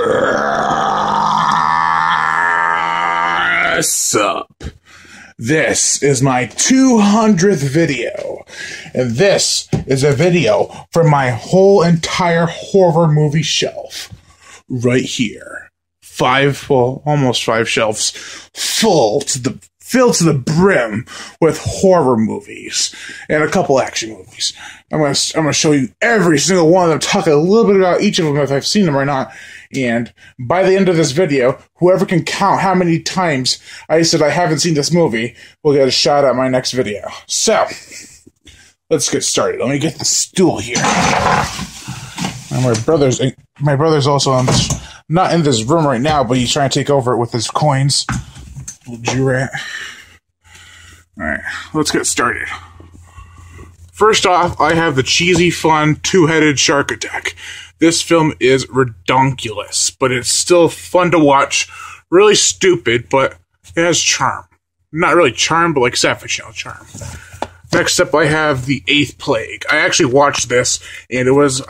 What's up? This is my 200th video, and this is a video from my whole entire horror movie shelf. Right here. Almost 5 shelves filled to the brim with horror movies and a couple action movies. I'm gonna show you every single one of them, talk a little bit about each of them if I've seen them or not. And by the end of this video, whoever can count how many times I said I haven't seen this movie will get a shot at my next video. So, let's get started. Let me get the stool here. And my brother's also not in this room right now, but he's trying to take over it with his coins. Little Jew-rat. Alright, let's get started. First off, I have the cheesy, fun, two-headed shark attack. This film is redonkulous, but it's still fun to watch. Really stupid, but it has charm. Not really charm, but like Sci-fi Channel charm. Next up, I have The Eighth Plague. I actually watched this, and I was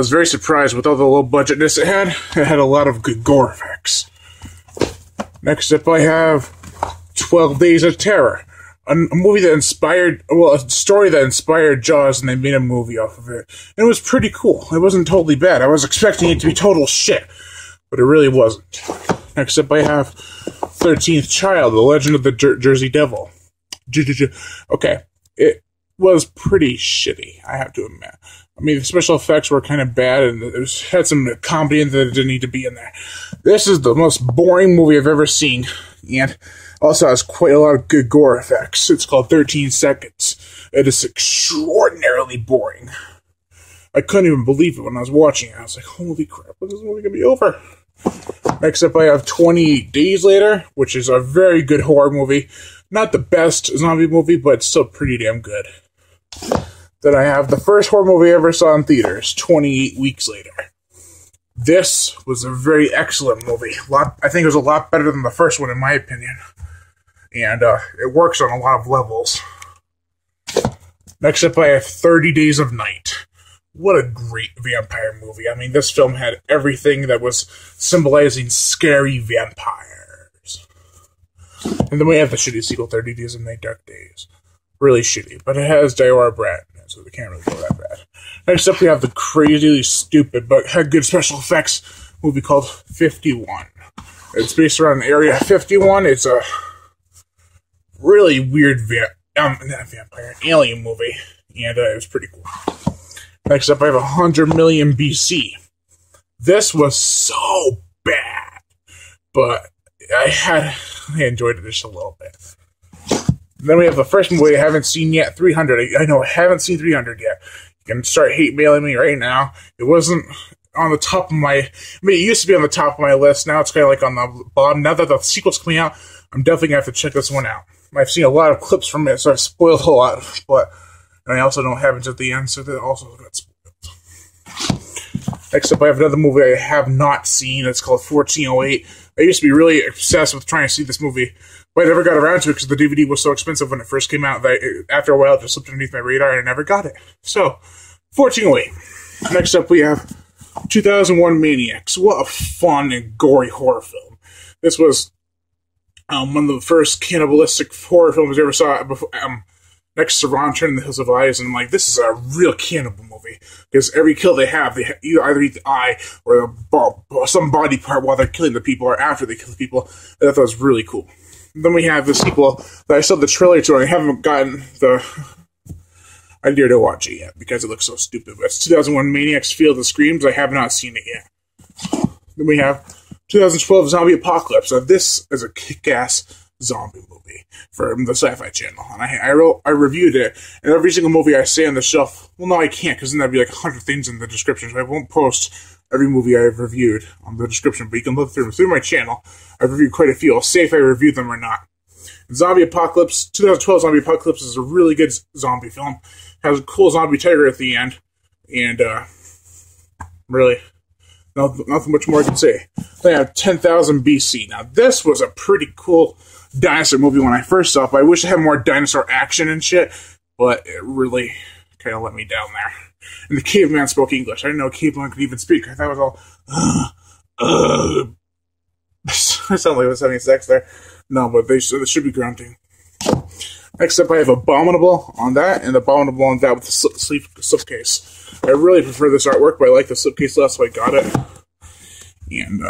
very surprised with all the low budgetness it had. It had a lot of good gore effects. Next up, I have 12 Days of Terror. A movie that a story that inspired Jaws, and they made a movie off of it. And it was pretty cool. It wasn't totally bad. I was expecting it to be total shit, but it really wasn't. Next up, I have 13th Child, The Legend of the Jersey Devil. Okay, it was pretty shitty, I have to admit. I mean, the special effects were kind of bad, and it had some comedy in there that didn't need to be in there. This is the most boring movie I've ever seen, and also has quite a lot of good gore effects. It's called 13 Seconds. It is extraordinarily boring. I couldn't even believe it when I was watching it. I was like, holy crap, when is this movie going to be over? Next up, I have 28 Days Later, which is a very good horror movie. Not the best zombie movie, but it's still pretty damn good. Then I have the first horror movie I ever saw in theaters, 28 Weeks Later. This was a very excellent movie. I think it was a lot better than the first one, in my opinion. And it works on a lot of levels. Next up, I have 30 Days of Night. What a great vampire movie. I mean, this film had everything that was symbolizing scary vampires. And then we have the shitty sequel, 30 Days of Night, Dark Days. Really shitty, but it has Diora Brett, so they can't really go that bad. Next up, we have the crazily stupid, but had good special effects movie called 51. It's based around Area 51. It's a really weird alien movie, and it was pretty cool. Next up, I have 100 Million BC. This was so bad, but I enjoyed it just a little bit. Then we have the first movie I haven't seen yet, 300. I know I haven't seen 300 yet. You can start hate mailing me right now. It wasn't on the top of it used to be on the top of my list. Now it's kind of like on the bottom. Now that the sequel's coming out, I'm definitely going to have to check this one out. I've seen a lot of clips from it, so I've spoiled a lot. And I also don't have it at the end, so that also got spoiled. Next up, I have another movie I have not seen. It's called 1408. I used to be really obsessed with trying to see this movie, but I never got around to it because the DVD was so expensive when it first came out that after a while it just slipped underneath my radar and I never got it. So, 1408. Next up, we have 2001 Maniacs. What a fun and gory horror film. This was one of the first cannibalistic horror films I ever saw before, next to Ron Turner and the Hills of Eyes, and I'm like, this is a real cannibal movie, because every kill they have, they either eat the eye or some body part while they're killing the people or after they kill the people. I thought that was really cool. Then we have the sequel that I saw the trailer to, and I haven't gotten the idea to watch it yet, because it looks so stupid. But it's 2001 Maniacs Field of Screams. I have not seen it yet. Then we have 2012 Zombie Apocalypse. Now, this is a kick-ass zombie movie from the Sci-Fi Channel, and I reviewed it, and every single movie I say on the shelf, well, no, I can't, because then there'd be like 100 things in the description, so I won't post every movie I've reviewed on the description, but you can look through my channel. I've reviewed quite a few. I'll say if I reviewed them or not. Zombie Apocalypse, 2012 Zombie Apocalypse is a really good zombie film. Has a cool zombie tiger at the end, and really, nothing much more I can say. They have 10,000 BC. Now, this was a pretty cool dinosaur movie when I first saw it, but I wish it had more dinosaur action and shit, but it really kind of let me down there. And the caveman spoke English. I didn't know a caveman could even speak. I thought it was all, I sound like I was having sex there. No, but they should be grunting. Next up, I have Abominable on that, and Abominable on that with the slipcase. I really prefer this artwork, but I like the slipcase less, so I got it. And,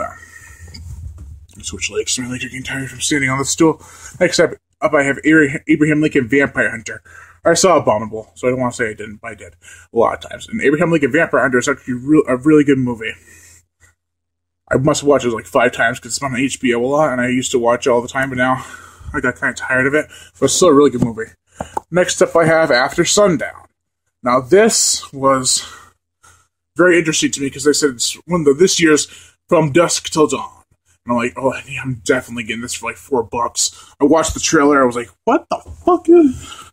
switch legs. My legs are getting tired from standing on the stool. Next up, I have Abraham Lincoln Vampire Hunter. I saw Abominable, so I don't want to say I didn't, but I did a lot of times. And Abraham Lincoln Vampire Hunter is actually a really good movie. I must have watched it like 5 times because it's on HBO a lot, and I used to watch it all the time, but now I got kind of tired of it. But it's still a really good movie. Next up, I have After Sundown. Now, this was very interesting to me because they said it's one of this year's From Dusk Till Dawn. And I'm like, oh, yeah, I'm definitely getting this for like $4. I watched the trailer. I was like, what the fuck is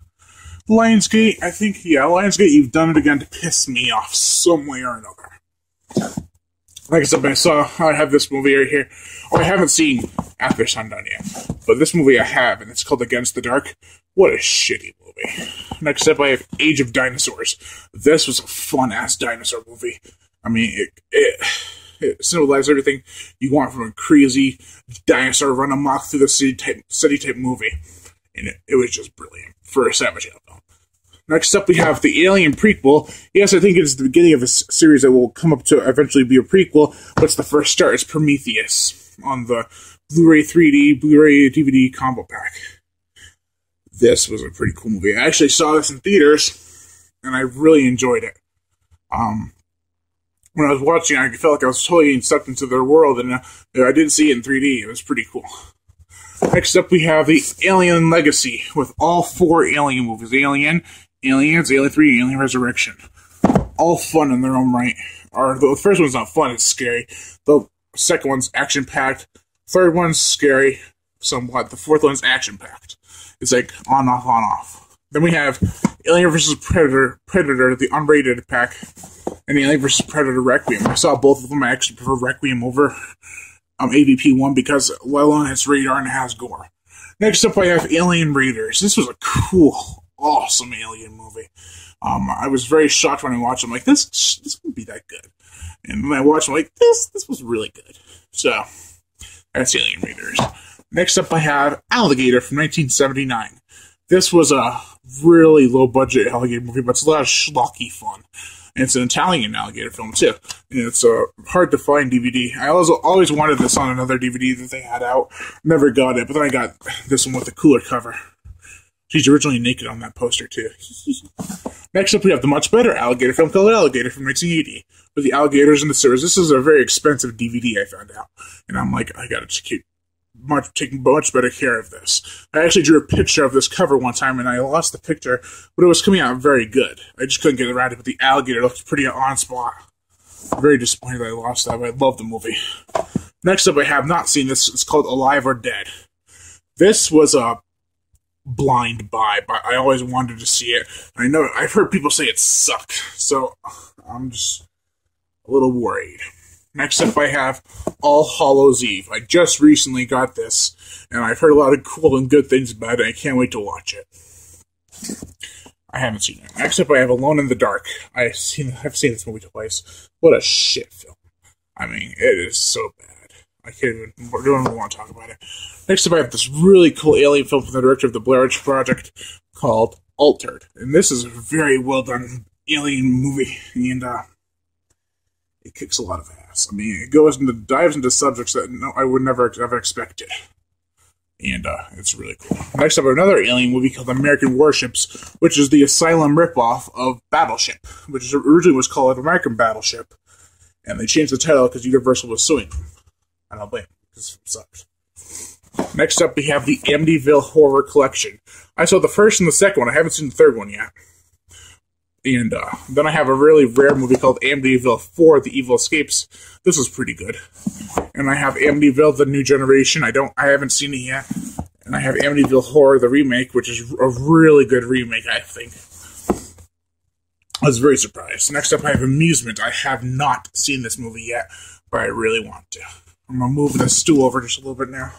Lionsgate? I think, yeah, Lionsgate, you've done it again to piss me off some way or another. Like I said, I have this movie right here. Oh, I haven't seen After Sundown yet, but this movie I have, and it's called Against the Dark. What a shitty movie. Next up, I have Age of Dinosaurs. This was a fun-ass dinosaur movie. I mean, it symbolized everything you want from a crazy dinosaur run amok through the city type movie. And it was just brilliant for a Savage film. Next up, we have the Alien prequel. Yes, I think it's the beginning of a series that will come up to eventually be a prequel, but it's the first start. It's Prometheus on the Blu-ray 3D, Blu-ray DVD combo pack. This was a pretty cool movie. I actually saw this in theaters, and I really enjoyed it. When I was watching, I felt like I was totally getting sucked into their world, and I didn't see it in 3D. It was pretty cool. Next up, we have the Alien Legacy with all 4 Alien movies. Aliens, Alien 3, Alien Resurrection. All fun in their own right. The first one's not fun, it's scary. The second one's action-packed. Third one's scary, somewhat. The fourth one's action-packed. It's like on, off, on, off. Then we have Alien vs. Predator, the unrated pack, and Alien vs. Predator Requiem. I saw both of them. I actually prefer Requiem over AVP 1 because, well, on its radar and it has gore. Next up, I have Alien Raiders. This was a cool, awesome alien movie. I was very shocked when I watched it. I'm like, this wouldn't be that good. And when I watched it, I'm like, this was really good. So, that's Alien Raiders. Next up, I have Alligator from 1979. This was a really low-budget alligator movie, but it's a lot of schlocky fun. And it's an Italian alligator film, too. And it's a hard-to-find DVD. I always wanted this on another DVD that they had out. Never got it, but then I got this one with a cooler cover. She's originally naked on that poster, too. Next up, we have the much better alligator film called Alligator from 1980, with the alligators in the sewers. This is a very expensive DVD, I found out. And I'm like, I gotta take much better care of this. I actually drew a picture of this cover one time, and I lost the picture, but it was coming out very good. I just couldn't get around it, but the alligator looked pretty on spot. Very disappointed that I lost that, but I love the movie. Next up, I have not seen this. It's called Alive or Dead. This was a blind buy, but I always wanted to see it. I know I've heard people say it sucked, so I'm just a little worried. Next up, I have All Hallows Eve. I just recently got this, and I've heard a lot of cool and good things about it. I can't wait to watch it. I haven't seen it. Next up, I have Alone in the Dark. I've seen this movie twice. What a shit film. I mean, it is so bad. I don't even want to talk about it. Next up, I have this really cool alien film from the director of the Blair Witch Project called Altered. And this is a very well done alien movie, and it kicks a lot of ass. I mean, it dives into subjects that I would never have expected. And it's really cool. Next up, another alien movie called American Warships, which is the Asylum ripoff of Battleship, which originally was called American Battleship. And they changed the title because Universal was suing them. I don't blame them, because it sucked. Next up, we have the Amityville Horror Collection. I saw the first and the second one. I haven't seen the third one yet. And then I have a really rare movie called Amityville 4, The Evil Escapes. This is pretty good. And I have Amityville, The New Generation. I haven't seen it yet. And I have Amityville Horror, the remake, which is a really good remake, I think. I was very surprised. Next up, I have Amusement. I have not seen this movie yet, but I really want to. I'm going to move the stool over just a little bit now.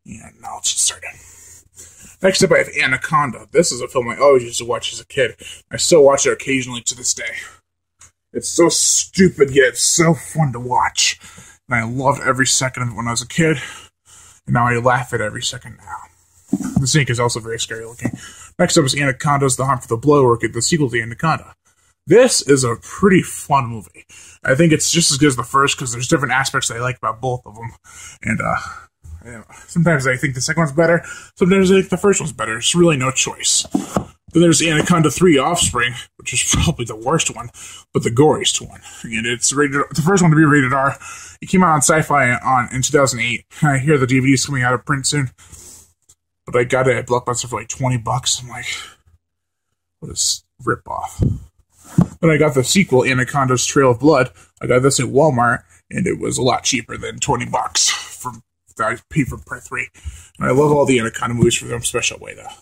Yeah, now let's get started. Next up, I have Anaconda. This is a film I always used to watch as a kid. I still watch it occasionally to this day. It's so stupid, yet it's so fun to watch. And I loved every second of it when I was a kid, and now I laugh at every second now. The snake is also very scary looking. Next up is Anaconda's The Hunt for the Blow, the sequel to Anaconda. This is a pretty fun movie. I think it's just as good as the first because there's different aspects that I like about both of them. And sometimes I think the second one's better. Sometimes I think the first one's better. There's really no choice. Then there's Anaconda 3 Offspring, which is probably the worst one, but the goriest one. And it's rated, the first one to be rated R. It came out on Sci-fi in 2008. I hear the DVD's coming out of print soon. But I got it at Blockbuster for like $20. I'm like, what a ripoff. Then I got the sequel, Anaconda's Trail of Blood. I got this at Walmart, and it was a lot cheaper than $20 that I paid for part 3. And I love all the Anaconda movies for their special way, though.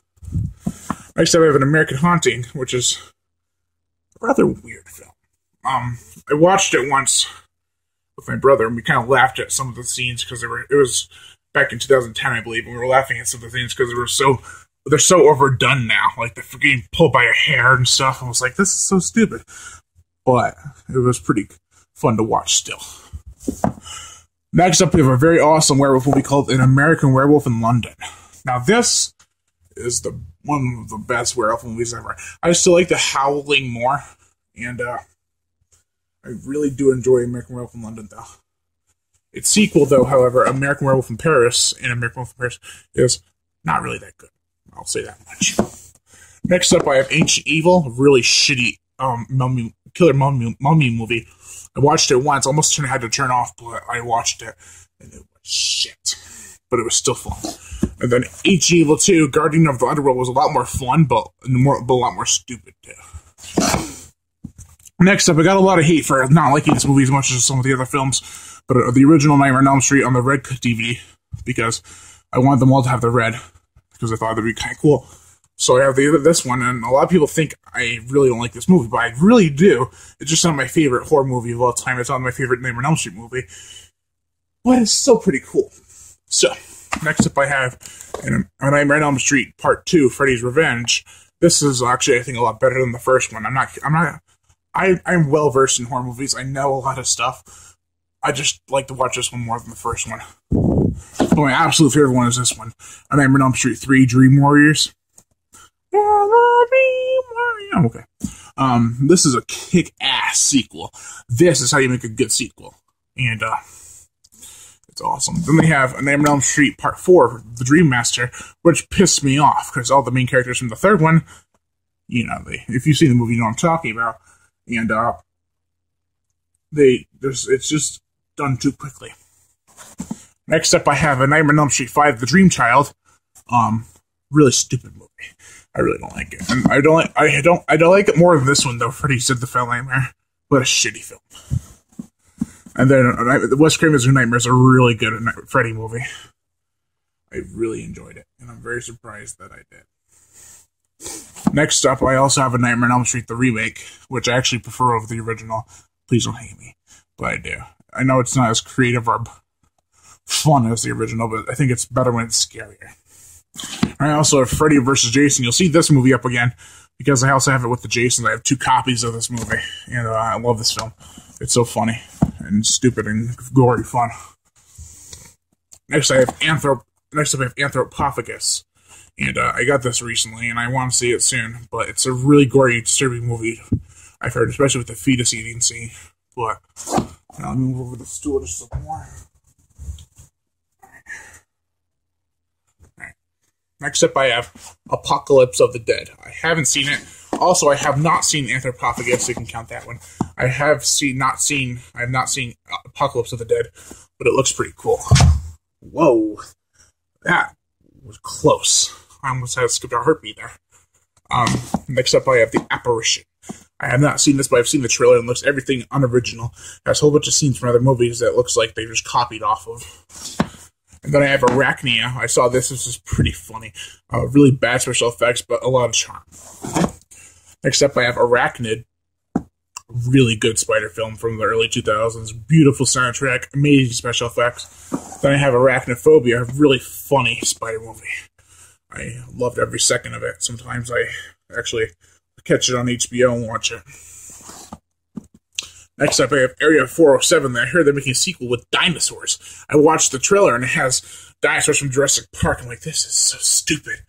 Next up, I have An American Haunting, which is a rather weird film. I watched it once with my brother, and we kind of laughed at some of the scenes because it was back in 2010, I believe, and we were laughing at some of the things because they're so overdone now. Like, they're getting pulled by a hair and stuff. I was like, this is so stupid. But it was pretty fun to watch still. Next up, we have a very awesome werewolf movie called An American Werewolf in London. Now, this is one of the best werewolf movies ever. I still like The Howling more, and I really do enjoy American Werewolf in London, though. Its sequel, though, however, American Werewolf in Paris, is not really that good. I'll say that much. Next up, I have Ancient Evil, a really shitty killer mummy movie. I watched it once, almost had to turn off, but I watched it, and it was shit. But it was still fun. And then Ancient Evil 2, Guardian of the Underworld, was a lot more fun, but a lot more stupid, too. Next up, I got a lot of hate for not liking this movie as much as some of the other films, but the original Nightmare on Elm Street on the red DVD, because I wanted them all to have the red, because I thought it'd be kind of cool. So I have this one, and a lot of people think I really don't like this movie, but I really do. It's just not my favorite horror movie of all time. It's not my favorite Nightmare on Elm Street movie, but it's still pretty cool. So, next up I have Nightmare on Elm Street Part 2, Freddy's Revenge. This is actually, I think, a lot better than the first one. I'm well versed in horror movies. I know a lot of stuff. I just like to watch this one more than the first one. But my absolute favorite one is this one. Nightmare on Elm Street 3, Dream Warriors. Okay. This is a kick-ass sequel. This is how you make a good sequel. And, it's awesome. Then they have Nightmare on Elm Street Part 4, The Dream Master, which pissed me off, because all the main characters from the third one, you know, if you've seen the movie, you know what I'm talking about. And, it's just done too quickly. Next up, I have A Nightmare on Elm Street 5, The Dream Child. Really stupid movie. I really don't like it. And I don't like it more than this one, though. Freddy Said the Foul Nightmare. What a shitty film. And then Wes Craven's New Nightmare is a really good Freddy movie. I really enjoyed it, and I'm very surprised that I did. Next up, I also have A Nightmare on Elm Street, the remake, which I actually prefer over the original. Please don't hate me, but I do. I know it's not as creative or fun as the original, but I think it's better when it's scarier. I also have Freddy vs. Jason. You'll see this movie up again, because I also have it with the Jasons. I have 2 copies of this movie, and I love this film. It's so funny and stupid and gory fun. Next, I have Anthropophagus, and I got this recently, and I want to see it soon. But it's a really gory, disturbing movie. I've heard, especially with the fetus eating scene. But I'll move over the stool just a little more. Next up, I have Apocalypse of the Dead. I haven't seen it. Also, I have not seen Anthropophagus, so you can count that one. I have not seen Apocalypse of the Dead, but it looks pretty cool. Whoa. That was close. I almost had to skip a heartbeat there. Next up, I have The Apparition. I have not seen this, but I've seen the trailer, and it looks everything unoriginal. It has a whole bunch of scenes from other movies that looks like they just copied off of. And then I have Arachnia. I saw this. This is pretty funny. Really bad special effects, but a lot of charm. Next up, I have Arachnid. Really good spider film from the early 2000s. Beautiful soundtrack. Amazing special effects. Then I have Arachnophobia. A really funny spider movie. I loved every second of it. Sometimes I actually catch it on HBO and watch it. Next up, I have Area 407. I heard they're making a sequel with dinosaurs. I watched the trailer, and it has dinosaurs from Jurassic Park. I'm like, this is so stupid.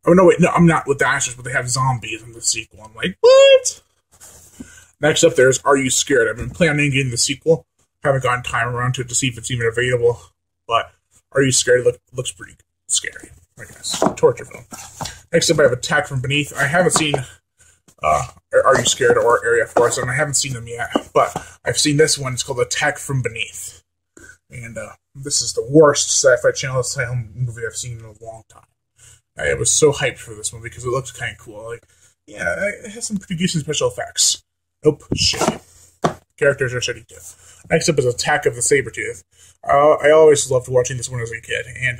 Oh, no, wait, no, I'm not with dinosaurs, but they have zombies in the sequel. I'm like, what? Next up, there's Are You Scared? I've been planning on getting the sequel. Haven't gotten time around to it to see if it's even available. But Are You Scared? Looks pretty scary, I guess. Torture film. Next up, I have Attack from Beneath. I haven't seen Are You Scared or Area 407. I haven't seen them yet, but I've seen this one. It's called Attack from Beneath. And this is the worst Sci-Fi Channel asylum movie I've seen in a long time. I was so hyped for this movie because it looked kind of cool. Like, yeah, it has some pretty decent special effects. Nope, shitty. Characters are shitty too. Next up is Attack of the Sabertooth. I always loved watching this one as a kid, and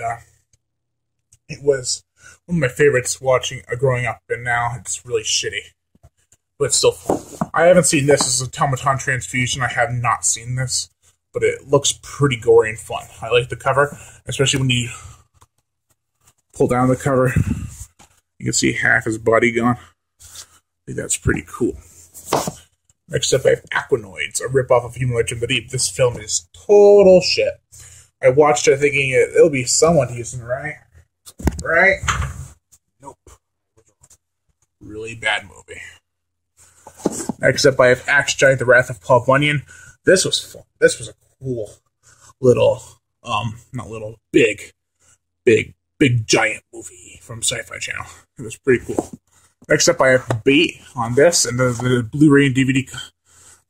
it was one of my favorites watching growing up, and now it's really shitty. But it's still fun. I haven't seen this. This is Automaton Transfusion. I have not seen this, but it looks pretty gory and fun. I like the cover, especially when you pull down the cover. You can see half his body gone. I think that's pretty cool. Next up, I have Aquanoids, a ripoff of Human Legend of the Deep. This film is total shit. I watched it thinking it'll be somewhat decent, right? Right? Nope. Really bad movie. Next up, I have Axe Giant, The Wrath of Paul Bunyan. This was fun. This was a cool little, not little, big giant movie from Sci-Fi Channel. It was pretty cool. Next up, I have Bait on this, and the Blu-ray and DVD,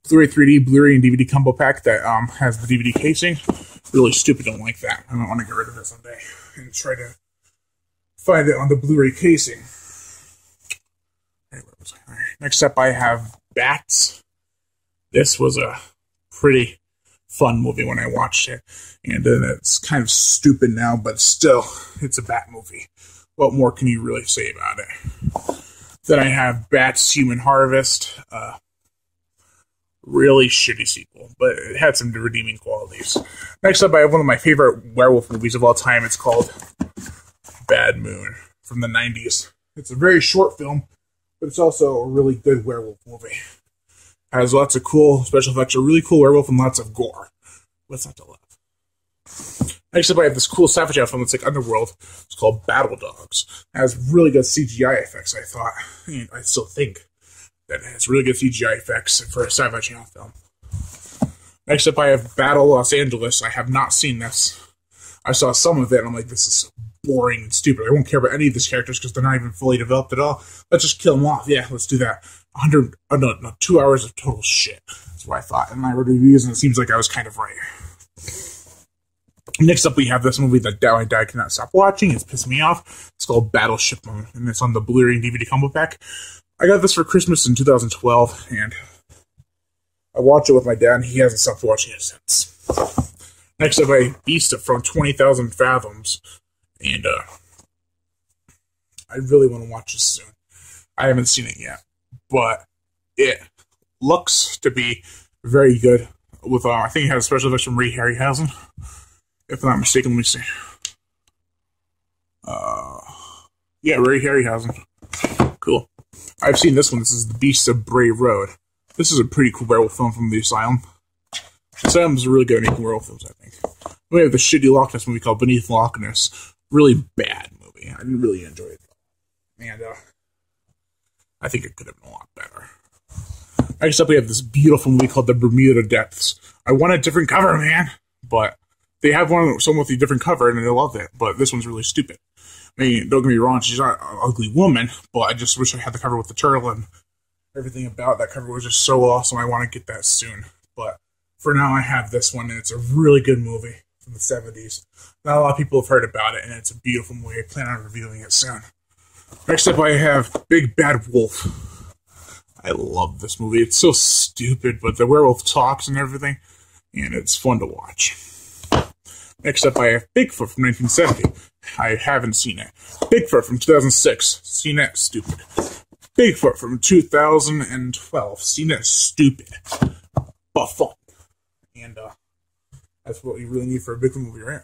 Blu-ray 3D, Blu-ray and DVD combo pack that has the DVD casing. Really stupid, don't like that. I don't want to get rid of it someday and try to find it on the Blu-ray casing. Next up, I have Bats. This was a pretty fun movie when I watched it, and it's kind of stupid now, but still, it's a Bat movie. What more can you really say about it? Then I have Bats Human Harvest. Really shitty sequel, but it had some redeeming qualities. Next up, I have one of my favorite werewolf movies of all time. It's called Bad Moon from the 90s. It's a very short film, but it's also a really good werewolf movie. It has lots of cool special effects, a really cool werewolf, and lots of gore. What's not to love? Next up, I have this cool Sci-Fi Channel film that's like Underworld. It's called Battle Dogs. It has really good CGI effects, I thought. I still think that it has really good CGI effects for a Sci-Fi Channel film. Next up, I have Battle Los Angeles. I have not seen this. I saw some of it, and I'm like, this is so boring and stupid. I won't care about any of these characters because they're not even fully developed at all. Let's just kill them off. Yeah, let's do that. 2 hours of total shit. That's what I thought. And I read reviews, and it seems like I was kind of right. Next up, we have this movie that I cannot stop watching. It's pissing me off. It's called Battleship Moon, and it's on the Blu-ray and DVD combo pack. I got this for Christmas in 2012, and I watched it with my dad, and he hasn't stopped watching it since. Next up, I Beast from 20,000 Fathoms, and I really want to watch this soon. I haven't seen it yet, but it looks to be very good. With I think it has special effects from Ray Harryhausen. If I'm not mistaken, let me see. Yeah, Ray Harryhausen. Cool. I've seen this one. This is The Beasts of Bray Road. This is a pretty cool werewolf film from the Asylum. The Asylum is really good at making werewolf films, I think. We have the shitty Loch Ness movie called Beneath Loch Ness. Really bad movie. I didn't really enjoy it. And I think it could have been a lot better. Next up, we have this beautiful movie called The Bermuda Depths. I want a different cover, man. But they have someone with a different cover, and I love it. But this one's really stupid. I mean, don't get me wrong, she's not an ugly woman, but I just wish I had the cover with the turtle, and everything about that cover was just so awesome. I want to get that soon. But for now, I have this one, and it's a really good movie from the 70s. Not a lot of people have heard about it, and it's a beautiful movie. I plan on reviewing it soon. Next up, I have Big Bad Wolf. I love this movie. It's so stupid, but the werewolf talks and everything, and it's fun to watch. Next up, I have Bigfoot from 1970. I haven't seen it. Bigfoot from 2006. Seen it? Stupid. Bigfoot from 2012. Seen it? Stupid. But fun. And That's what you really need for a Bigfoot movie, right?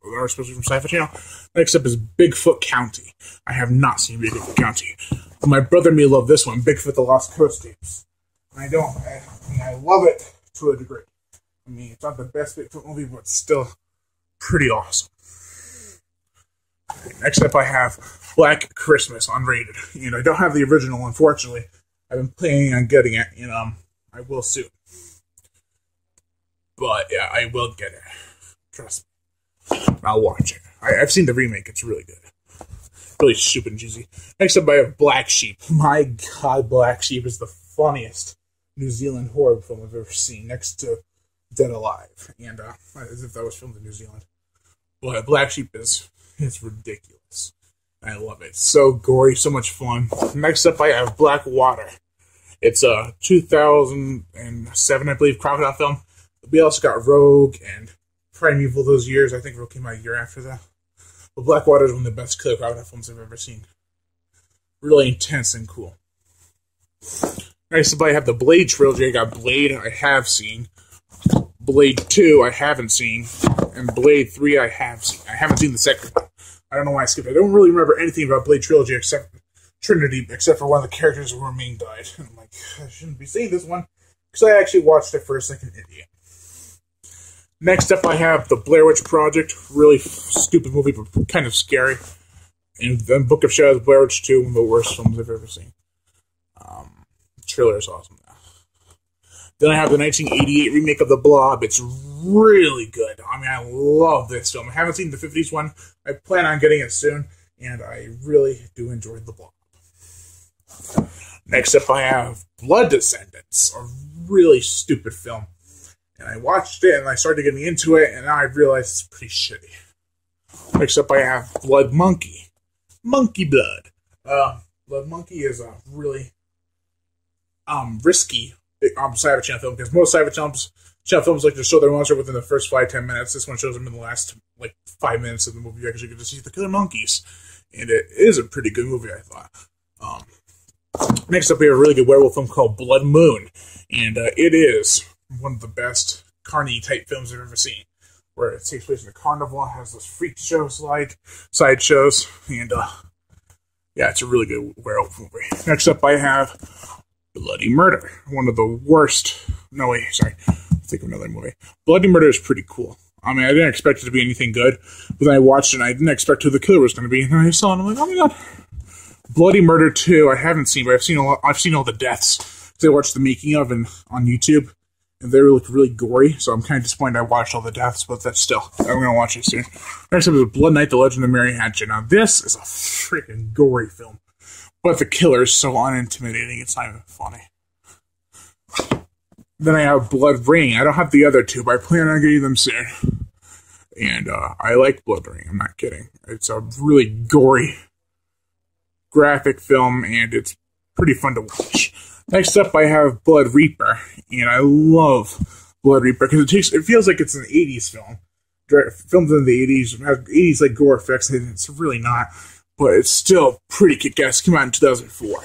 Or especially from Sci-fi Channel. Next up is Bigfoot County. I have not seen Bigfoot County. My brother and me love this one, Bigfoot: The Lost Coast Tapes. And I don't. I love it to a degree. I mean, it's not the best Bigfoot movie, but it's still pretty awesome. Next up, I have Black Christmas unrated. I don't have the original, unfortunately. I've been planning on getting it, and I will soon. But yeah, I will get it. Trust me. I'll watch it. I've seen the remake. It's really good. Really stupid and cheesy. Next up, I have Black Sheep. My God, Black Sheep is the funniest New Zealand horror film I've ever seen, next to Dead Alive, and as if that was filmed in New Zealand. But Black Sheep it's ridiculous. I love it. So gory, so much fun. Next up, I have Black Water. It's a 2007, I believe, crocodile film. We also got Rogue and Primeval those years. I think Rogue came out a year after that. But Black Water is one of the best killer crocodile films I've ever seen. Really intense and cool. Next up, I have the Blade trilogy. I got Blade, I have seen. Blade 2, I haven't seen. And Blade 3, I have seen. I haven't seen the second one. I don't know why I skipped it. I don't really remember anything about Blade trilogy except Trinity, except for one of the characters who remain died. And I'm like, I shouldn't be seeing this one, because I actually watched it first like an idiot. Next up, I have The Blair Witch Project. Really stupid movie, but kind of scary. And then Book of Shadows, Blair Witch 2, one of the worst films I've ever seen. The trailer is awesome now. Then I have the 1988 remake of The Blob. It's really good. I mean, I love this film. I haven't seen the 50s one. I plan on getting it soon, and I really do enjoy The Blob. Next up, I have Blood Descendants, a really stupid film. And I watched it, and I started getting into it, and now I realized it's pretty shitty. Next up, I have Blood Monkey. Monkey Blood. Blood Monkey is a really risky Sci-fi Channel film, because most Sci-fi Channel films like to show their monster within the first 5-10 minutes. This one shows them in the last 5 minutes of the movie. You actually get to see the killer monkeys, and it is a pretty good movie, I thought. Next up, we have a really good werewolf film called Blood Moon, and it is one of the best carny type films I've ever seen, where it takes place in a carnival, has those freak shows side shows, and yeah, it's a really good werewolf movie. Next up, I have Bloody Murder, one of the worst. No, wait, sorry. Let's think of another movie. Bloody Murder is pretty cool. I mean, I didn't expect it to be anything good, but then I watched it and I didn't expect who the killer was going to be, and then I saw it and I'm like, oh my God. Bloody Murder 2, I haven't seen, but I've seen all the deaths. I watched the making of and on YouTube, and they look really gory, so I'm kind of disappointed I watched all the deaths, but that's still, I'm going to watch it soon. Next up is Blood Knight, The Legend of Mary Hatchet. Now, this is a freaking gory film, but the killer is so unintimidating, it's not even funny. Then I have Blood Ring. I don't have the other two, but I plan on getting them soon. And I like Blood Ring, I'm not kidding. It's a really gory, graphic film, and it's pretty fun to watch. Next up, I have Blood Reaper, and I love Blood Reaper because it feels like it's an 80s film. Filmed in the 80s, has 80s like gore effects, and it's really not, but it's still pretty kick-ass. It came out in 2004.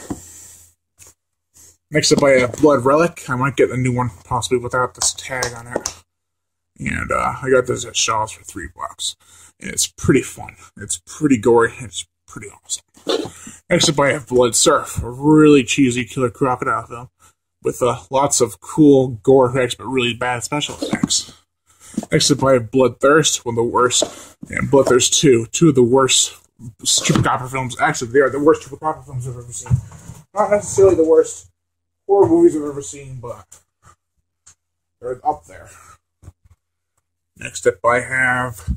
Next up, I have Blood Relic. I might get a new one, possibly without this tag on it. And I got this at Shaw's for $3. And it's pretty fun. It's pretty gory. It's pretty awesome. Next up, I have Blood Surf, a really cheesy killer crocodile film with lots of cool gore effects, but really bad special effects. Next up, I have Bloodthirst, one of the worst, and Bloodthirst 2, two of the worst chupacabra films. Actually, they are the worst chupacabra films I've ever seen. Not necessarily the worst horror movies I've ever seen, but they're up there. Next up, I have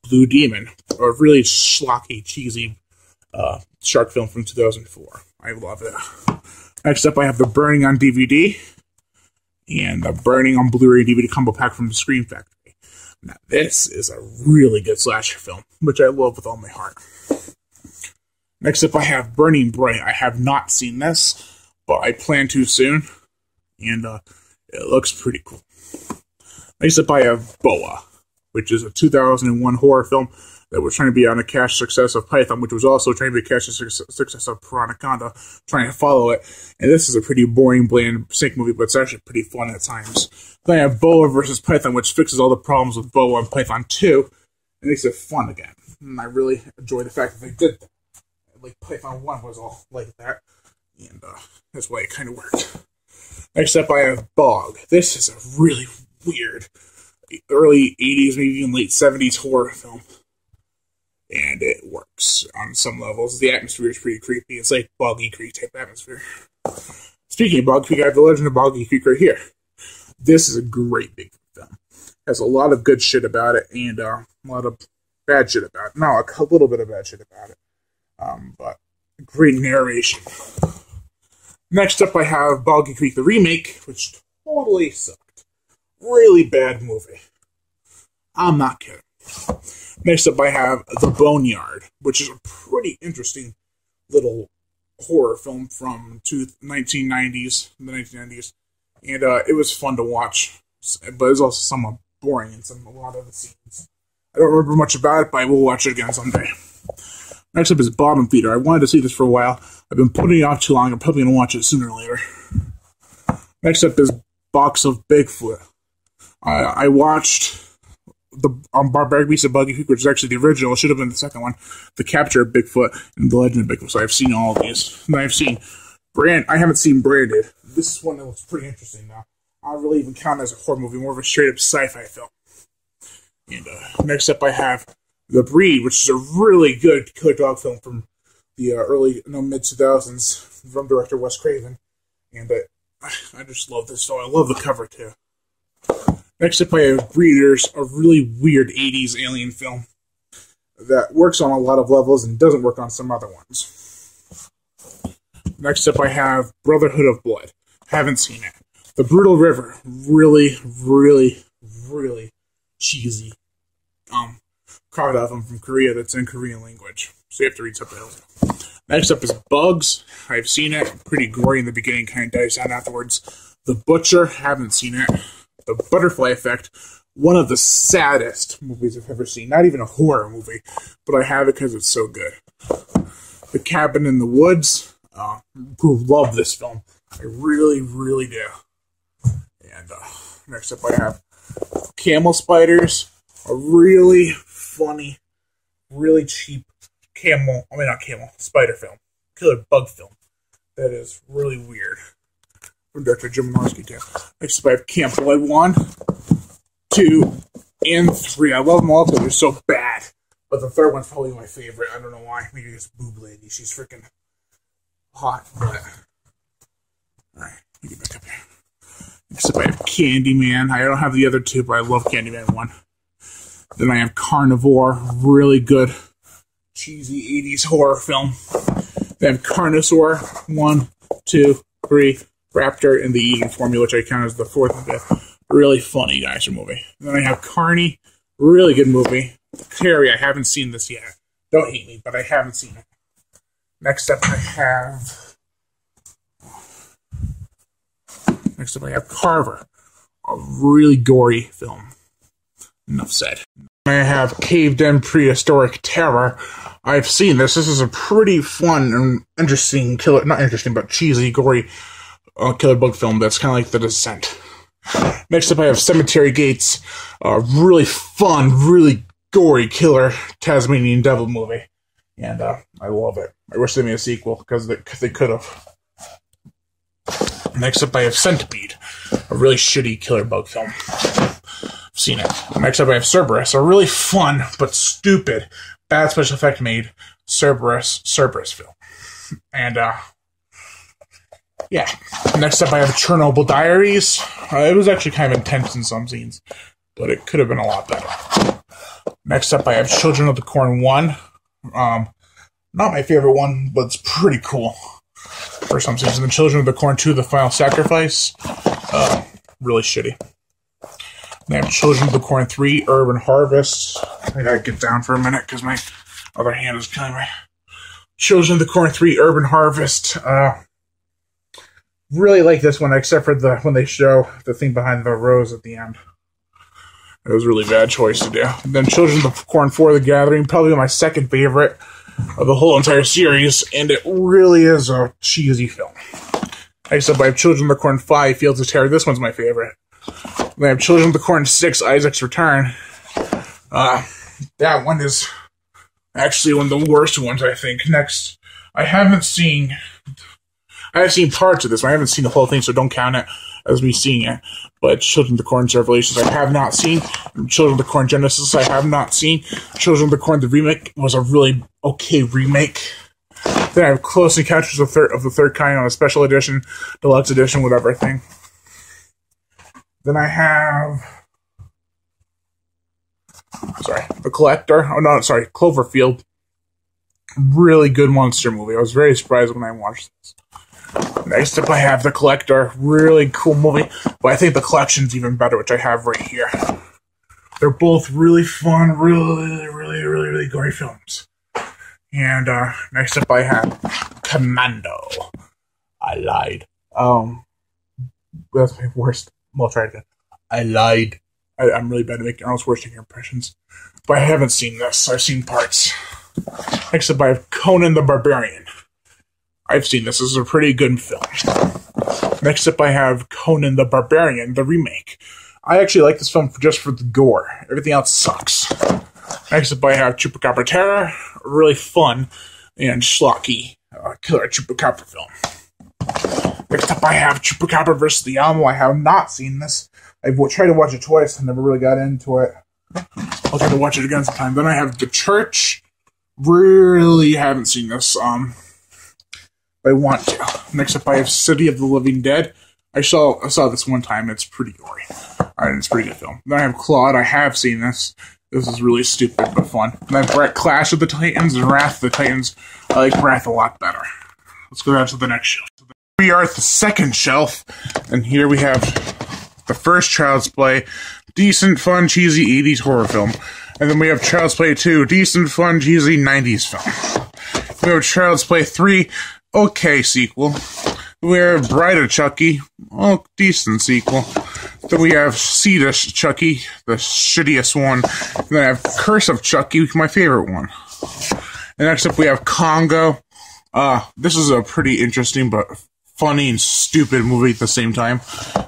Blue Demon, a really schlocky, cheesy shark film from 2004. I love it. Next up, I have The Burning on DVD and The Burning on Blu-ray DVD combo pack from the Scream Factory. Now, this is a really good slasher film, which I love with all my heart. Next up, I have Burning Bright. I have not seen this, but I plan to soon, and it looks pretty cool. Next up, I have Boa, which is a 2001 horror film that was trying to be on a cash success of Python, which was also trying to be a cash success of Piranhaconda, trying to follow it. And this is a pretty boring, bland snake movie, but it's actually pretty fun at times. Then I have Boa versus Python, which fixes all the problems with Boa and Python 2, and makes it fun again. And I really enjoy the fact that they did that. Like Python 1 was all like that, and that's why it kind of worked. Next up, I have Bog. This is a really weird early 80s, maybe even late 70s horror film. And it works on some levels. The atmosphere is pretty creepy. It's like Boggy Creek type atmosphere. Speaking of Boggy Creek, I have The Legend of Boggy Creek right here. This is a great big film. Has a lot of good shit about it and a lot of bad shit about it. No, a little bit of bad shit about it. But great narration. Next up, I have Boggy Creek, the remake, which totally sucked. Really bad movie. I'm not kidding. Next up, I have The Boneyard, which is a pretty interesting little horror film from the 1990s. And it was fun to watch, but it was also somewhat boring in a lot of the scenes. I don't remember much about it, but I will watch it again someday. Next up is Bottom Feeder. I wanted to see this for a while. I've been putting it off too long. I'm probably going to watch it sooner or later. Next up is Box of Bigfoot. I watched the Barbaric Beast of Boggy Creek, which is actually the original. It should have been the second one. The Capture of Bigfoot and The Legend of Bigfoot. So I've seen all of these. And I've seen I haven't seen Branded. This is one that looks pretty interesting now. I don't really even count it as a horror movie, more of a straight up sci-fi film. And next up, I have The Breed, which is a really good killer dog film from the mid 2000s from director Wes Craven. And I just love this film. I love the cover too. Next up, I have Breeders, a really weird 80s alien film that works on a lot of levels and doesn't work on some other ones. Next up, I have Brotherhood of Blood. Haven't seen it. The Brutal River, really, really, really cheesy crocodile film from Korea that's in Korean language, so you have to read subtitles. Next up is Bugs. I've seen it. Pretty gory in the beginning, kind of dies down afterwards. The Butcher. Haven't seen it. The Butterfly Effect. One of the saddest movies I've ever seen. Not even a horror movie, but I have it because it's so good. The Cabin in the Woods. Love this film. I really, really do. And next up I have Camel Spiders. A really funny, really cheap spider film. Killer bug film. That is really weird. From Director Jim Wynorski too. Next up I have Camp Blood 1, 2, and 3. I love them all because they're so bad. But the third one's probably my favorite. I don't know why. Maybe it's Boob Lady. She's freaking hot. But alright, let me get back up here. Next up I have Candyman. I don't have the other two, but I love Candyman 1. Then I have Carnivore, really good, cheesy 80s horror film. Then I have Carnosaur, 1, 2, 3, Raptor, and the Eating Formula, which I count as the fourth and fifth. Really funny geyser movie. Then I have Carney, really good movie. Carrie, I haven't seen this yet. Don't hate me, but I haven't seen it. Next up I have Carver, a really gory film. Enough said. I have Caved In Prehistoric Terror. I've seen this. This is a pretty fun and interesting but cheesy, gory killer bug film that's kind of like The Descent. Next up I have Cemetery Gates, a really fun, really gory killer Tasmanian Devil movie. And I love it. I wish they made a sequel because they could have. Next up I have Centipede, a really shitty killer bug film. I've seen it. Next up I have Cerberus, a really fun but stupid, bad special effect made Cerberus film. And yeah. Next up I have Chernobyl Diaries. It was actually kind of intense in some scenes, but it could have been a lot better. Next up I have Children of the Corn 1. Not my favorite one, but it's pretty cool for some scenes. And then Children of the Corn 2, The Final Sacrifice. Really shitty. They have Children of the Corn 3, Urban Harvest. I gotta get down for a minute because my other hand is killing me. Children of the Corn 3, Urban Harvest. Really like this one, except for when they show the thing behind the rose at the end. It was a really bad choice to do. And then Children of the Corn 4, The Gathering, probably my second favorite of the whole entire series, and it really is a cheesy film. Next up, I have Children of the Corn 5, Fields of Terror. This one's my favorite. Then I have Children of the Corn 6, Isaac's Return. That one is actually one of the worst ones, I think. Next, I've seen parts of this one. I haven't seen the whole thing, so don't count it as me seeing it. But Children of the Corn Revelations, I have not seen. Children of the Corn Genesis, I have not seen. Children of the Corn, the remake, was a really okay remake. Then I have Close Encounters of the Third Kind on a special edition, deluxe edition, whatever thing. Then I have... The Collector. Oh, no, sorry. Cloverfield. Really good monster movie. I was very surprised when I watched this. Next up, I have The Collector. Really cool movie. But I think The Collection's even better, which I have right here. They're both really fun, really gory films. And next up, I have Commando. I lied. That's my worst. Well, try it again. I lied. I'm really bad at making Arnold's Schwarzenegger impressions. But I haven't seen this. I've seen parts. Next up, I have Conan the Barbarian. I've seen this. This is a pretty good film. Next up, I have Conan the Barbarian, the remake. I actually like this film just for the gore. Everything else sucks. Next up, I have Chupacabra Terror. Really fun and schlocky killer Chupacabra film. Next up, I have Chupacabra vs. the Alamo. I have not seen this. I've tried to watch it twice and never really got into it. I'll try to watch it again sometime. Then I have The Church. Really haven't seen this. I want to. Next up, I have City of the Living Dead. I saw this one time. It's pretty gory. Alright, it's a pretty good film. Then I have Claude. I have seen this. This is really stupid but fun. Then I have Clash of the Titans and Wrath of the Titans. I like Wrath a lot better. Let's go down to the next shelf. We are at the second shelf, and here we have the first Child's Play, decent, fun, cheesy 80s horror film. And then we have Child's Play 2, decent, fun, cheesy 90s film. We have Child's Play 3, okay sequel. We have Bride of Chucky, oh, decent sequel. Then we have Seed of Chucky, the shittiest one. And then I have Curse of Chucky, my favorite one. And next up we have Congo. This is a pretty interesting but funny and stupid movie at the same time.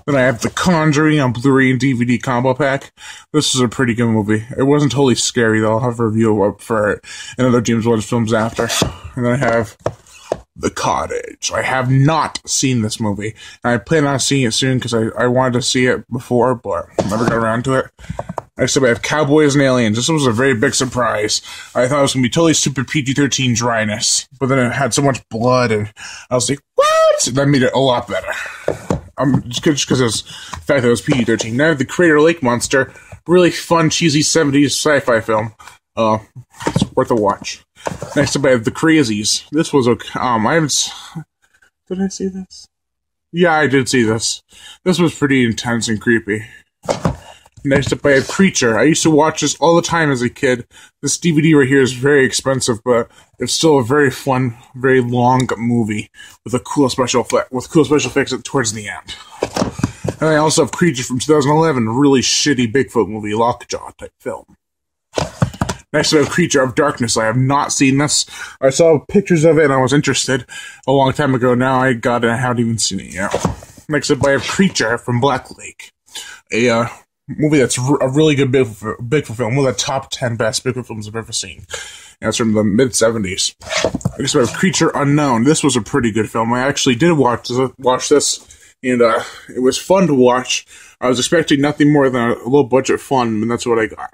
Then I have The Conjuring on Blu-ray and DVD combo pack. This is a pretty good movie. It wasn't totally scary though. I'll have a review up for it and other James Wan films after. And then I have The Cottage. I have not seen this movie. And I plan on seeing it soon because I wanted to see it before, but never got around to it. Next up, I have Cowboys and Aliens. This was a very big surprise. I thought it was going to be totally stupid PG-13 dryness, but then it had so much blood, and I was like, what? That made it a lot better. Just because of the fact that it was PG-13. Now I have The Crater Lake Monster. Really fun, cheesy 70s sci-fi film. It's worth a watch. Next up, I have The Crazies. This was okay. Did I see this? Yeah, I did see this. This was pretty intense and creepy. Next up, I have Creature. I used to watch this all the time as a kid. This DVD right here is very expensive, but it's still a very fun, very long movie with a cool special effects towards the end. And I also have Creature from 2011, a really shitty Bigfoot movie, Lockjaw type film. Next up, I have Creature of Darkness. I have not seen this. I saw pictures of it and I was interested a long time ago. Now I got it. I haven't even seen it yet. Next up, I have Creature from Black Lake. A movie that's a really good Bigfoot film. One of the top 10 best Bigfoot films I've ever seen. And it's from the mid-70s. Next up, I have Creature Unknown. This was a pretty good film. I actually did watch this, and it was fun to watch. I was expecting nothing more than a low-budget fun, and that's what I got.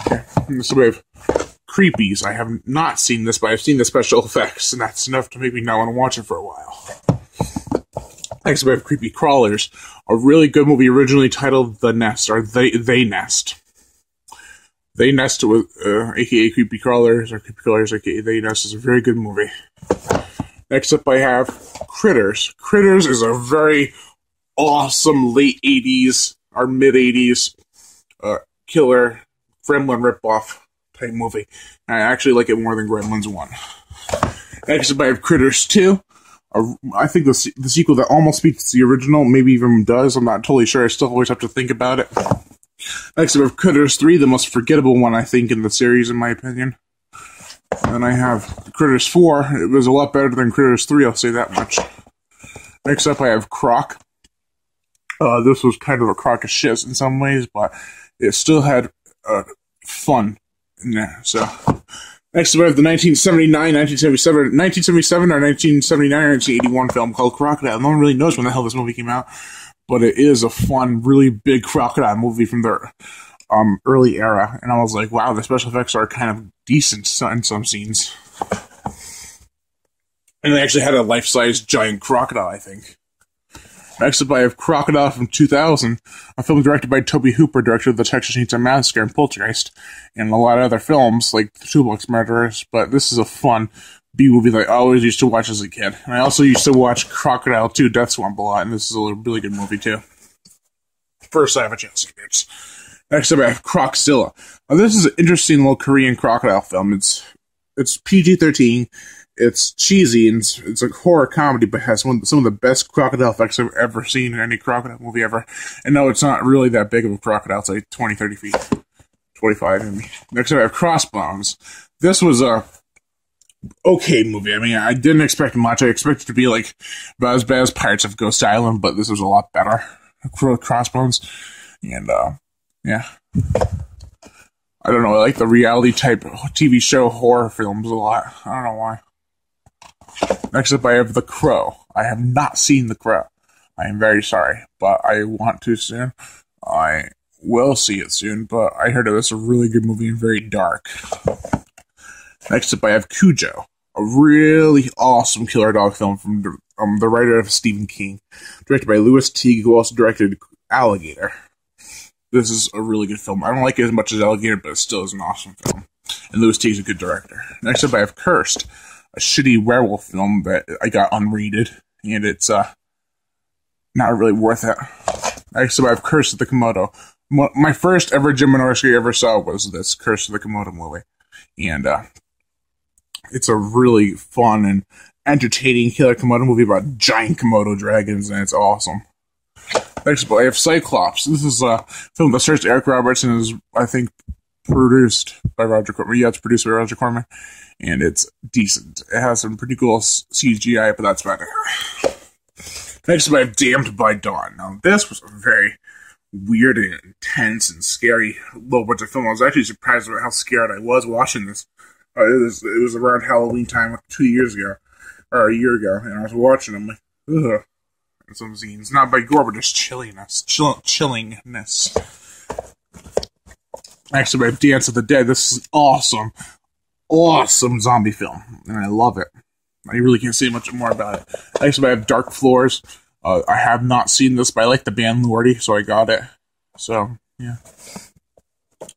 Okay. Next up, I have Creepies. I have not seen this, but I've seen the special effects, and that's enough to make me not want to watch it for a while. Next up, I have Creepy Crawlers, a really good movie originally titled The Nest, or They Nest. They Nest, with, aka Creepy Crawlers, or Creepy Crawlers, aka They Nest, is a very good movie. Next up, I have Critters. Critters is a very awesome late 80s, or mid-80s, killer Gremlin ripoff type movie. And I actually like it more than Gremlins 1. Next up, I have Critters 2. I think the sequel that almost beats the original, maybe even does. I'm not totally sure. I still always have to think about it. Next we have Critters 3, the most forgettable one, I think, in the series, in my opinion. And I have Critters 4. It was a lot better than Critters 3, I'll say that much. Next up, I have Croc. This was kind of a crock of shit in some ways, but it still had fun in there. So, next we have the 1977 or 1979 or 1981 film called Crocodile. No one really knows when the hell this movie came out, but it is a fun, really big crocodile movie from the early era. And I was like, wow, the special effects are kind of decent in some scenes. And they actually had a life-size giant crocodile, I think. Next up, I have Crocodile from 2000, a film directed by Tobe Hooper, director of The Texas Chainsaw Massacre and Poltergeist, and a lot of other films, like The Toolbox Murderers, but this is a fun B-movie that I always used to watch as a kid. And I also used to watch Crocodile 2, Death Swamp a lot, and this is a really good movie, too. First I have a chance to get. Next up, I have Croczilla. Now, this is an interesting little Korean crocodile film. It's PG-13. It's cheesy, and it's a horror comedy, but has some of the best crocodile effects I've ever seen in any crocodile movie ever. And no, it's not really that big of a crocodile. It's like 20, 30 feet. 25, maybe. Next up, I have Crossbones. This was a okay movie. I mean, I didn't expect much. I expected it to be like about as bad as Pirates of Ghost Island, but this was a lot better. Crossbones. And, yeah. I don't know, I like the reality type TV show horror films a lot. I don't know why. Next up, I have The Crow. I have not seen The Crow. I am very sorry, but I want to soon. I will see it soon, but I heard it was a really good movie and very dark. Next up, I have Cujo, a really awesome killer dog film from the writer of Stephen King, directed by Louis Teague, who also directed Alligator. This is a really good film. I don't like it as much as Alligator, but it still is an awesome film. And Louis Teague's a good director. Next up, I have Cursed, a shitty werewolf film that I got unrated, and it's not really worth it. Next up, I have Curse of the Komodo. My first ever Jim Wynorski I ever saw was this Curse of the Komodo movie. And it's a really fun and entertaining killer Komodo movie about giant Komodo dragons, and it's awesome. Next up, I have Cyclops. This is a film that stars Eric Roberts and is, I think, produced by Roger Corman. Yeah, it's produced by Roger Corman, and it's decent. It has some pretty cool CGI, but that's about it. Next up, I have Damned by Dawn. Now, this was a very weird and intense and scary little bunch of film. I was actually surprised about how scared I was watching this. It was around Halloween time, like 2 years ago, or a year ago, and I was watching them like, ugh. Some scenes, not by gore, but just chilliness. Next up, I have Dance of the Dead. This is awesome zombie film, and I love it. I really can't say much more about it. Next up, I have Dark Floors. I have not seen this, but I like the band Lordy, so I got it. So, yeah.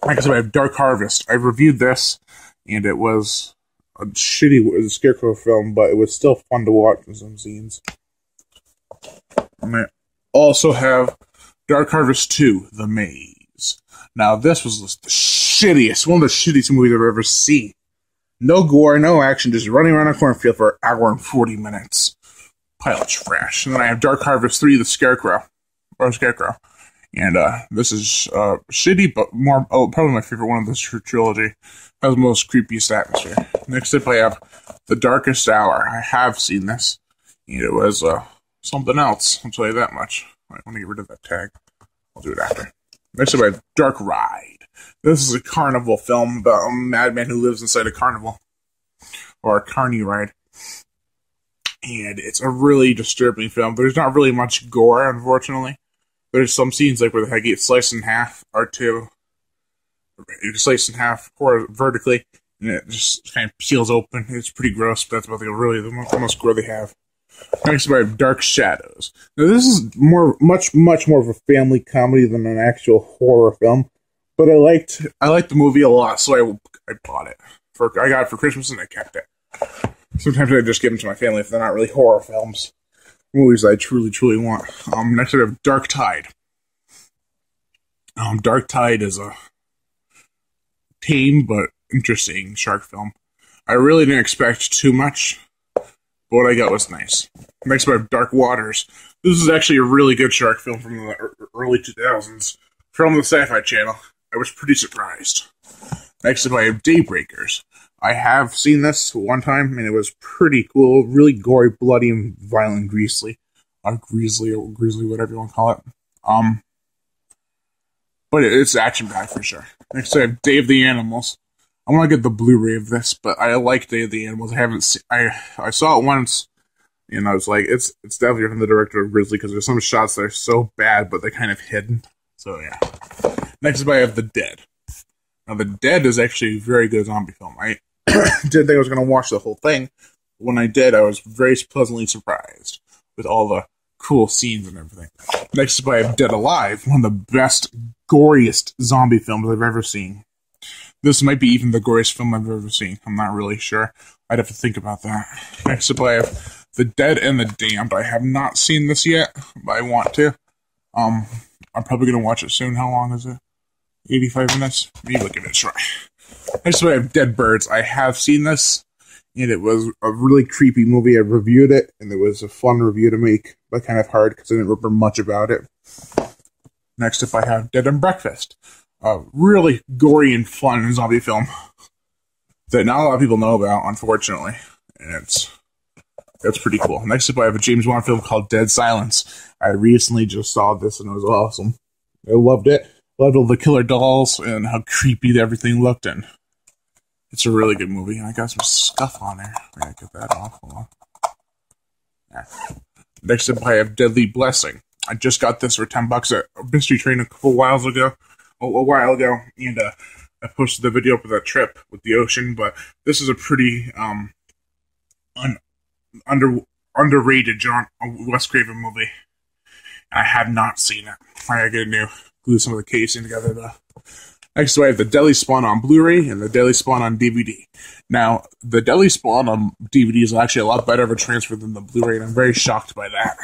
Next up, I have Dark Harvest. I reviewed this, and it was a scarecrow film, but it was still fun to watch in some scenes. And I also have Dark Harvest 2, The Maze. Now, this was the shittiest, one of the shittiest movies I've ever seen. No gore, no action, just running around a cornfield for an hour and 40 minutes. Pile of trash. And then I have Dark Harvest 3, The Scarecrow. And this is shitty, but probably my favorite one of this trilogy. Has the most creepiest atmosphere. Next up, I have The Darkest Hour. I have seen this. And it was something else, I'll tell you that much. I want to get rid of that tag. I'll do it after. Next up, I have Dark Ride. This is a carnival film about a madman who lives inside a carnival. Or a carny ride. And it's a really disturbing film. There's not really much gore, unfortunately. There's some scenes like where the head gets sliced in half, or two. It's sliced in half, or vertically, and it just kind of peels open. It's pretty gross, but that's about the most gore they have. Next up, I have Dark Shadows. Now, this is much more of a family comedy than an actual horror film, but I liked the movie a lot, so I bought it. I got it for Christmas, and I kept it. Sometimes I just give them to my family if they're not really horror films. Movies I truly want. Next I have Dark Tide. Dark Tide is a tame but interesting shark film. I really didn't expect too much, but what I got was nice. Next I have Dark Waters. This is actually a really good shark film from the early 2000s. from the Sci-Fi channel. I was pretty surprised. Next up, I have Daybreakers. I have seen this one time, and it was pretty cool. Really gory, bloody, and violent, greasy. Greasy, whatever you want to call it. But it's action-packed for sure. Next, I have Day of the Animals. I want to get the Blu-ray of this, but I like Day of the Animals. I haven't seen. I saw it once, and I was like, it's definitely from the director of Grizzly, because there's some shots that are so bad, but they're kind of hidden. So yeah. Next up, I have The Dead. Now, The Dead is actually a very good zombie film. I didn't think I was going to watch the whole thing. When I did, I was very pleasantly surprised with all the cool scenes and everything. Next up, I have Dead Alive, one of the best, goriest zombie films I've ever seen. This might be even the goriest film I've ever seen. I'm not really sure. I'd have to think about that. Next up, I have The Dead and the Damned. I have not seen this yet, but I want to. I'm probably going to watch it soon. How long is it? 85 minutes? Maybe we'll give it a try. Next up, I have Dead Birds. I have seen this, and it was a really creepy movie. I reviewed it, and it was a fun review to make, but kind of hard because I didn't remember much about it. Next up, I have Dead and Breakfast. A really gory and fun zombie film that not a lot of people know about, unfortunately. And it's pretty cool. Next up, I have a James Wan film called Dead Silence. I recently just saw this, and it was awesome. I loved it. Loved all the killer dolls and how creepy everything looked. And it's a really good movie. And I got some scuff on there. I gotta get that off. Hold on. Yeah. Next up, I have Deadly Blessing. I just got this for $10 at Mystery Train a while ago, and I posted the video up of that trip with the ocean. But this is a pretty underrated Wes Craven movie. I have not seen it. I gotta glue some of the casing together though. Next, I have The Deadly Spawn on Blu-ray and The Deadly Spawn on DVD. Now, The Deadly Spawn on DVD is actually a lot better of a transfer than the Blu-ray, and I'm very shocked by that.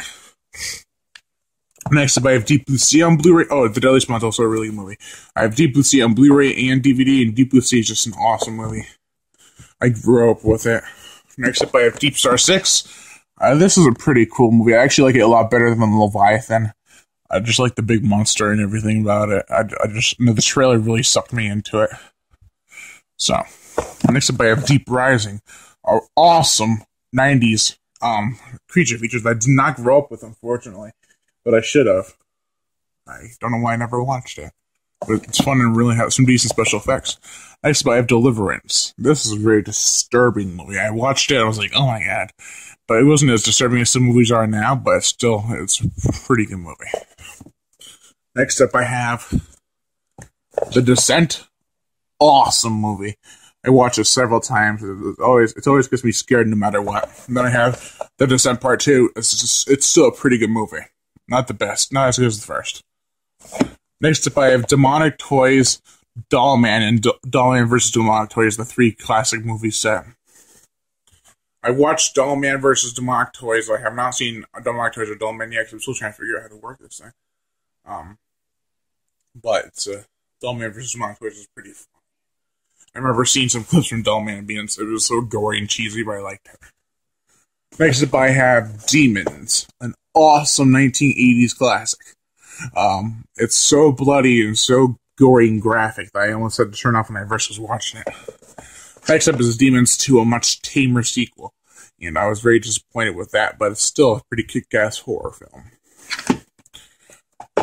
Next up, I have Deep Blue Sea on Blu-ray. Oh, The Deadly Spawn is also a really good movie. I have Deep Blue Sea on Blu-ray and DVD, and Deep Blue Sea is just an awesome movie. I grew up with it. Next up, I have Deep Star 6. This is a pretty cool movie. I actually like it a lot better than Leviathan. I just like the big monster and everything about it. The trailer really sucked me into it. So, next up I have Deep Rising, an awesome 90s creature features that I did not grow up with, unfortunately, but I should have. I don't know why I never watched it, but it's fun and really has some decent special effects. Next up I have Deliverance. This is a very disturbing movie. I watched it, I was like, oh my god. But it wasn't as disturbing as some movies are now, but still, it's a pretty good movie. Next up, I have The Descent. Awesome movie. I watched it several times. It always gets me scared no matter what. And then I have The Descent Part 2. It's still a pretty good movie. Not the best. Not as good as the first. Next up, I have Demonic Toys, Dollman, and Dollman vs. Demonic Toys, the 3 classic movie set. I watched Dollman vs. Demonic Toys. I have not seen Demonic Toys or Dollman yet because I'm still trying to figure out how to work this thing. But it's Dollman vs. Demonic Toys is pretty fun. I remember seeing some clips from Dollman it was so gory and cheesy, but I liked it. Next up, I have Demons, an awesome 1980s classic. It's so bloody and so gory and graphic that I almost had to turn off when I first was watching it. Next up is Demons 2, a much tamer sequel. And I was very disappointed with that, but it's still a pretty kick-ass horror film.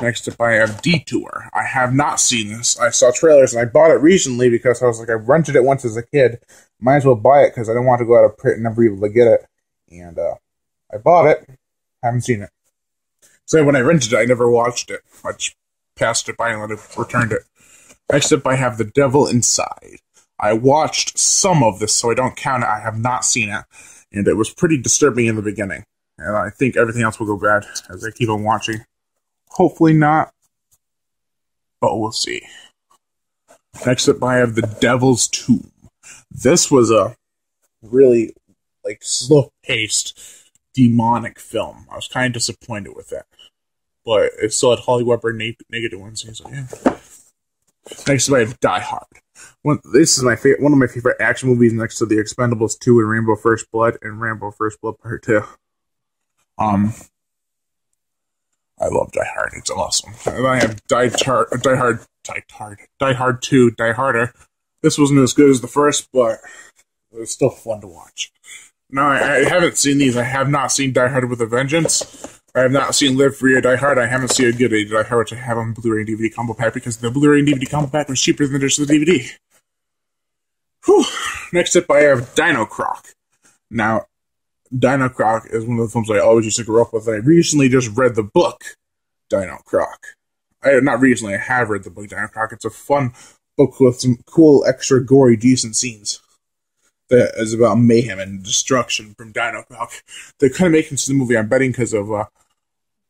Next up, I have Detour. I have not seen this. I saw trailers, and I bought it recently because I was like, I rented it once as a kid. Might as well buy it because I didn't want to go out of print and never be able to get it. And I bought it. Haven't seen it. So when I rented it, I never watched it. I just passed it by and returned it. Next up, I have The Devil Inside. I watched some of this, so I don't count it. I have not seen it. And it was pretty disturbing in the beginning. And I think everything else will go bad as I keep on watching. Hopefully not. But we'll see. Next up, I have The Devil's Tomb. This was a really, slow-paced, demonic film. I was kind of disappointed with that. But it still had Holly Weber negative ones, so yeah. Next up, I have Die Hard. This is one of my favorite action movies next to The Expendables 2 and Rambo First Blood and Rambo First Blood Part 2. I I love Die Hard. It's awesome. And I have Die Hard 2, Die Harder. This wasn't as good as the first, but it was still fun to watch. Now, I haven't seen these. I have not seen Die Hard with a Vengeance. I have not seen Live Free or Die Hard. I haven't seen a good Die Hard, which I have on Blu-ray and DVD combo pack, because the Blu-ray and DVD combo pack was cheaper than just the DVD. Whew. Next up, I have Dino Croc. Now, Dino Croc is one of the films I always used to grow up with. I recently just read the book, Dino Croc. Not recently, I have read the book, Dino Croc. It's a fun book with some cool, extra gory, decent scenes that is about mayhem and destruction from Dino Croc. They're kind of making the movie, I'm betting, because of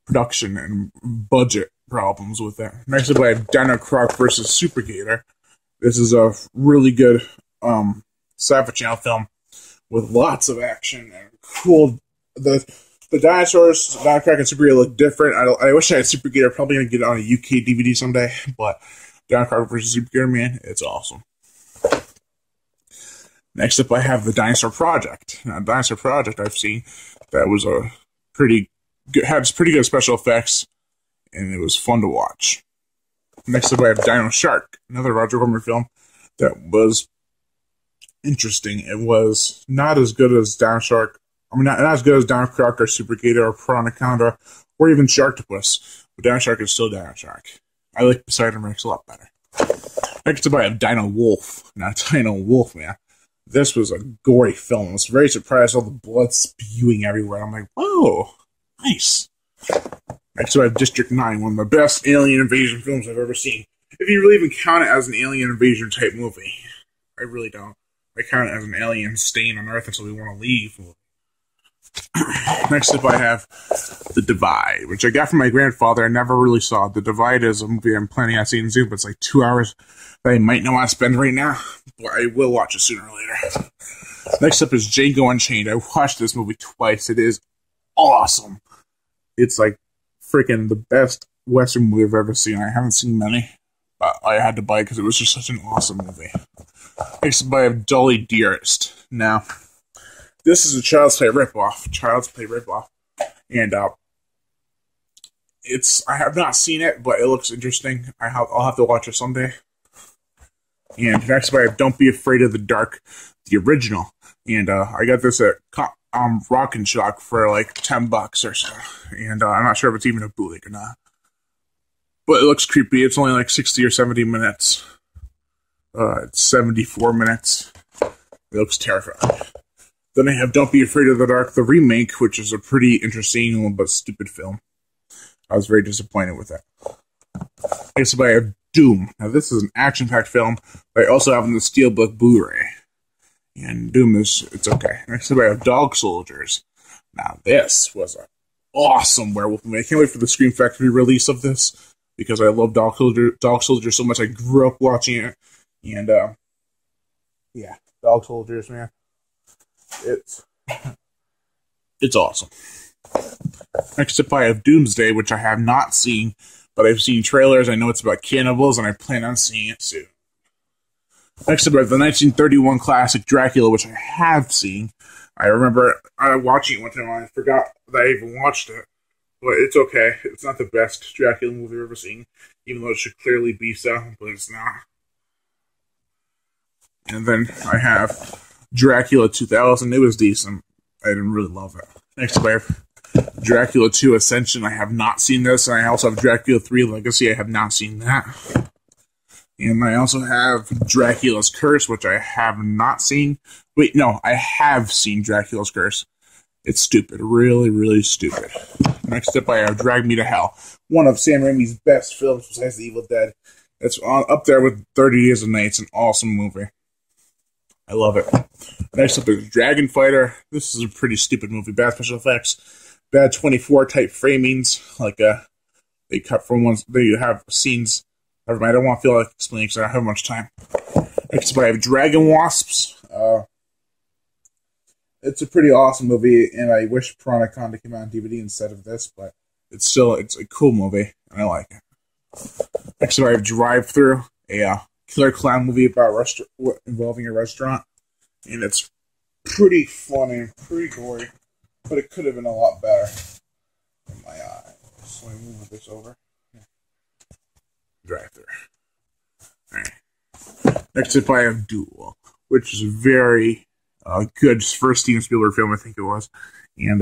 production and budget problems with it. Next up, I have Dino Croc versus Super Gator. This is a really good Sci-fi Channel film with lots of action and cool. The dinosaurs, Dino Croc and Super Gator look different. I wish I had Super Gator. Probably going to get it on a UK DVD someday, but Dino Croc versus Super Gator, man, it's awesome. Next up, I have the Dinosaur Project. Now, Dinosaur Project I've seen that was a pretty good, had pretty good special effects, and it was fun to watch. Next up, I have Dino Shark, another Roger Corman film that was interesting. It was not as good as Dino Shark. I mean, not as good as Dino Croc or Super Gator or Piranha or even Sharktopus. But Dino Shark is still Dino Shark. I like Poseidon Rex a lot better. Next up, I have Dino Wolf. Now, Dino Wolf, man. This was a gory film. I was very surprised, all the blood spewing everywhere. I'm like, whoa, nice. Next up, I have District 9, one of the best alien invasion films I've ever seen. If you really even count it as an alien invasion type movie. I really don't. I count it as an alien staying on Earth until we want to leave. Next up, I have The Divide, which I got from my grandfather. I never really saw. The Divide is a movie I'm planning on seeing soon, but it's like 2 hours that I might not want to spend right now, but I will watch it sooner or later. Next up is Django Unchained. I watched this movie twice. It is awesome. It's like freaking the best Western movie I've ever seen. I haven't seen many, but I had to buy it because it was just such an awesome movie. Next up, I have Dolly Dearest. Now, this is a Child's Play ripoff. And I have not seen it, but it looks interesting. I'll have to watch it someday. And next up, I have Don't Be Afraid of the Dark, the original. And I got this at Rock and Shock for like $10 or so. And I'm not sure if it's even a bootleg or not. But it looks creepy. It's only like 60 or 70 minutes. It's 74 minutes. It looks terrifying. Then I have Don't Be Afraid of the Dark, the remake, which is a pretty interesting but stupid film. I was very disappointed with that. Next up, I have Doom. Now, this is an action-packed film, but I also have the Steelbook Blu-ray. And Doom it's okay. Next up, I have Dog Soldiers. Now, this was an awesome werewolf movie. I can't wait for the Scream Factory release of this, because I love Dog Soldier so much. I grew up watching it. And, yeah, Dog Soldiers, man. It's awesome. Next up, I have Doomsday, which I have not seen, but I've seen trailers. I know it's about cannibals, and I plan on seeing it soon. Next up, I have the 1931 classic Dracula, which I have seen. I remember watching it one time, and I forgot that I even watched it. But it's okay. It's not the best Dracula movie I've ever seen, even though it should clearly be so, but it's not. And then I have Dracula 2000. It was decent. I didn't really love it. Next up, I have Dracula 2 Ascension. I have not seen this. And I also have Dracula 3 Legacy. I have not seen that. And I also have Dracula's Curse, which I have not seen. Wait, no, I have seen Dracula's Curse. It's stupid. Really, really stupid. Next up, I have Drag Me to Hell. One of Sam Raimi's best films besides The Evil Dead. It's up there with 30 Days of Night. It's an awesome movie. I love it. Next up is Dragon Fighter. This is a pretty stupid movie. Bad special effects. Bad 24 type framings. Like, they cut from ones. They have scenes. Never mind, I don't want to feel like explaining because I don't have much time. Next up, I have Dragon Wasps. It's a pretty awesome movie, and I wish Piranha came out on DVD instead of this, but it's a cool movie, and I like it. Next up, I have Drive Thru, a killer clown movie about involving a restaurant, and it's pretty funny and pretty gory, but it could have been a lot better in my eyes. So I move this over. Drive through. Alright. Next up I have Duel, which is a very good first Steven Spielberg film, I think it was. And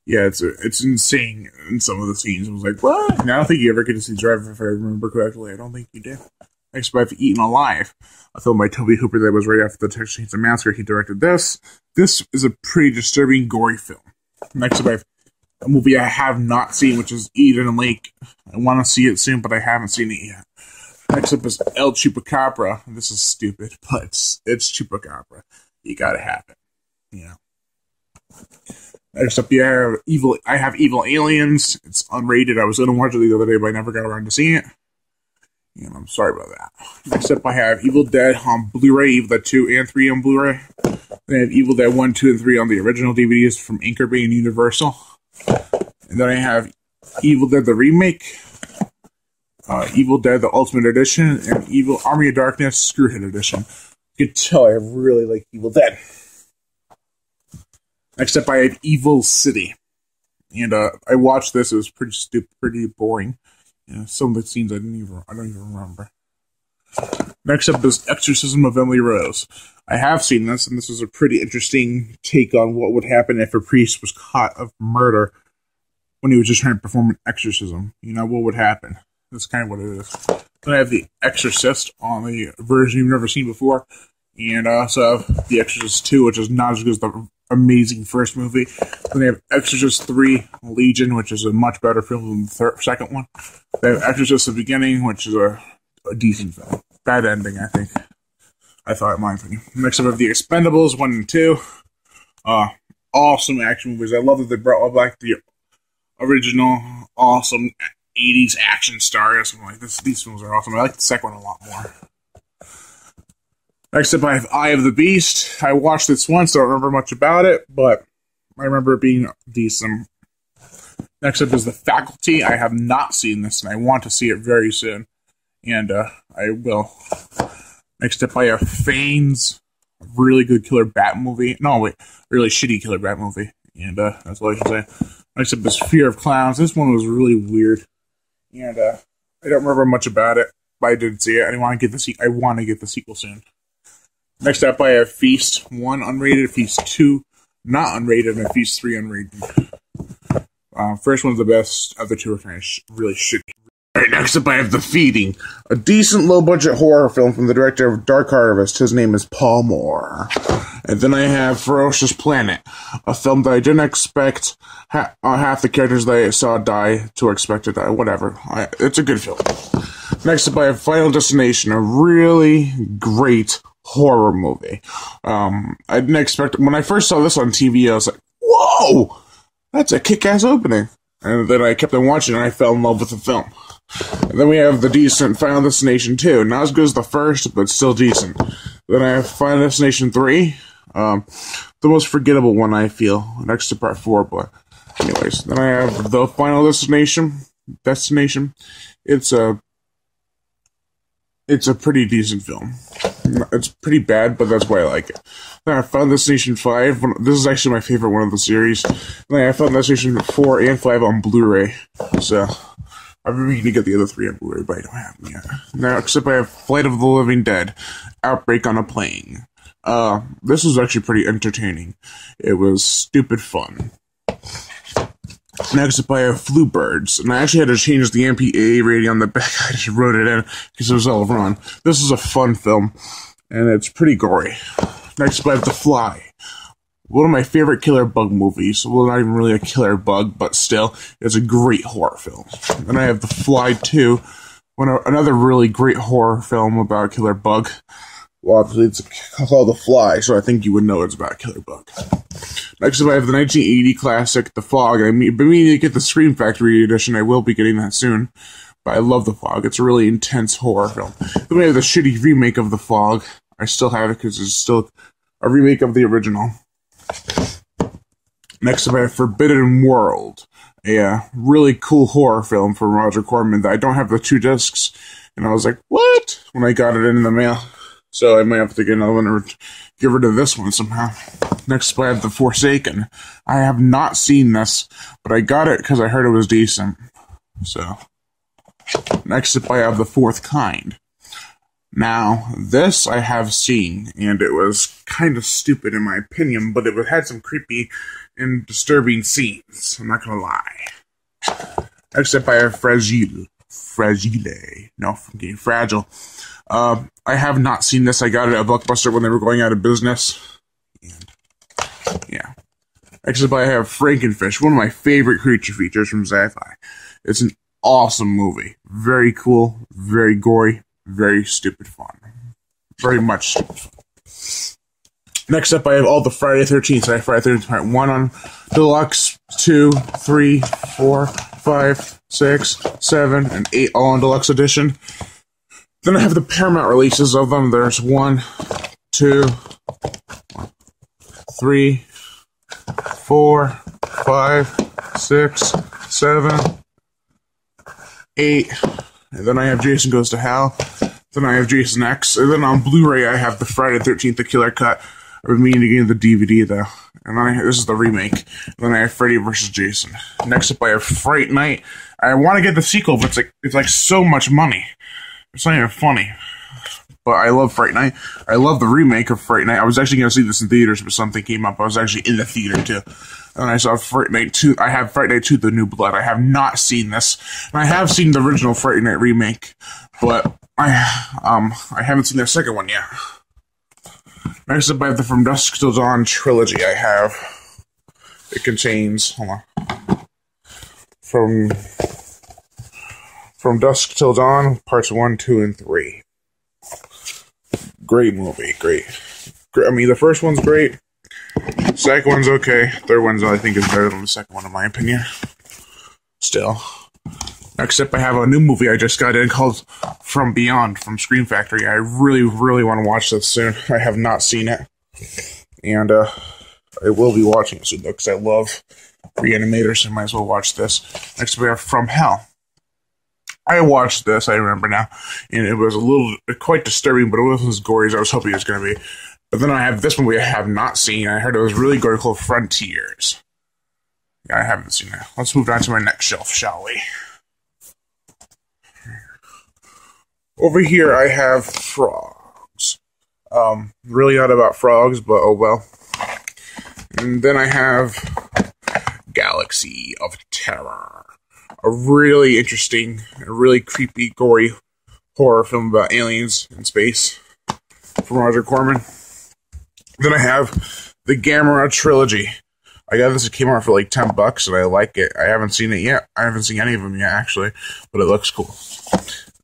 yeah, it's insane in some of the scenes. I was like, what? And I don't think you ever get to see Driver, if I remember correctly. I don't think you did. Next up I have Eaten Alive, a film by Tobe Hooper that was right after the Texas Chainsaw Massacre. He directed this. This is a pretty disturbing, gory film. Next up I have a movie I have not seen, which is Eden Lake. I want to see it soon, but I haven't seen it yet. Next up is El Chupacabra. This is stupid, but it's Chupacabra. You gotta have it. You know. Next up, I have Evil Aliens. It's unrated. I was going to watch it the other day, but I never got around to seeing it. And I'm sorry about that. Next up, I have Evil Dead on Blu-ray, Evil Dead 2 and 3 on Blu-ray. Then I have Evil Dead 1, 2, and 3 on the original DVDs from Anchor Bay and Universal. And then I have Evil Dead the Remake, Evil Dead the Ultimate Edition, and Evil Army of Darkness Screwhead Edition. You can tell I really like Evil Dead. Next up, I have Evil City. And I watched this. It was pretty stupid, pretty boring. You know, some of the scenes I don't even remember. Next up is Exorcism of Emily Rose. I have seen this, and this is a pretty interesting take on what would happen if a priest was caught of murder when he was just trying to perform an exorcism. You know, what would happen? That's kind of what it is. Then I have The Exorcist on the version you've never seen before. And I also have The Exorcist 2, which is not as good as the amazing first movie. Then they have Exorcist 3 Legion, which is a much better film than the second one. They have Exorcist The Beginning, which is a decent film. Bad ending, I think. I thought, in my opinion. Next up, I have The Expendables 1 and 2. Awesome action movies. I love that they brought back the original awesome 80s action stars. I'm like, these films are awesome. I like the second one a lot more. Next up, I have Eye of the Beast. I watched this once, don't remember much about it, but I remember it being decent. Next up is The Faculty. I have not seen this, and I want to see it very soon. And I will. Next up, I have Fanes. A really good killer bat movie. No, wait. Really shitty killer bat movie. And that's all I can say. Next up is Fear of Clowns. This one was really weird. And I don't remember much about it, but I did see it. I want to get the sequel soon. Next up, I have Feast 1 unrated, Feast 2 not unrated, and Feast 3 unrated. First one's the best, other two are kind of really shitty. Alright, next up I have The Feeding, a decent low-budget horror film from the director of Dark Harvest. His name is Paul Moore. And then I have Ferocious Planet, a film that I didn't expect half the characters that I saw die to expect to die. Whatever. It's a good film. Next up I have Final Destination, a really great horror movie. I didn't expect... When I first saw this on TV, I was like, whoa! That's a kick-ass opening. And then I kept on watching and I fell in love with the film. And then we have the decent Final Destination 2. Not as good as the first, but still decent. Then I have Final Destination 3. The most forgettable one, I feel. Next to Part 4, but... Anyways, then I have the Final Destination. It's a pretty decent film. It's pretty bad, but that's why I like it. Then I found Destination 5. This is actually my favorite one of the series. Then I found Destination 4 and 5 on Blu-ray. So, I've been meaning to get the other 3 on Blu-ray, but I don't have them yet. Now, except I have Flight of the Living Dead, Outbreak on a Plane. This was actually pretty entertaining. It was stupid fun. Next up, I have Flu Birds, and I actually had to change the MPA rating on the back. I just wrote it in because it was all wrong. This is a fun film, and it's pretty gory. Next up, I have The Fly, one of my favorite killer bug movies. Well, not even really a killer bug, but still, it's a great horror film. Then I have The Fly 2, another really great horror film about a killer bug. Well, obviously, it's called The Fly, so I think you would know it's about a killer bug. Next up, I have the 1980 classic, The Fog. I've been meaning to get the Scream Factory edition. I will be getting that soon. But I love The Fog. It's a really intense horror film. Then we have the shitty remake of The Fog. I still have it because it's still a remake of the original. Next up, I have Forbidden World, a really cool horror film from Roger Corman that I don't have the 2 discs. And I was like, what? When I got it in the mail. So I might have to get another one or get rid of this one somehow. Next up, I have The Forsaken. I have not seen this, but I got it because I heard it was decent. So, next up, I have The Fourth Kind. Now, this I have seen, and it was kind of stupid in my opinion, but it had some creepy and disturbing scenes. I'm not gonna lie. Next up, I have Fragile. No, from getting Fragile. I have not seen this. I got it at Blockbuster when they were going out of business. And, yeah. Next up, I have Frankenfish, one of my favorite creature features from Sci-fi. It's an awesome movie. Very cool, very gory, very stupid fun. Very much stupid fun. Next up, I have all the Friday the 13th. I have Friday the 13th Part 1 on Deluxe, 2, 3, 4, 5, 6, 7, and 8 all on Deluxe Edition. Then I have the Paramount releases of them. There's 1, 2, 3, 4, 5, 6, 7, 8. And then I have Jason Goes to Hell. Then I have Jason X. And then on Blu-ray, I have the Friday the 13th, the Killer Cut. I've been meaning to get the DVD, though. And then this is the remake. And then I have Freddy vs. Jason. Next up, I have Fright Night. I want to get the sequel, but it's like so much money. It's not even funny. But I love Fright Night. I love the remake of Fright Night. I was actually going to see this in theaters, but something came up. I was actually in the theater, too. And I saw Fright Night 2. I have Fright Night 2, The New Blood. I have not seen this. And I have seen the original Fright Night remake. But I haven't seen the second one yet. Next up, I have the From Dusk Till Dawn trilogy. It contains, hold on, From Dusk Till Dawn, parts 1, 2, and 3. Great movie, great. I mean, the first one's great. Second one's okay. Third one's, I think, is better than the second one, in my opinion. Still. Next up, I have a new movie I just got in called From Beyond from Scream Factory. I really, really want to watch this soon. I have not seen it. And I will be watching it soon, though, because I love Reanimators, so I might as well watch this. Next up, we have From Hell. I watched this, I remember now, and it was quite disturbing, but it wasn't as gory as I was hoping it was going to be. But then I have this movie I have not seen. I heard it was really gory, called Frontiers. Yeah, I haven't seen it. Let's move on to my next shelf, shall we? Over here, I have frogs. Really not about frogs, but oh well. And then I have Galaxy of Terror. A really interesting, a really creepy, gory horror film about aliens in space from Roger Corman. Then I have the Gamera trilogy. I got this, it came out for like $10, and I like it. I haven't seen it yet. I haven't seen any of them yet, actually, but it looks cool.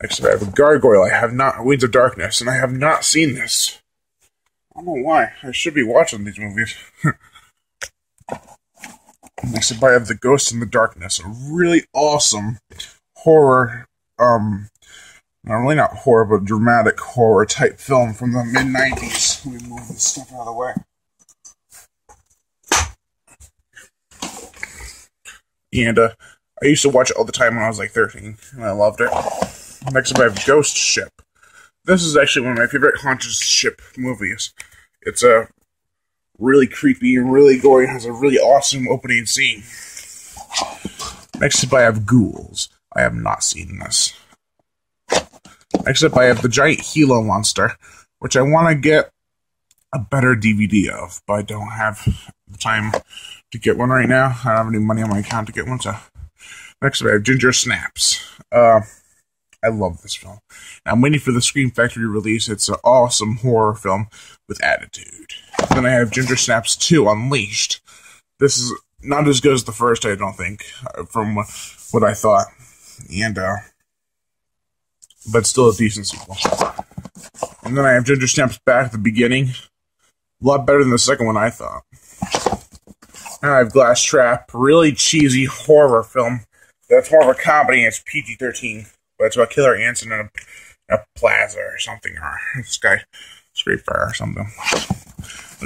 Next, I have a Gargoyle. I have not, Weeds of Darkness, and I have not seen this. I don't know why. I should be watching these movies. Next up, I have The Ghost in the Darkness, a really awesome horror, really not horror, but dramatic horror type film from the mid-90s. Let me move this stuff out of the way. And I used to watch it all the time when I was like 13, and I loved it. Next up, I have Ghost Ship. This is actually one of my favorite haunted ship movies. It's a really creepy and really gory. It has a really awesome opening scene. Next up, I have Ghouls. I have not seen this. Next up, I have the Giant Gila Monster, which I want to get a better DVD of, but I don't have the time to get one right now. I don't have any money on my account to get one, so. Next up, I have Ginger Snaps. I love this film. I'm waiting for the Scream Factory release. It's an awesome horror film with attitude. Then I have Ginger Snaps 2 Unleashed. This is not as good as the first, I don't think, from what I thought. And, but still a decent sequel. And then I have Ginger Snaps Back at the Beginning. A lot better than the second one, I thought. And I have Glass Trap, really cheesy horror film. That's more of a comedy, and it's PG-13. But it's about killer ants in a plaza or something, or skyscraper or something.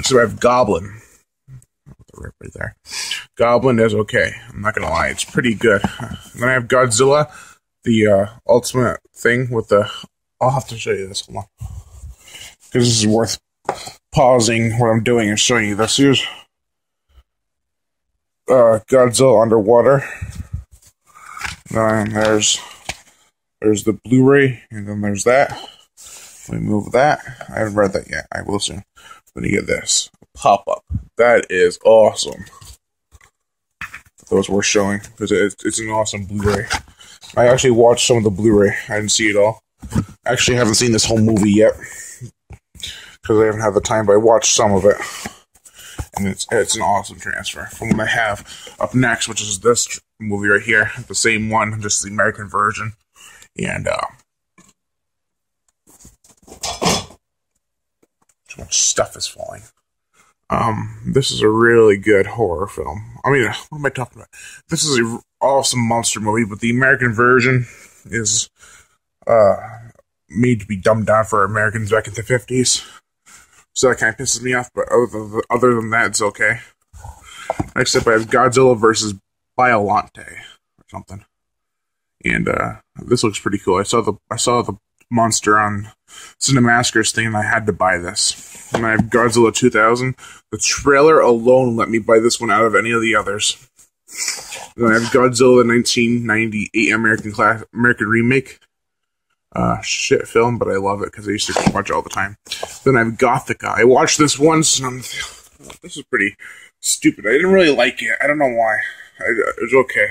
So I have Goblin. Right there. Goblin is okay. I'm not gonna lie, it's pretty good. And then I have Godzilla, the ultimate thing with the. I'll have to show you this. Hold on, because this is worth pausing what I'm doing and showing you this. Here's Godzilla underwater. Then there's the Blu-ray, and then there's that. Let me move that. I haven't read that yet. I will soon. Then you get this pop-up. That is awesome. That was worth showing because it's an awesome Blu-ray. I actually watched some of the Blu-ray. I didn't see it all. I actually haven't seen this whole movie yet because I haven't had the time, but I watched some of it. And it's an awesome transfer from what I have up next, which is this movie right here. The same one, just the American version. And, too much stuff is falling. This is a really good horror film. I mean, what am I talking about? This is an awesome monster movie, but the American version is, made to be dumbed down for Americans back in the 50s. So that kind of pisses me off, but other than that, it's okay. Next up, I have Godzilla versus Biollante or something. And this looks pretty cool. I saw the monster on Cinemassacre's thing, and I had to buy this. And I have Godzilla 2000. The trailer alone let me buy this one out of any of the others. And then I have Godzilla 1998 American remake. Shit film, but I love it because I used to watch it all the time. Then I have Gothica. I watched this once, and this is pretty stupid. I didn't really like it. I don't know why. It was okay.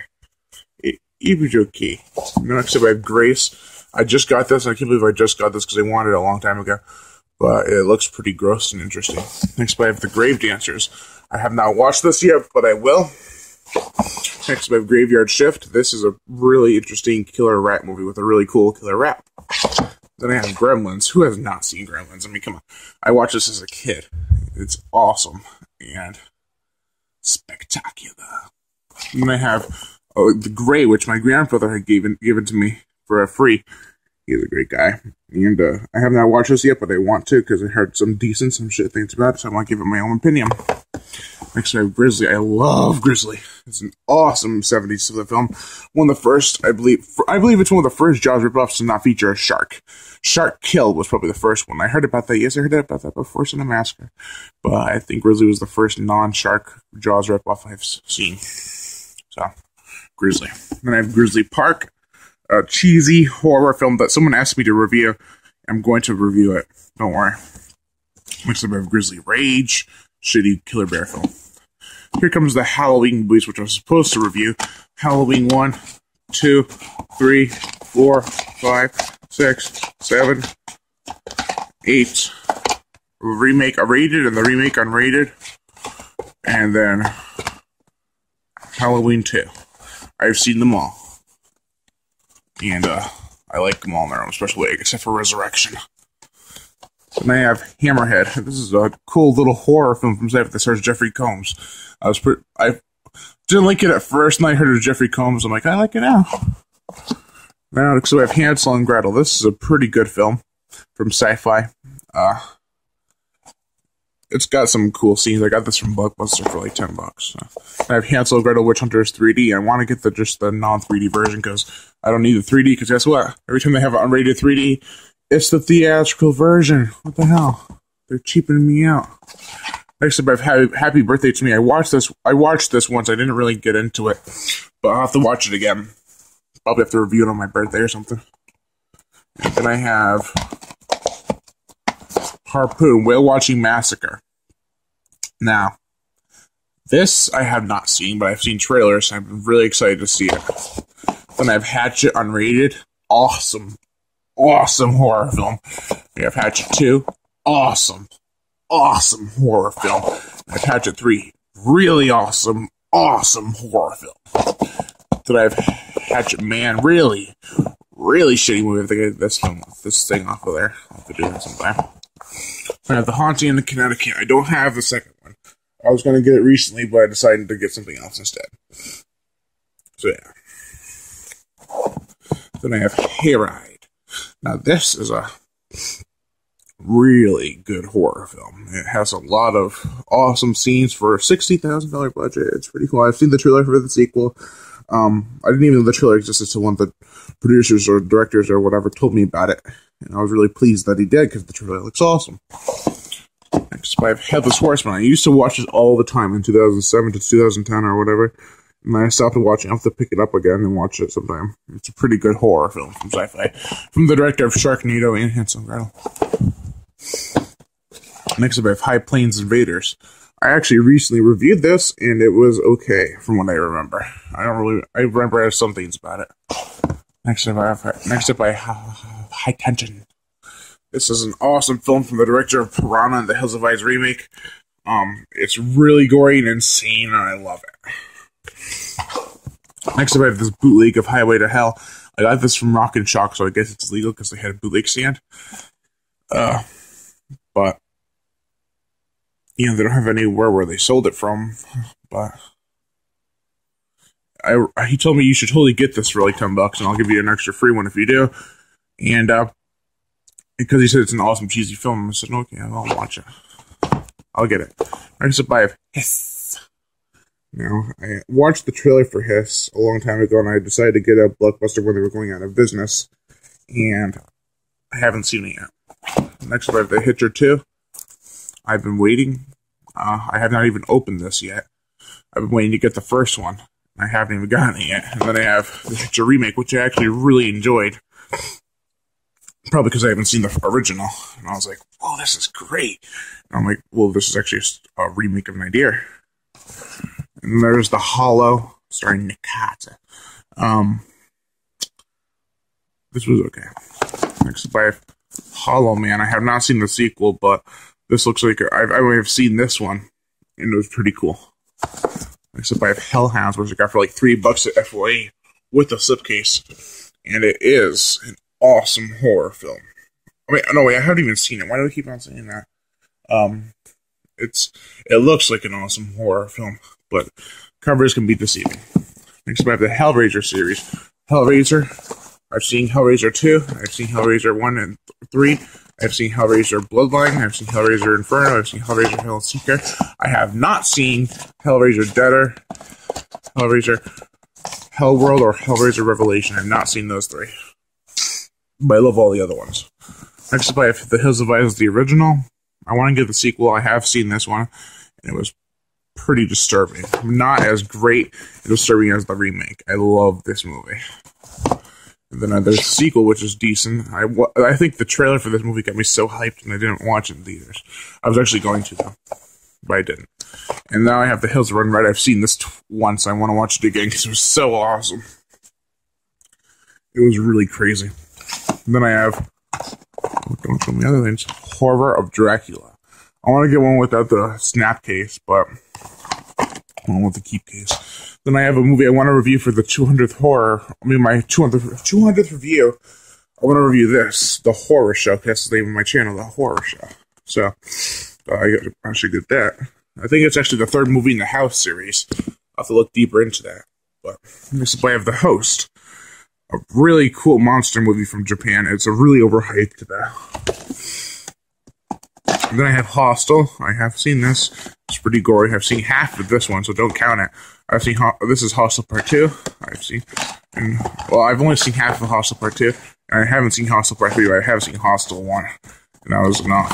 It was okay. Next up, I have Grace. I just got this. I can't believe I just got this because I wanted it a long time ago. But it looks pretty gross and interesting. Next up, I have The Grave Dancers. I have not watched this yet, but I will. Next up, I have Graveyard Shift. This is a really interesting killer rat movie with a really cool killer rat. Then I have Gremlins. Who has not seen Gremlins? I mean, come on. I watched this as a kid. It's awesome and spectacular. Then I have The Grey, which my grandfather had given to me for free. He's a great guy. And I have not watched this yet, but I want to because I heard some shit things about it, so I want to give it my own opinion. Next, I have Grizzly. I love Grizzly. It's an awesome 70s film. One of the first, I believe it's one of the first Jaws ripoffs to not feature a shark. Shark Kill was probably the first one. I heard about that. Yes, I heard about that before Cinemassacre. But I think Grizzly was the first non-shark Jaws ripoff I've seen. So, Grizzly. Then I have Grizzly Park. A cheesy horror film that someone asked me to review. I'm going to review it. Don't worry. Next up, I have Grizzly Rage. Shitty killer bear film. Here comes the Halloween movies, which I was supposed to review. Halloween 1, 2, 3, 4, 5, 6, 7, 8. Remake rated and the remake unrated. And then Halloween 2. I've seen them all. And I like them all in their own special way, except for Resurrection. And I have Hammerhead. This is a cool little horror film from Sci-fi that stars Jeffrey Combs. I didn't like it at first, and I heard it was Jeffrey Combs. I'm like, I like it now. Now, so I have Hansel and Gretel. This is a pretty good film from Sci-Fi. It's got some cool scenes. I got this from Blockbuster for like $10. I have Hansel and Gretel Witch Hunters 3D. I want to get just the non-3D version because I don't need the 3D. Because guess what? Every time they have an unrated 3D, it's the theatrical version. What the hell? They're cheaping me out. Next up, I have Happy Birthday to Me. I watched this once. I didn't really get into it, but I'll have to watch it again. Probably have to review it on my birthday or something. And then I have Harpoon, Whale Watching Massacre. Now, this I have not seen, but I've seen trailers, and I'm really excited to see it. Then I have Hatchet Unrated. Awesome horror film. We have Hatchet 2. Awesome horror film. I have Hatchet 3. Really awesome horror film. Then I have Hatchet Man. Really shitty movie. I think I get this thing off of there. I'll have to do that sometime. I have The Haunting in Connecticut. I don't have the second one. I was going to get it recently, but I decided to get something else instead. So yeah. Then I have Hayride. Now this is a really good horror film. It has a lot of awesome scenes for a $60,000 budget. It's pretty cool. I've seen the trailer for the sequel. I didn't even know the trailer existed until one of the producers or directors or whatever told me about it. And I was really pleased that he did because the trailer looks awesome. Next, I have Headless Horseman. I used to watch this all the time in 2007 to 2010 or whatever. And I stopped watching. I have to pick it up again and watch it sometime. It's a pretty good horror film from Sci-Fi. From the director of Sharknado and Hansel and Gretel. Next up, I have High Plains Invaders. I actually recently reviewed this, and it was okay, from what I remember. I remember I have some things about it. Next up, I have High Tension. This is an awesome film from the director of Piranha and the Hills of Ice remake. It's really gory and insane, and I love it. Next up, I have this bootleg of Highway to Hell. I got this from Rock and Shock, so I guess it's legal because they had a bootleg stand. But they don't have anywhere where they sold it from. But he told me you should totally get this for like $10, and I'll give you an extra free one if you do. And because he said it's an awesome cheesy film, I said, okay, I'll watch it. I'll get it. Next up, I have Hiss. Now, I watched the trailer for Hiss a long time ago, and I decided to get a Blockbuster when they were going out of business, and I haven't seen it yet. Next up, I have The Hitcher 2. I've been waiting. I have not even opened this yet. I've been waiting to get the first one. I haven't even gotten it yet. And then I have The Hitcher remake, which I actually really enjoyed. Probably because I haven't seen the original. And I was like, oh, this is great. And I'm like, well, this is actually a remake of an idea. And there's The Hollow, starring Nakata. This was okay. Next up, I have Hollow Man. I have not seen the sequel, but this looks like I may have seen this one, and it was pretty cool. Next up, I have Hellhounds, which I got for like $3 at FOA with a slipcase, and it is an awesome horror film. I haven't even seen it. Why do I keep on saying that? It looks like an awesome horror film, but covers can be deceiving. Next up, I have the Hellraiser series. Hellraiser. I've seen Hellraiser 2. I've seen Hellraiser 1 and 3. I've seen Hellraiser Bloodline. I've seen Hellraiser Inferno. I've seen Hellraiser Hellseeker. I have not seen Hellraiser Deader, Hellraiser Hellworld, or Hellraiser Revelation. I have not seen those three. But I love all the other ones. Next up, I have The Hills of Ice, the original. I want to get the sequel. I have seen this one, and it was pretty disturbing. Not as great and disturbing as the remake. I love this movie. And then there's the sequel, which is decent. I think the trailer for this movie got me so hyped, and I didn't watch it in theaters. I was actually going to, though, but I didn't. And now I have The Hills Run Right. I've seen this once. I want to watch it again because it was so awesome. It was really crazy. And then I have, don't show me other things, Horror of Dracula. I want to get one without the snap case, but one with the keep case. Then I have a movie I want to review for the 200th my 200th review. I want to review this, The Horror Show. That's the name of my channel, The Horror Show. So, I should get that. I think it's actually the third movie in the House series. I'll have to look deeper into that. But next up, I have The Host. A really cool monster movie from Japan. It's a really overhyped Then I have Hostel. I have seen this. It's pretty gory. I've seen half of this one, so don't count it. I've seen this is Hostel Part 2. I've only seen half of Hostel Part 2. And I haven't seen Hostel Part 3, but I have seen Hostel 1. And that was enough.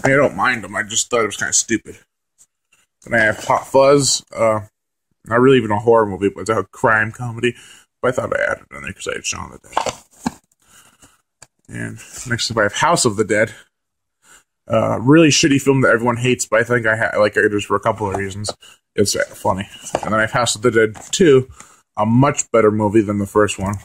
I don't mind them. I just thought it was kind of stupid. Then I have Hot Fuzz. Not really even a horror movie, but it's a crime comedy. But I thought I added it in there because I had Shaun of the Dead. And next up, I have House of the Dead. Really shitty film that everyone hates, but I think I like it just for a couple of reasons. It's funny. And then I have House of the Dead 2, a much better movie than the first one.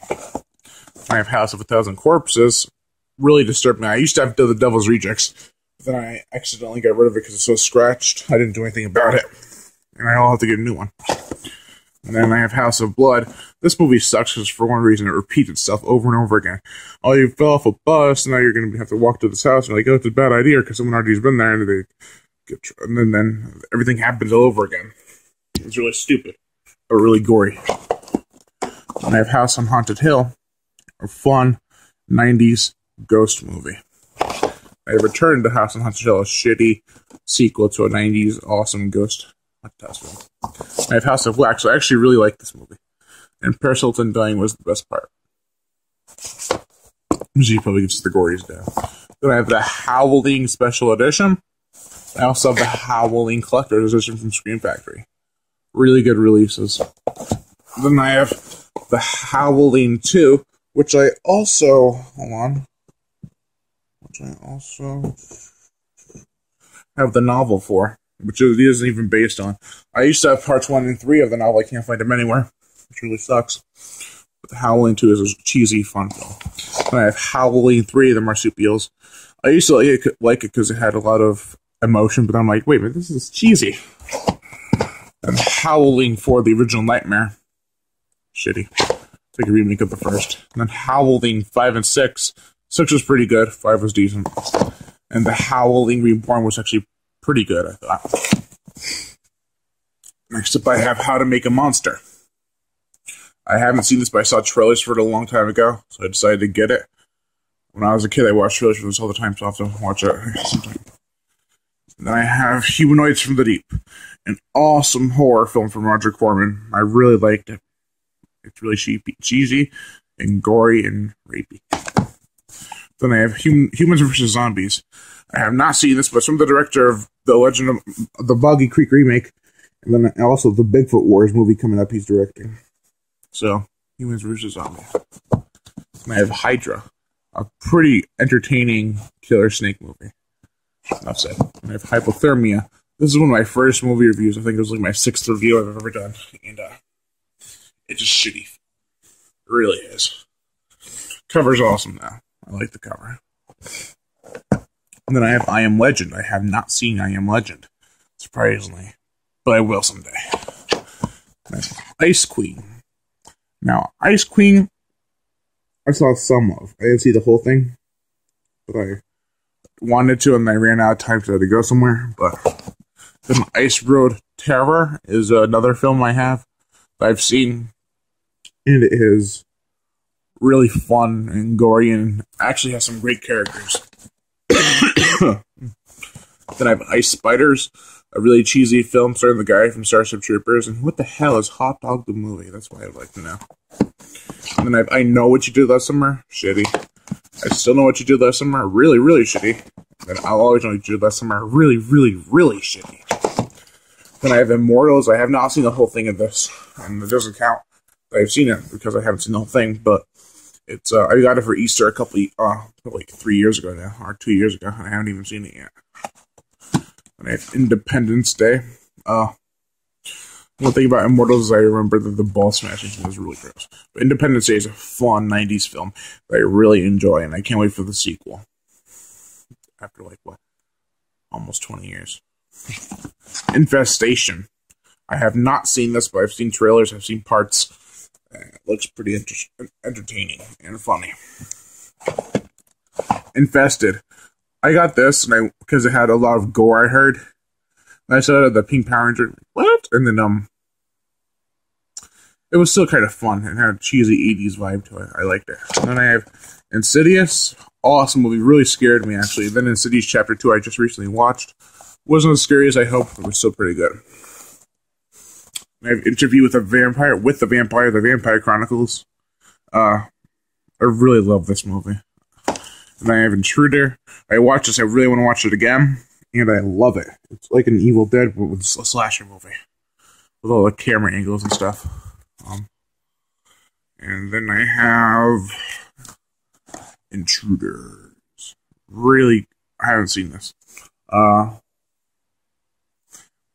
I have House of a Thousand Corpses. Really disturbed me. I used to have The Devil's Rejects, but then I accidentally got rid of it because it's so scratched. I didn't do anything about it. And I'll have to get a new one. And then I have House of Blood. This movie sucks because for one reason it repeats itself over and over again. Oh, you fell off a bus, and now you're going to have to walk to this house. And you're like, oh, it's a bad idea because someone already's been there, and then everything happens all over again. It's really stupid, but really gory. And I have House on Haunted Hill, a fun 90s ghost movie. I returned to House on Haunted Hill, a shitty sequel to a 90s awesome ghost film. I have House of Wax, so I actually really like this movie. And Paris Hilton dying was the best part. She probably gets the goriest death. Then I have the Howling Special Edition. I also have the Howling Collector's Edition from Scream Factory. Really good releases. Then I have the Howling 2, which I also... Hold on. Which I also have the novel for, which it isn't even based on. I used to have parts 1 and 3 of the novel. I can't find them anywhere, which really sucks. But the Howling 2 is a cheesy, fun film. Then I have Howling 3, the marsupials. I used to like it because it had a lot of emotion, but I'm like, wait a minute, this is cheesy. And Howling 4, the original Nightmare. Shitty. It's like a remake of the first. And then Howling 5 and 6. 6 was pretty good. 5 was decent. And the Howling Reborn was actually pretty good, I thought. Next up, I have How to Make a Monster. I haven't seen this, but I saw trailers for it a long time ago, so I decided to get it. When I was a kid, I watched trailers for this all the time, so I'll have to watch it sometime. Then I have Humanoids from the Deep, an awesome horror film from Roger Corman. I really liked it. It's really cheesy and gory and rapey. Then I have Humans vs. Zombies. I have not seen this, but it's from the director of The Legend of the Boggy Creek remake, and then also the Bigfoot Wars movie coming up he's directing. So, Humans vs. Zombies. And I have Hydra, a pretty entertaining killer snake movie. Enough said. And I have Hypothermia. This is one of my first movie reviews. I think it was like my 6th review I've ever done. And it's just shitty. It really is. Cover's awesome now. I like the cover. And then I have I Am Legend. I have not seen I Am Legend, surprisingly. But I will someday. Ice Queen. Now, Ice Queen, I saw some of. I didn't see the whole thing, but I wanted to, and I ran out of time, so I had to go somewhere. But then Ice Road Terror is another film I have that I've seen, and it is really fun and gory, and actually has some great characters. Then I have Ice Spiders, a really cheesy film starring the guy from Starship Troopers. And what the hell is Hot Dog the movie? That's what I'd like to know. And then I Know What You Did Last Summer. Shitty. I Still Know What You Did Last Summer. Really, really shitty. And I'll Always Know What You Did Last Summer. Really, really, really shitty. Then I have Immortals. I have not seen the whole thing of this. And it doesn't count. I've seen it because I haven't seen the whole thing. But it's I got it for Easter a couple like 3 years ago now. Or 2 years ago. And I haven't even seen it yet. And I have Independence Day. One thing about Immortals is I remember that the ball smashing was really gross. But Independence Day is a fun 90s film that I really enjoy, and I can't wait for the sequel. After, like, what? Almost 20 years. Infestation. I have not seen this, but I've seen trailers, I've seen parts. It looks pretty entertaining and funny. Infested. I got this because it had a lot of gore, I heard. And I saw the Pink Power Ranger. What? And then, it was still kind of fun. It had a cheesy 80s vibe to it. I liked it. And then I have Insidious. Awesome movie. Really scared me, actually. Then Insidious Chapter 2 I just recently watched. Wasn't as scary as I hoped, but it was still pretty good. And I have Interview with the Vampire, The Vampire Chronicles. I really love this movie. And I have Intruder. I watched this. I really want to watch it again. And I love it. It's like an Evil Dead, but with a slasher movie. With all the camera angles and stuff. And then I have Intruders. Really, I haven't seen this. But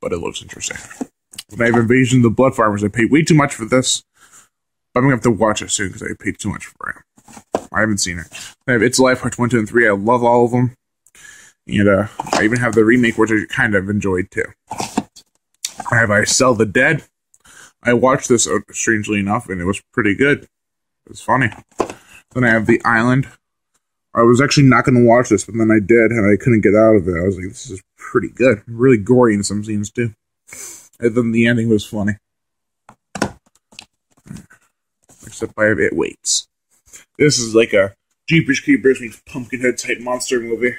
it looks interesting. Then I have Invasion of the Blood Farmers. I paid way too much for this. But I'm going to have to watch it soon because I paid too much for it. I haven't seen it. I have It's Alive Parts 1, 2, and 3. I love all of them. And I even have the remake, which I kind of enjoyed too. I have I Sell the Dead. I watched this, strangely enough, and it was pretty good. It was funny. Then I have The Island. I was actually not going to watch this, but then I did, and I couldn't get out of it. I was like, this is pretty good. Really gory in some scenes too. And then the ending was funny. Except I have It Waits. This is like a Jeepers Creepers meets Pumpkinhead type monster movie.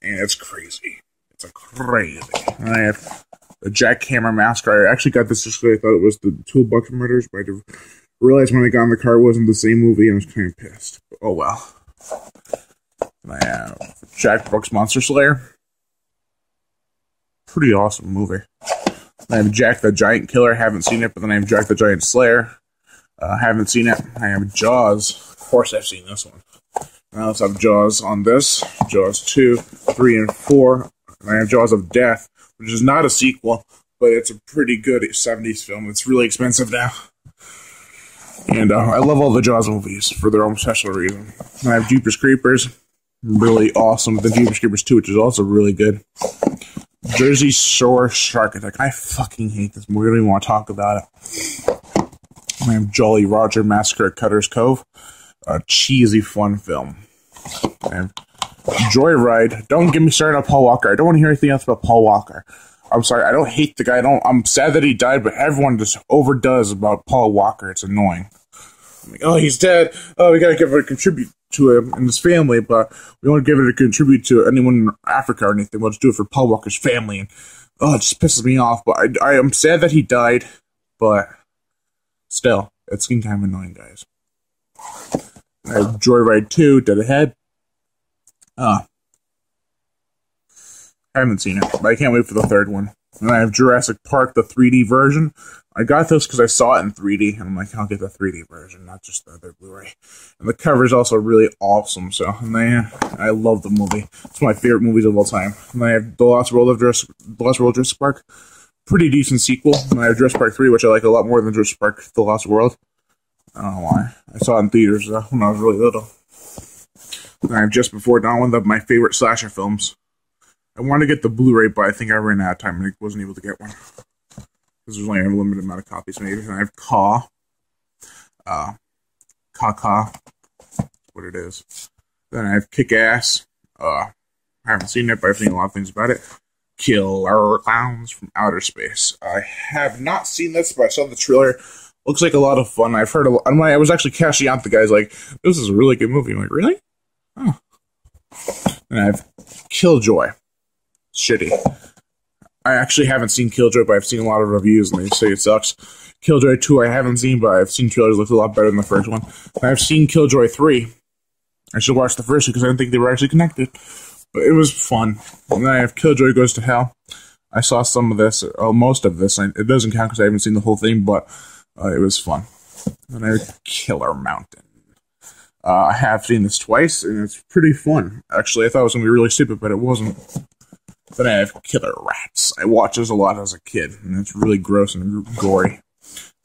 And it's crazy. It's a crazy. And I have the Jackhammer Massacre. I actually got this just because I thought it was the Toolbox Murders, but I realized when I got in the car it wasn't the same movie, and I was kind of pissed. But, oh well. And I have Jack Brooks Monster Slayer. Pretty awesome movie. I have Jack the Giant Killer. Haven't seen it, but then I have Jack the Giant Slayer. Haven't seen it. I have Jaws. Of course I've seen this one. I also have Jaws on this. Jaws 2, 3, and 4. And I have Jaws of Death, which is not a sequel, but it's a pretty good 70s film. It's really expensive now. And I love all the Jaws movies for their own special reason. And I have Jeepers Creepers. Really awesome. The Jeepers Creepers 2, which is also really good. Jersey Shore Shark Attack. I fucking hate this movie. I don't even want to talk about it. I have Jolly Roger Massacre at Cutter's Cove. A cheesy, fun film. I have Joyride. Don't get me started on Paul Walker. I don't want to hear anything else about Paul Walker. I'm sorry. I don't hate the guy. I'm sad that he died, but everyone just overdoes about Paul Walker. It's annoying. I'm like, oh, he's dead. Oh, we gotta give it a contribute to him and his family, but we don't give it a contribute to anyone in Africa or anything. We'll just do it for Paul Walker's family. And oh, it just pisses me off. But I am sad that he died, but still, it's getting kind of annoying, guys. I have Joyride 2, Dead Ahead. I haven't seen it, but I can't wait for the third one. And I have Jurassic Park, the 3D version. I got this because I saw it in 3D, and I'm like, I'll get the 3D version, not just the other Blu-ray. And the cover is also really awesome, so I love the movie. It's one of my favorite movies of all time. And I have The Lost World of Jurassic Park. Pretty decent sequel. And I have Jurassic Park 3, which I like a lot more than Jurassic Park The Lost World. I don't know why. I saw it in theaters when I was really little. And I have Just Before Dawn, one of my favorite slasher films. I wanted to get the Blu-ray, but I think I ran out of time and I wasn't able to get one. Because there's only a limited amount of copies made. And I have Caw. Caw. What it is. Then I have Kick-Ass. I haven't seen it, but I've seen a lot of things about it. Killer Clowns from Outer Space. I have not seen this, but I saw the trailer. Looks like a lot of fun. I've heard I was actually cashing out the guys like, this is a really good movie. I'm like, really? Oh. And I have Killjoy. Shitty. I actually haven't seen Killjoy, but I've seen a lot of reviews and they say it sucks. Killjoy 2 I haven't seen, but I've seen trailers look a lot better than the first one. And I've seen Killjoy 3. I should watch the first one because I didn't think they were actually connected. But it was fun. And then I have Killjoy Goes to Hell. I saw some of this, most of this. It doesn't count because I haven't seen the whole thing, but it was fun. And I have Killer Mountain. I have seen this twice, and it's pretty fun. Actually, I thought it was going to be really stupid, but it wasn't. Then I have Killer Rats. I watched this a lot as a kid, and it's really gross and gory.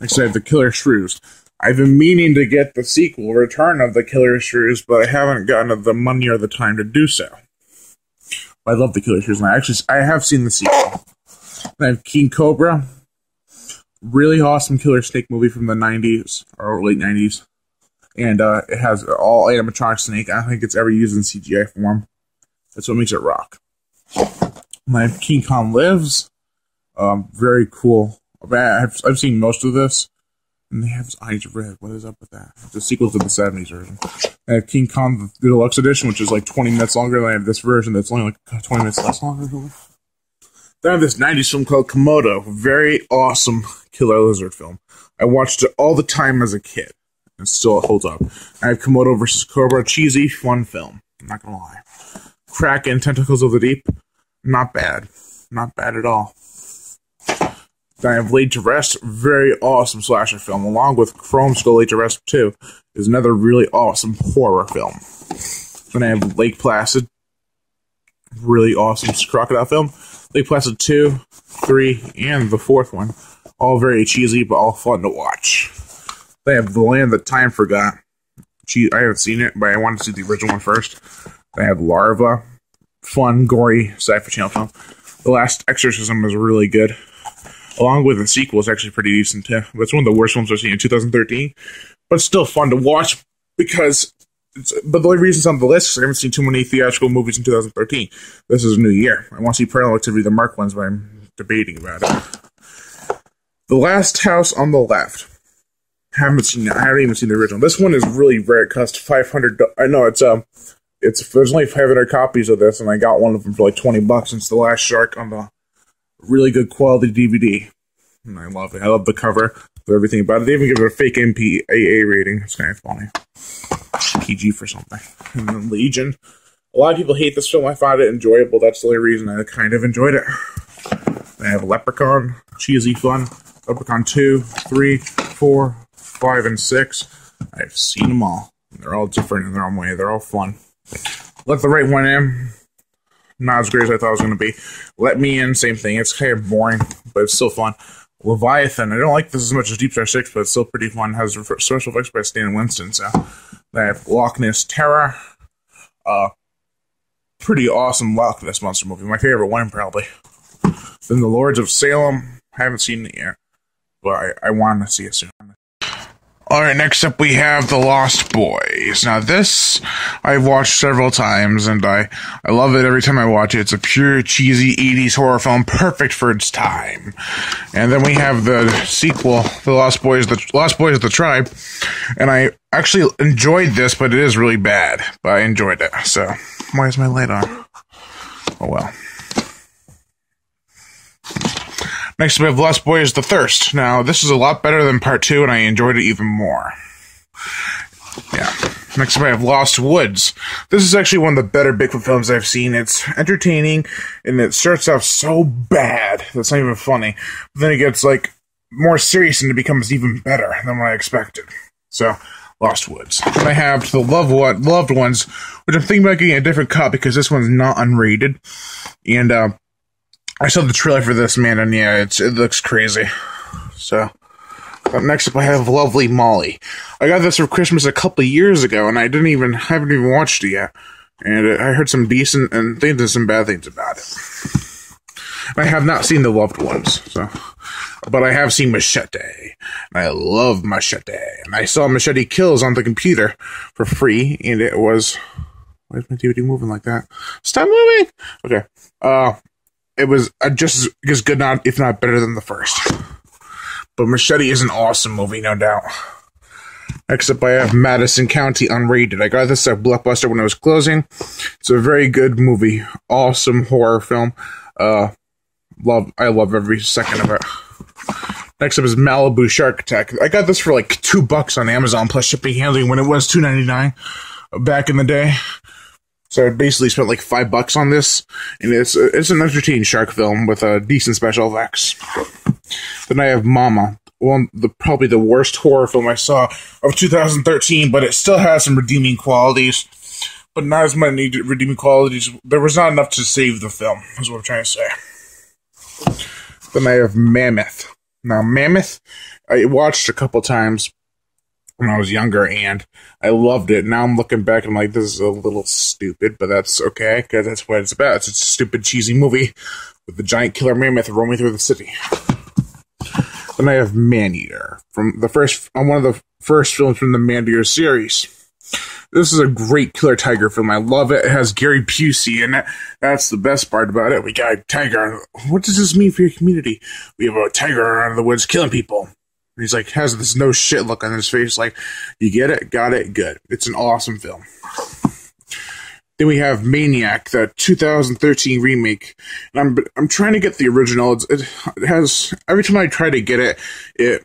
Next, I have The Killer Shrews. I've been meaning to get the sequel, Return of the Killer Shrews, but I haven't gotten the money or the time to do so. But I love The Killer Shrews, and I have seen the sequel. Then I have King Cobra. Really awesome killer snake movie from the 90s, or late 90s. And it has all animatronic snake. I don't think it's ever used in CGI form. That's what makes it rock. And I have King Kong Lives. Very cool. I've seen most of this. And they have Eyes Red. What is up with that? It's a sequel to the 70s version. I have King Kong the Deluxe Edition, which is like 20 minutes longer than I have this version that's only like 20 minutes less longer. Then I have this 90s film called Komodo. Very awesome killer lizard film. I watched it all the time as a kid. And still it holds up. I have Komodo vs. Cobra. Cheesy, fun film. I'm not gonna lie. Kraken, Tentacles of the Deep. Not bad. Not bad at all. Then I have Laid to Rest. Very awesome slasher film. Along with Chrome Skull Laid to Rest 2 is another really awesome horror film. Then I have Lake Placid. Really awesome crocodile film. Lake Placid 2, 3, and the fourth one. All very cheesy, but all fun to watch. They have The Land That Time Forgot. I haven't seen it, but I wanted to see the original one first. They have Larva. Fun, gory, Sci-fi Channel film. The Last Exorcism is really good. Along with the sequel, it's actually pretty decent too. But it's one of the worst films I've seen in 2013. But still fun to watch because... But the only reason it's on the list is I haven't seen too many theatrical movies in 2013. This is a new year. I want to see Paranormal Activity, the Mark ones, but I'm debating about it. The Last House on the Left. Haven't seen it. I haven't even seen the original. This one is really rare. It cost $500. I know it's there's only 500 copies of this, and I got one of them for like $20. It's The Last Shark on the really good quality DVD, and I love it. I love the cover, everything about it. They even give it a fake MPAA rating. It's kind of funny. PG for something. And then Legion. A lot of people hate this film. I found it enjoyable. That's the only reason I kind of enjoyed it. I have Leprechaun, cheesy fun. Leprechaun 2, 3, 4, 5, and 6. I've seen them all. They're all different in their own way. They're all fun. Let the Right One In. Not as great as I thought it was going to be. Let Me In, same thing. It's kind of boring, but it's still fun. Leviathan. I don't like this as much as Deep Star 6, but it's still pretty fun. It has special effects by Stan Winston. So I have Loch Ness Terror. Pretty awesome Loch Ness monster movie. My favorite one, probably. Then The Lords of Salem. I haven't seen it yet, but I want to see it soon. Alright, next up we have The Lost Boys. Now this, I've watched several times, and I love it every time I watch it. It's a pure, cheesy 80s horror film, perfect for its time. And then we have the sequel, The Lost Boys of the Tribe. And I actually enjoyed this, but it is really bad. But I enjoyed it, so... Why is my light on? Oh well. Next we have Lost Boys The Thirst. Now, this is a lot better than part 2, and I enjoyed it even more. Yeah. Next we have Lost Woods. This is actually one of the better Bigfoot films I've seen. It's entertaining, and it starts off so bad that's not even funny. But then it gets, like, more serious, and it becomes even better than what I expected. So, Lost Woods. Then I have The Loved Ones, which I'm thinking about getting a different cut because this one's not unrated. And, I saw the trailer for this, man, and yeah, it looks crazy. So, next up I have Lovely Molly. I got this for Christmas a couple of years ago, and I haven't even watched it yet. And I heard some decent and some bad things about it. I have not seen The Loved Ones, so, but I have seen Machete, and I love Machete. And I saw Machete Kills on the computer for free, and it was... Why is my DVD moving like that? Stop moving! Okay, it was just as good, if not better than the first. But Machete is an awesome movie, no doubt. Next up, I have Madison County Unrated. I got this at Blockbuster when it was closing. It's a very good movie. Awesome horror film. I love every second of it. Next up is Malibu Shark Attack. I got this for like $2 on Amazon plus shipping and handling when it was $2.99 back in the day. So I basically spent like $5 on this, and it's an entertaining shark film with decent special effects. Then I have Mama, probably the worst horror film I saw of 2013, but it still has some redeeming qualities, but not as many redeeming qualities. There was not enough to save the film, is what I'm trying to say. Then I have Mammoth. Now, Mammoth, I watched a couple times when I was younger, and I loved it. Now I'm looking back, and I'm like, this is a little stupid, but that's okay, because that's what it's about. It's a stupid, cheesy movie with the giant killer mammoth roaming through the city. Then I have Maneater, one of the first films from the Maneater series. This is a great killer tiger film. I love it. It has Gary Busey in it. That's the best part about it. We got a tiger. What does this mean for your community? We have a tiger out of the woods killing people. And he's like, has this no shit look on his face, like, you get it, got it, good. It's an awesome film. Then we have Maniac, the 2013 remake. And I'm trying to get the original. It has, every time I try to get it,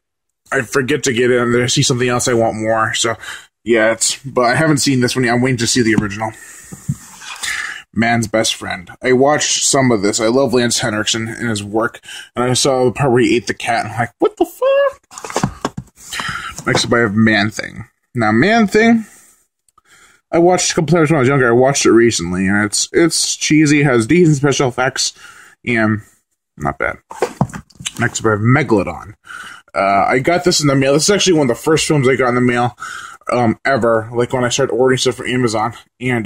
I forget to get it, and then I see something else I want more. So, yeah, but I haven't seen this one yet. I'm waiting to see the original. Man's Best Friend. I watched some of this. I love Lance Henriksen and his work. And I saw the part where he ate the cat, and I'm like, what the fuck? Next up, I have Man Thing. Now, Man Thing, I watched a couple times when I was younger. I watched it recently, and it's cheesy, has decent special effects, and not bad. Next up, I have Megalodon. I got this in the mail. This is actually one of the first films I got in the mail ever, like when I started ordering stuff from Amazon. And,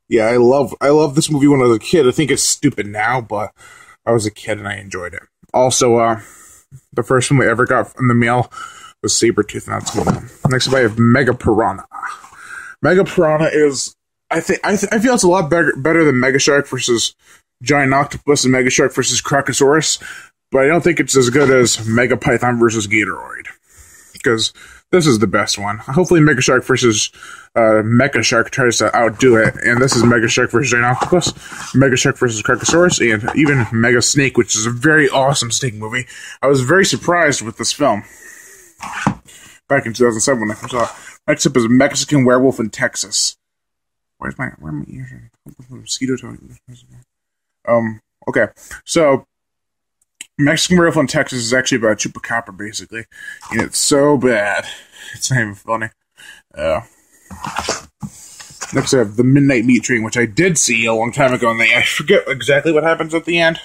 yeah, I love this movie when I was a kid. I think it's stupid now, but I was a kid and I enjoyed it. Also, the first film I ever got in the mail was Sabretooth, and that's one. Next up, I have Mega Piranha. Mega Piranha is, I feel it's a lot better than Mega Shark versus Giant Octopus and Mega Shark versus Crocosaurus, but I don't think it's as good as Mega Python versus Gatoroid, because this is the best one. Hopefully Mega Shark versus Mecha Shark tries to outdo it, and this is Mega Shark versus Giant Octopus, Mega Shark versus Crocosaurus, and even Mega Snake, which is a very awesome snake movie. I was very surprised with this film back in 2007 when I saw it. Next up is Mexican Werewolf in Texas. Where are my ears? Mosquito talking. Okay. So, Mexican Werewolf in Texas is actually about chupacabra, basically. And it's so bad. It's not even funny. Next I have The Midnight Meat Train, which I did see a long time ago, and I forget exactly what happens at the end.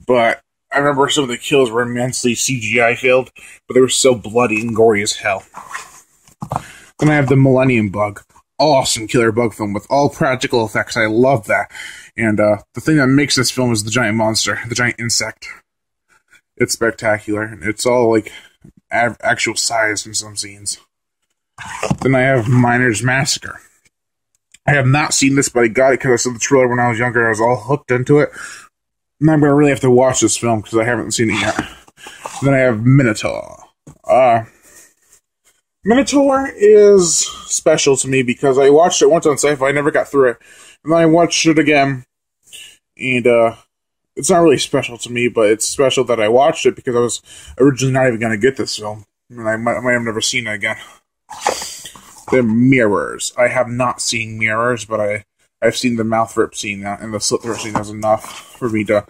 But I remember some of the kills were immensely CGI filled, but they were so bloody and gory as hell. Then I have The Millennium Bug. Awesome killer bug film with all practical effects. I love that. And the thing that makes this film is the giant monster, the giant insect. It's spectacular. It's all like actual size in some scenes. Then I have Miner's Massacre. I have not seen this, but I got it because I saw the trailer when I was younger. I was all hooked into it. And I'm going to really have to watch this film because I haven't seen it yet. Then I have Minotaur. Minotaur is special to me because I watched it once on Sci-Fi. I never got through it. And then I watched it again. And it's not really special to me, but it's special that I watched it because I was originally not even going to get this film. And I might have never seen it again. Then Mirrors. I have not seen Mirrors, but I've seen the mouth rip scene and the slit throat scene. That's enough for me to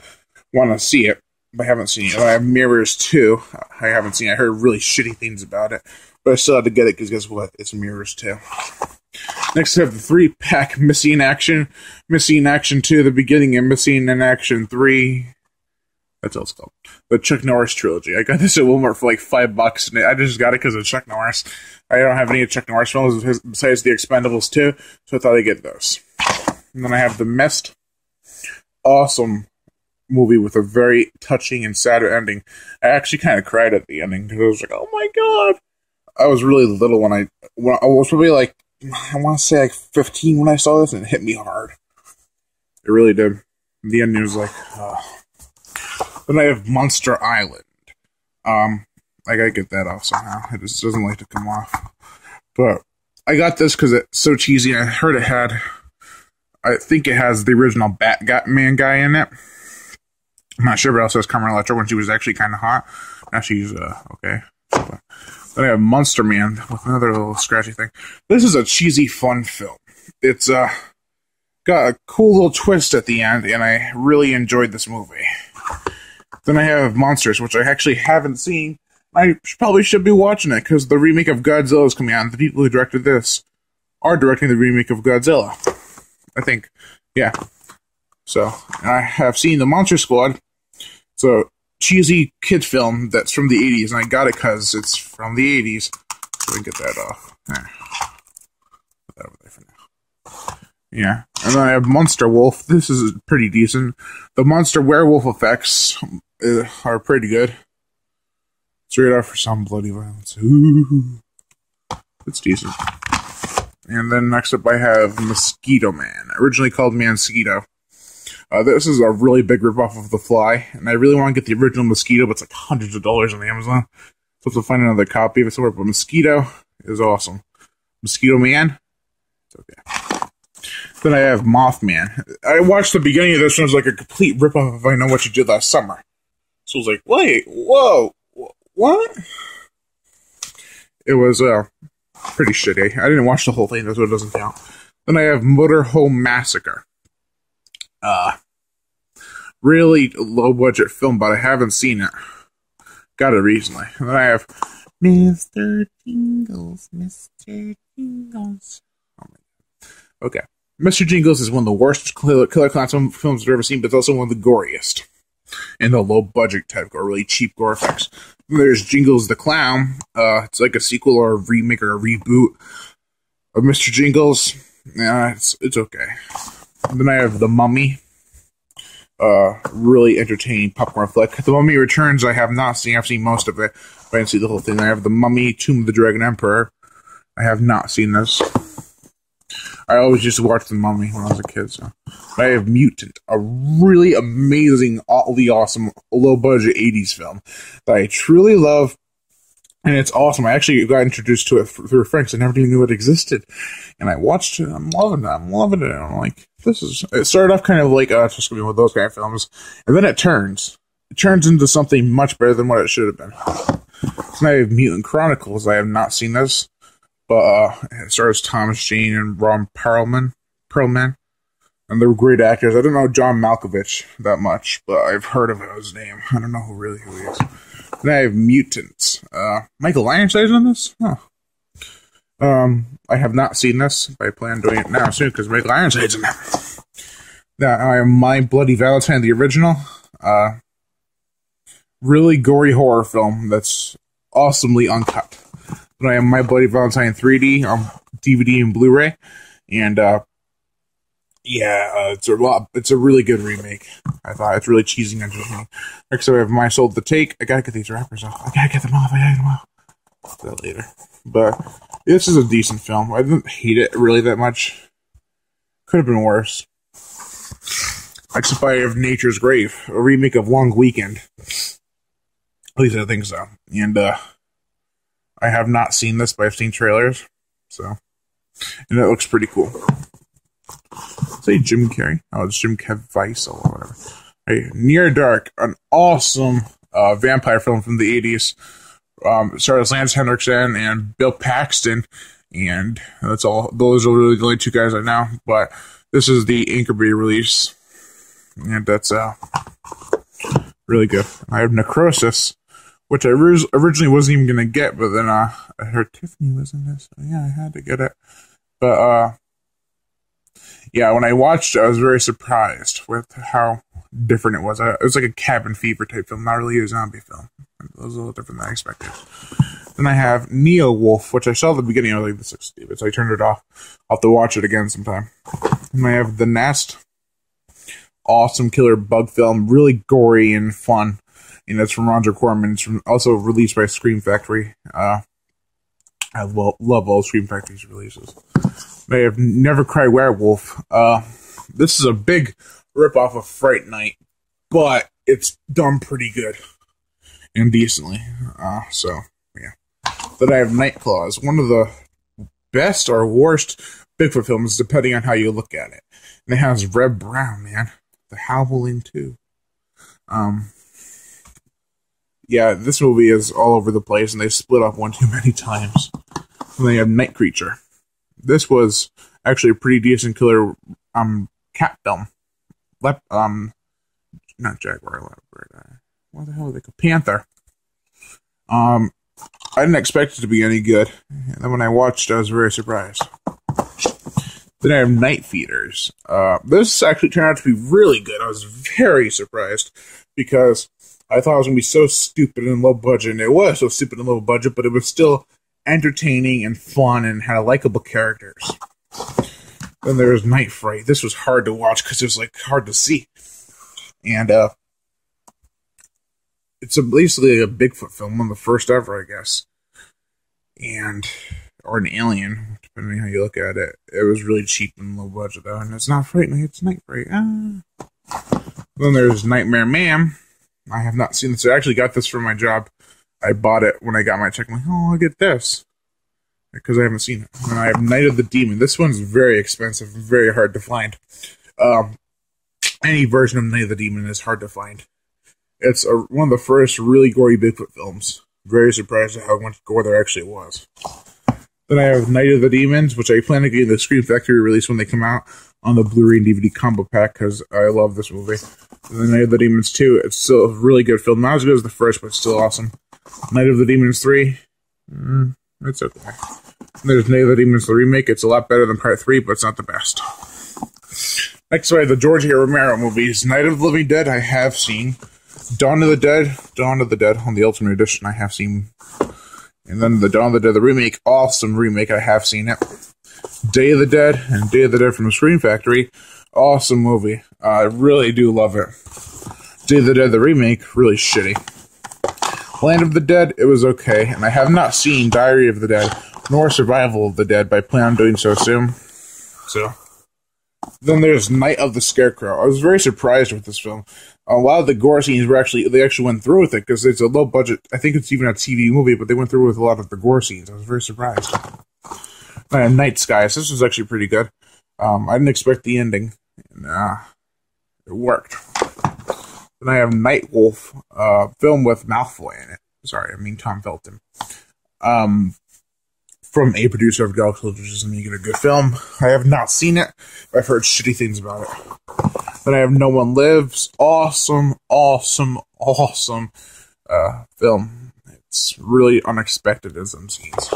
want to see it, but I haven't seen it. And I have Mirrors 2. I haven't seen it. I heard really shitty things about it, but I still had to get it because guess what? It's Mirrors 2. Next, I have the 3-pack Missing in Action. Missing in Action 2, the beginning, and Missing in Action 3. That's all it's called. The Chuck Norris trilogy. I got this at Walmart for like $5, and I just got it because of Chuck Norris. I don't have any Chuck Norris films besides The Expendables 2, so I thought I'd get those. And then I have The Mist. Awesome movie with a very touching and sad ending. I actually kind of cried at the ending because I was like, oh my god. I was really little when I was probably like, I want to say like 15 when I saw this, and it hit me hard. It really did. The ending was like, Then I have Monster Island. I gotta get that off somehow. It just doesn't like to come off. But I got this because it's so cheesy. I heard it had, I think it has the original Batman guy in it. I'm not sure, but it also has Carmen Electra when she was actually kind of hot. Now she's, okay. But then I have Monster Man with another little scratchy thing. This is a cheesy, fun film. It's, got a cool little twist at the end, and I really enjoyed this movie. Then I have Monsters, which I actually haven't seen. I probably should be watching it, because the remake of Godzilla is coming out, and the people who directed this are directing the remake of Godzilla. I think. Yeah. So, I have seen The Monster Squad. It's a cheesy kid film that's from the 80s, and I got it because it's from the 80s. So we can get that off. There. Put that over there for now. Yeah. And then I have Monster Wolf. This is pretty decent. The monster werewolf effects are pretty good. It's rated R for some bloody violence. Ooh. It's decent. And then next up I have Mosquito Man, originally called Mansquito. This is a really big ripoff of The Fly, and I really want to get the original Mosquito, but it's like hundreds of dollars on Amazon. So I have to find another copy of it somewhere, but Mosquito is awesome. Mosquito Man, it's okay. Then I have Mothman. I watched the beginning of this one, it was like a complete ripoff of I Know What You Did Last Summer. So I was like, wait, whoa, what? It was pretty shitty. I didn't watch the whole thing, that's what doesn't count. Then I have Motorhome Massacre. Really low budget film, but I haven't seen it. Got it recently. And then I have Mr. Jingles, Mr. Jingles. Oh my god. Okay. Mr. Jingles is one of the worst Killer Clowns films I've ever seen, but it's also one of the goriest. And the low budget type gore, really cheap gore effects. And there's Jingles the Clown. It's like a sequel or a remake or a reboot of Mr. Jingles. Yeah, it's okay. And then I have The Mummy. Really entertaining popcorn flick. The Mummy Returns I have not seen. I've seen most of it, but I didn't see the whole thing. I have The Mummy, Tomb of the Dragon Emperor. I have not seen this. I always used to watch The Mummy when I was a kid. So. I have Mutant, a really amazing, awfully awesome, low-budget 80s film that I truly love. And it's awesome. I actually got introduced to it through friends. I never even knew it existed. And I watched it. I'm loving it. And I'm like, it started off kind of like, it's just going to be one of those kind of films. And then it turns into something much better than what it should have been. And I have Mutant Chronicles. I have not seen this. But it stars Thomas Jane and Ron Perlman. Men. And they're great actors. I don't know John Malkovich that much, but I've heard of his name. I don't know who he is. Then I have Mutants. Michael Ironside's on this? Huh. I have not seen this, but I plan on doing it now soon because Michael Ironside's in it. Now I have My Bloody Valentine, the original. Really gory horror film that's awesomely uncut. Then I have My Bloody Valentine 3D on DVD and Blu-ray, and it's a really good remake. I thought it's really cheesy and interesting. Next, I have My Soul to Take. I gotta get these wrappers off. I gotta get them off. I'll do that later. But this is a decent film. I didn't hate it really that much. Could have been worse. Next up, I have Nature's Grave, a remake of Long Weekend. At least I think so. And I have not seen this, but I've seen trailers. And it looks pretty cool. Say Jim Carrey. Oh, it's Jim Caviezel or whatever. Hey, Near Dark, an awesome vampire film from the 80s. Stars Lance Henriksen and Bill Paxton, and that's all. Those are really the only two guys I know. But this is the Incubator release, and that's really good. I have Necrosis, which I originally wasn't even gonna get, but then I heard Tiffany was in this, so yeah, I had to get it. But yeah, when I watched it, I was very surprised with how different it was. It was like a cabin fever type film, not really a zombie film. It was a little different than I expected. Then I have Neo Wolf, which I saw at the beginning. I was like, this looks stupid, so I turned it off. I'll have to watch it again sometime. And I have The Nest, awesome killer bug film, really gory and fun. And it's from Roger Corman. It's also released by Scream Factory. I love all Scream Factory's releases. I have Never Cry Werewolf. This is a big ripoff of Fright Night, but it's done pretty good and decently. Yeah. Then I have Nightclaws, one of the best or worst Bigfoot films, depending on how you look at it. And it has Reb Brown, man. The Howling 2. Yeah, this movie is all over the place, and they split up one too many times. And they have Night Creature. This was actually a pretty decent killer cat film. Not Jaguar, leopard. What the hell are they called? Panther. I didn't expect it to be any good. And then when I watched it, I was very surprised. Then I have Night Feeders. This actually turned out to be really good. I was very surprised because I thought it was going to be so stupid and low budget. And it was so stupid and low budget, but it was still entertaining and fun and had likable characters. Then there was Night Fright. This was hard to watch because it was like hard to see. And it's basically a Bigfoot film, one of the first ever, I guess. Or an alien, depending on how you look at it. It was really cheap and low budget though, and it's not frightening, it's Night Fright. Then there's Nightmare Ma'am. I have not seen this. I actually got this for my job. I bought it when I got my check. I'm like, oh, I'll get this. Because I haven't seen it. And I have Night of the Demon. This one's very expensive, very hard to find. Any version of Night of the Demon is hard to find. It's one of the first really gory Bigfoot films. Very surprised at how much gore there actually was. Then I have Night of the Demons, which I plan to get the Scream Factory release when they come out on the Blu-ray and DVD combo pack, because I love this movie. And then Night of the Demons 2, it's still a really good film. Not as good as the first, but still awesome. Night of the Demons 3, it's okay. And there's Night of the Demons, the remake. It's a lot better than Part 3, but it's not the best. Next, I have the George A. Romero movies. Night of the Living Dead, I have seen. Dawn of the Dead on the Ultimate Edition, I have seen. And then the Dawn of the Dead, the remake, awesome remake, I have seen it. Day of the Dead and Day of the Dead from the Scream Factory, awesome movie. I really do love it. Day of the Dead, the remake, really shitty. Land of the Dead, it was okay. And I have not seen Diary of the Dead nor Survival of the Dead, but I plan on doing so soon. Then there's Night of the Scarecrow. I was very surprised with this film. A lot of the gore scenes they actually went through with it because it's a low budget. I think it's even a TV movie, but they went through with a lot of the gore scenes. I was very surprised. Night Skies. This was actually pretty good. I didn't expect the ending. And, it worked. Then I have Night Wolf, film with Malfoy in it. Sorry, I mean Tom Felton. from a producer of Godzilla, which doesn't make it a good film. I have not seen it. I've heard shitty things about it. Then I have No One Lives. Awesome film. It's really unexpected in some scenes.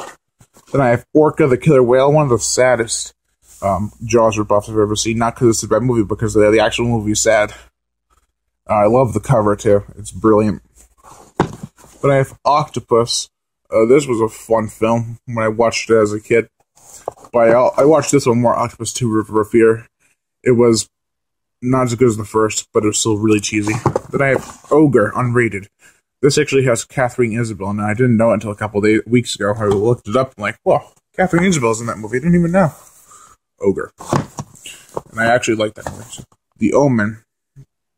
Then I have Orca the Killer Whale, one of the saddest Jaws ripoffs I've ever seen. Not because it's a bad movie, because the actual movie is sad. I love the cover, too. It's brilliant. Then I have Octopus. This was a fun film when I watched it as a kid. But I watched this one more, Octopus 2 River of Fear. It was not as good as the first, but it was still really cheesy. Then I have Ogre, unrated. This actually has Catherine Isabel, and I didn't know it until a couple of weeks ago. I looked it up and like, whoa, Catherine Isabel's in that movie. I didn't even know. Ogre. And I actually like that movie. The Omen.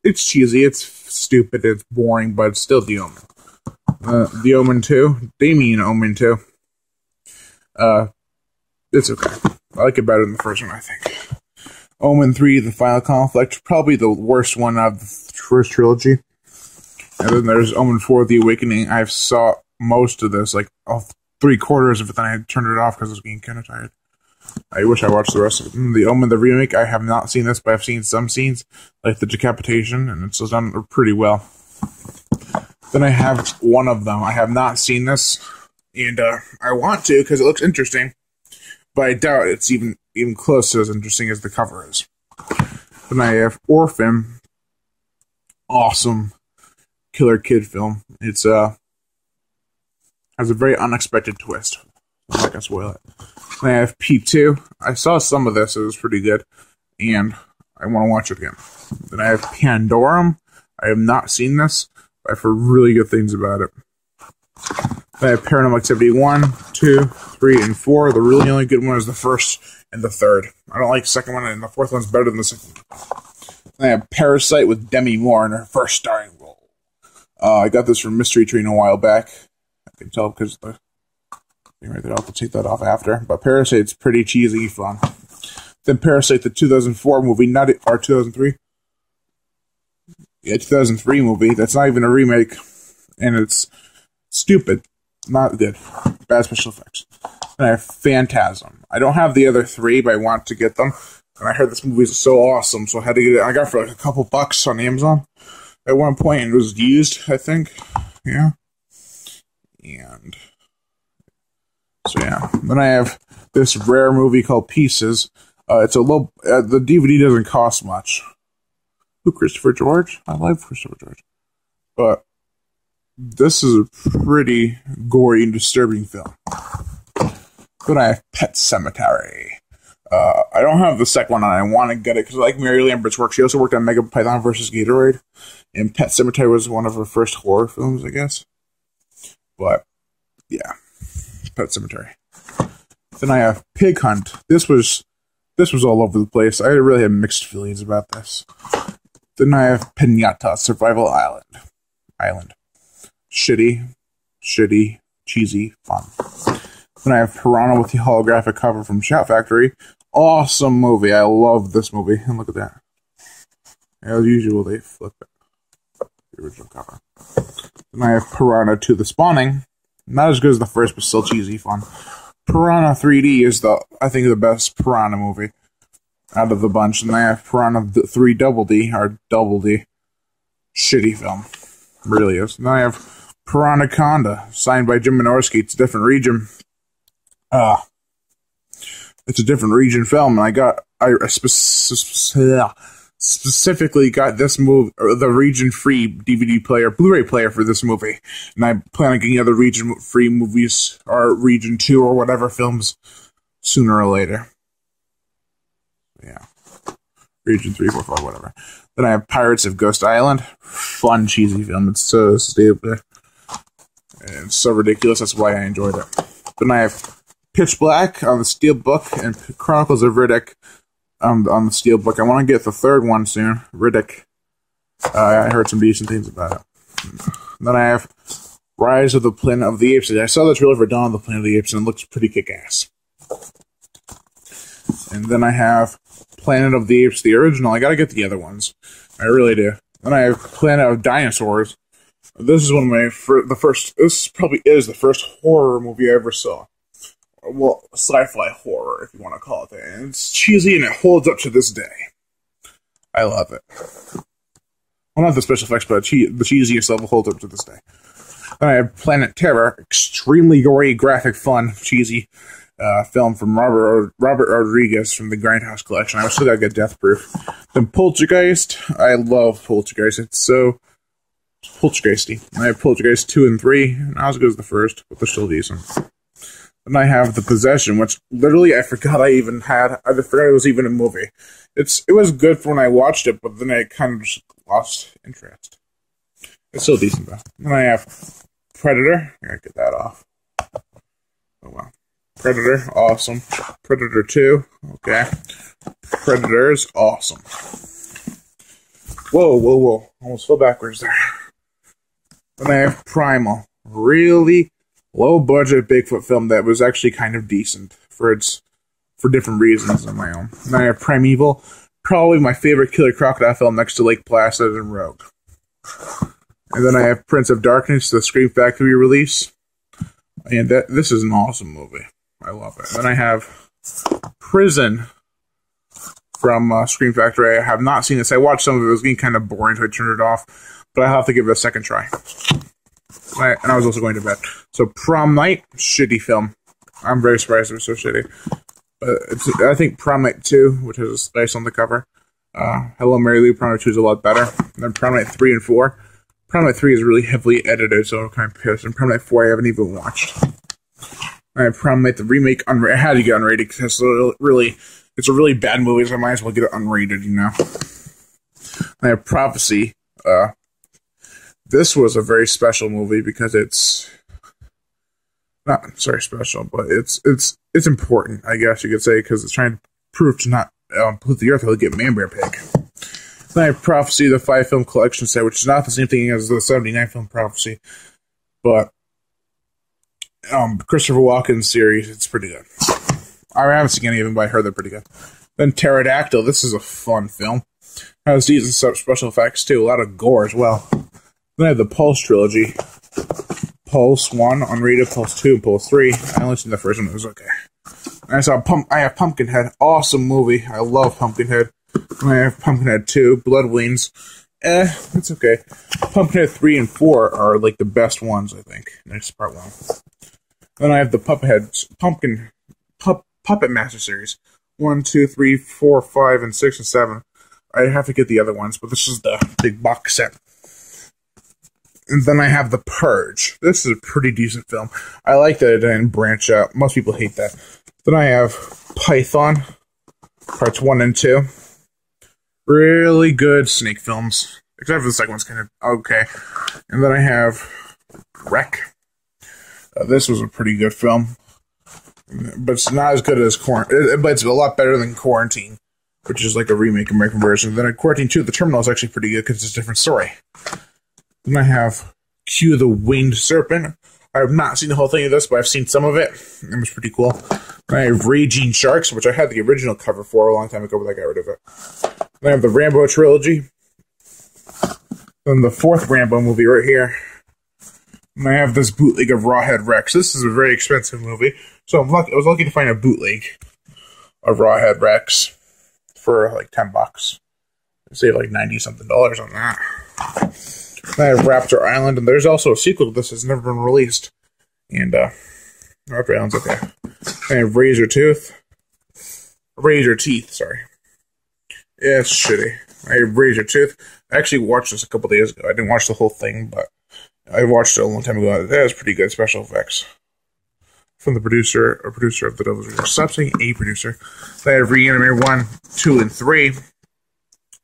It's cheesy, it's stupid, it's boring, but it's still The Omen. The Omen 2. Damien Omen 2. It's okay. I like it better than the first one, I think. Omen 3, The Final Conflict. Probably the worst one out of the first trilogy. And then there's Omen 4, The Awakening. I saw most of this, like 3/4 of it, then I turned it off because I was getting kind of tired. I wish I watched the rest of it. The Omen, the remake, I have not seen this, but I've seen some scenes, like the decapitation, and it's done pretty well. Then I have one of them. I have not seen this, and I want to because it looks interesting, but I doubt it's even close to as interesting as the cover is. Then I have Orphan. Awesome killer kid film. It's has a very unexpected twist. I'm not gonna spoil it. Then I have P2. I saw some of this. It was pretty good, and I want to watch it again. Then I have Pandorum. I have not seen this. I've heard really good things about it. Then I have Paranormal Activity 1, 2, 3, and 4. The really only good one is the first and the third. I don't like the second one, and the fourth one's better than the second one. Then I have Parasite with Demi Moore in her first starring role. I got this from Mystery Train a while back. I can tell because the thing right there. I'll have to take that off after. But Parasite's pretty cheesy fun. Then Parasite, the 2004 movie, or 2003. Yeah, 2003 movie. That's not even a remake. And it's stupid. Not good. Bad special effects. And I have Phantasm. I don't have the other three, but I want to get them. And I heard this movie is so awesome, so I had to get it. I got it for like a couple bucks on Amazon. At one point, it was used, I think. Yeah. And so, yeah. Then I have this rare movie called Pieces. It's a low. The DVD doesn't cost much. Who, Christopher George? I love Christopher George. But this is a pretty gory and disturbing film. Then I have Pet Sematary. I don't have the second one, and I want to get it because I like Mary Lambert's work. She also worked on Mega Python vs. Gatoroid, and Pet Sematary was one of her first horror films, I guess. But yeah, Pet Sematary. Then I have Pig Hunt. This was all over the place. I really had mixed feelings about this. Then I have Pinata Survival Island. Shitty, cheesy, fun. Then I have Piranha with the holographic cover from Shout Factory. Awesome movie. I love this movie. And look at that. As usual, they flip it. The original cover. Then I have Piranha 2 The Spawning. Not as good as the first, but still cheesy fun. Piranha 3D is I think the best Piranha movie out of the bunch. And I have Piranha 3 Double D, or Double D. Shitty film. Really is. Then I have Piranhaconda, signed by Jim Wynorski. It's a different region. It's a different region film, and I specifically got this movie, or the region-free DVD player, Blu-ray player for this movie, and I plan on getting other region-free movies, or region 2, or whatever films, sooner or later. Yeah. Region 3, 4, 5, whatever. Then I have Pirates of Ghost Island. Fun, cheesy film. It's so stupid. And it's so ridiculous, that's why I enjoyed it. Then I have Pitch Black on the Steelbook and Chronicles of Riddick on the Steelbook. I want to get the third one soon, Riddick. I heard some decent things about it. Then I have Rise of the Planet of the Apes. I saw the trailer for Dawn of the Planet of the Apes, and it looks pretty kick-ass. And then I have Planet of the Apes, the original. I gotta get the other ones. I really do. Then I have Planet of Dinosaurs. This is one of my this probably is the first horror movie I ever saw. well, sci-fi horror, if you want to call it that. And it's cheesy, and it holds up to this day. I love it. Well, not the special effects, but the cheesiest level holds up to this day. Then I have Planet Terror, extremely gory, graphic, fun, cheesy film from Robert Rodriguez from the Grindhouse Collection. I still gotta get Death Proof. Then Poltergeist. I love Poltergeist. It's so poltergeisty. I have Poltergeist 2 and 3, not as good as the first, but they're still decent. Then I have The Possession, which literally I forgot I even had. I forgot it was even a movie. It was good for when I watched it, but then I kind of just lost interest. It's still decent though. Then I have Predator. I gotta get that off. Oh wow. Predator, awesome. Predator 2, okay. Predators, awesome. Whoa. Almost fell backwards there. Then I have Primal. Really low-budget Bigfoot film that was actually kind of decent for different reasons on my own. Then I have Primeval. Probably my favorite killer crocodile film next to Lake Placid and Rogue. And then I have Prince of Darkness, the Scream Factory release. And this is an awesome movie. I love it. Then I have Prison from Scream Factory. I have not seen this. I watched some of it. It was getting kind of boring, so I turned it off. But I'll have to give it a second try. And I was also going to bed. So Prom Night, shitty film. I'm very surprised it was so shitty. I think Prom Night 2, which has a spice on the cover. Hello, Mary Lou. Prom Night 2 is a lot better. And then Prom Night 3 and 4. Prom Night 3 is really heavily edited, so I'm kind of pissed. And Prom Night 4 I haven't even watched. I have Prom Night, the remake, I had to get unrated because it's a really bad movie, so I might as well get it unrated, you know. I have Prophecy. This was a very special movie because it's not very special, but it's important, I guess you could say, because it's trying to prove to not pollute the earth, it'll get Man Bear Pig. Then I have Prophecy, the 5-film collection set, which is not the same thing as the 79-film Prophecy, but Christopher Walken series, it's pretty good. I haven't seen any of them, but I heard they're pretty good. Then Pterodactyl, this is a fun film. Has decent special effects too, a lot of gore as well. Then I have the Pulse trilogy. Pulse 1, unrated, Pulse 2, and Pulse 3. I only seen the first one, it was okay. And I have Pumpkinhead, awesome movie. I love Pumpkinhead. And I have Pumpkinhead 2, Blood Wings. It's okay. Pumpkinhead 3 and 4 are like the best ones, I think. Next part 1. Then I have the Puppet Master series. 1, 2, 3, 4, 5, and 6, and 7. I have to get the other ones, but this is the big box set. And then I have The Purge. This is a pretty decent film. I like that it didn't branch out. Most people hate that. Then I have Python, parts 1 and 2. Really good snake films. Except for the second one's kind of okay. And then I have Wreck. This was a pretty good film. But it's not as good as but it's a lot better than Quarantine, which is like a remake American version. Then Quarantine 2, The Terminal, is actually pretty good because it's a different story. Then I have Q the Winged Serpent. I have not seen the whole thing of this, but I've seen some of it. It was pretty cool. Then I have Raging Sharks, which I had the original cover for a long time ago, but I got rid of it. Then I have the Rambo trilogy. Then the 4th Rambo movie right here. And I have this bootleg of Rawhead Rex. This is a very expensive movie, so I was lucky to find a bootleg of Rawhead Rex for like $10. I saved like $90-something on that. Then I have Raptor Island, and there's also a sequel to this that's never been released. And Raptor Island's okay. I have Razor Teeth, sorry. Yeah, it's shitty. I have Razor Tooth. I actually watched this a couple days ago. I didn't watch the whole thing, but I watched it a long time ago. That has pretty good special effects. From the producer of The Devil's Reject. Stop saying a producer. I have Reanimator 1, 2, and 3.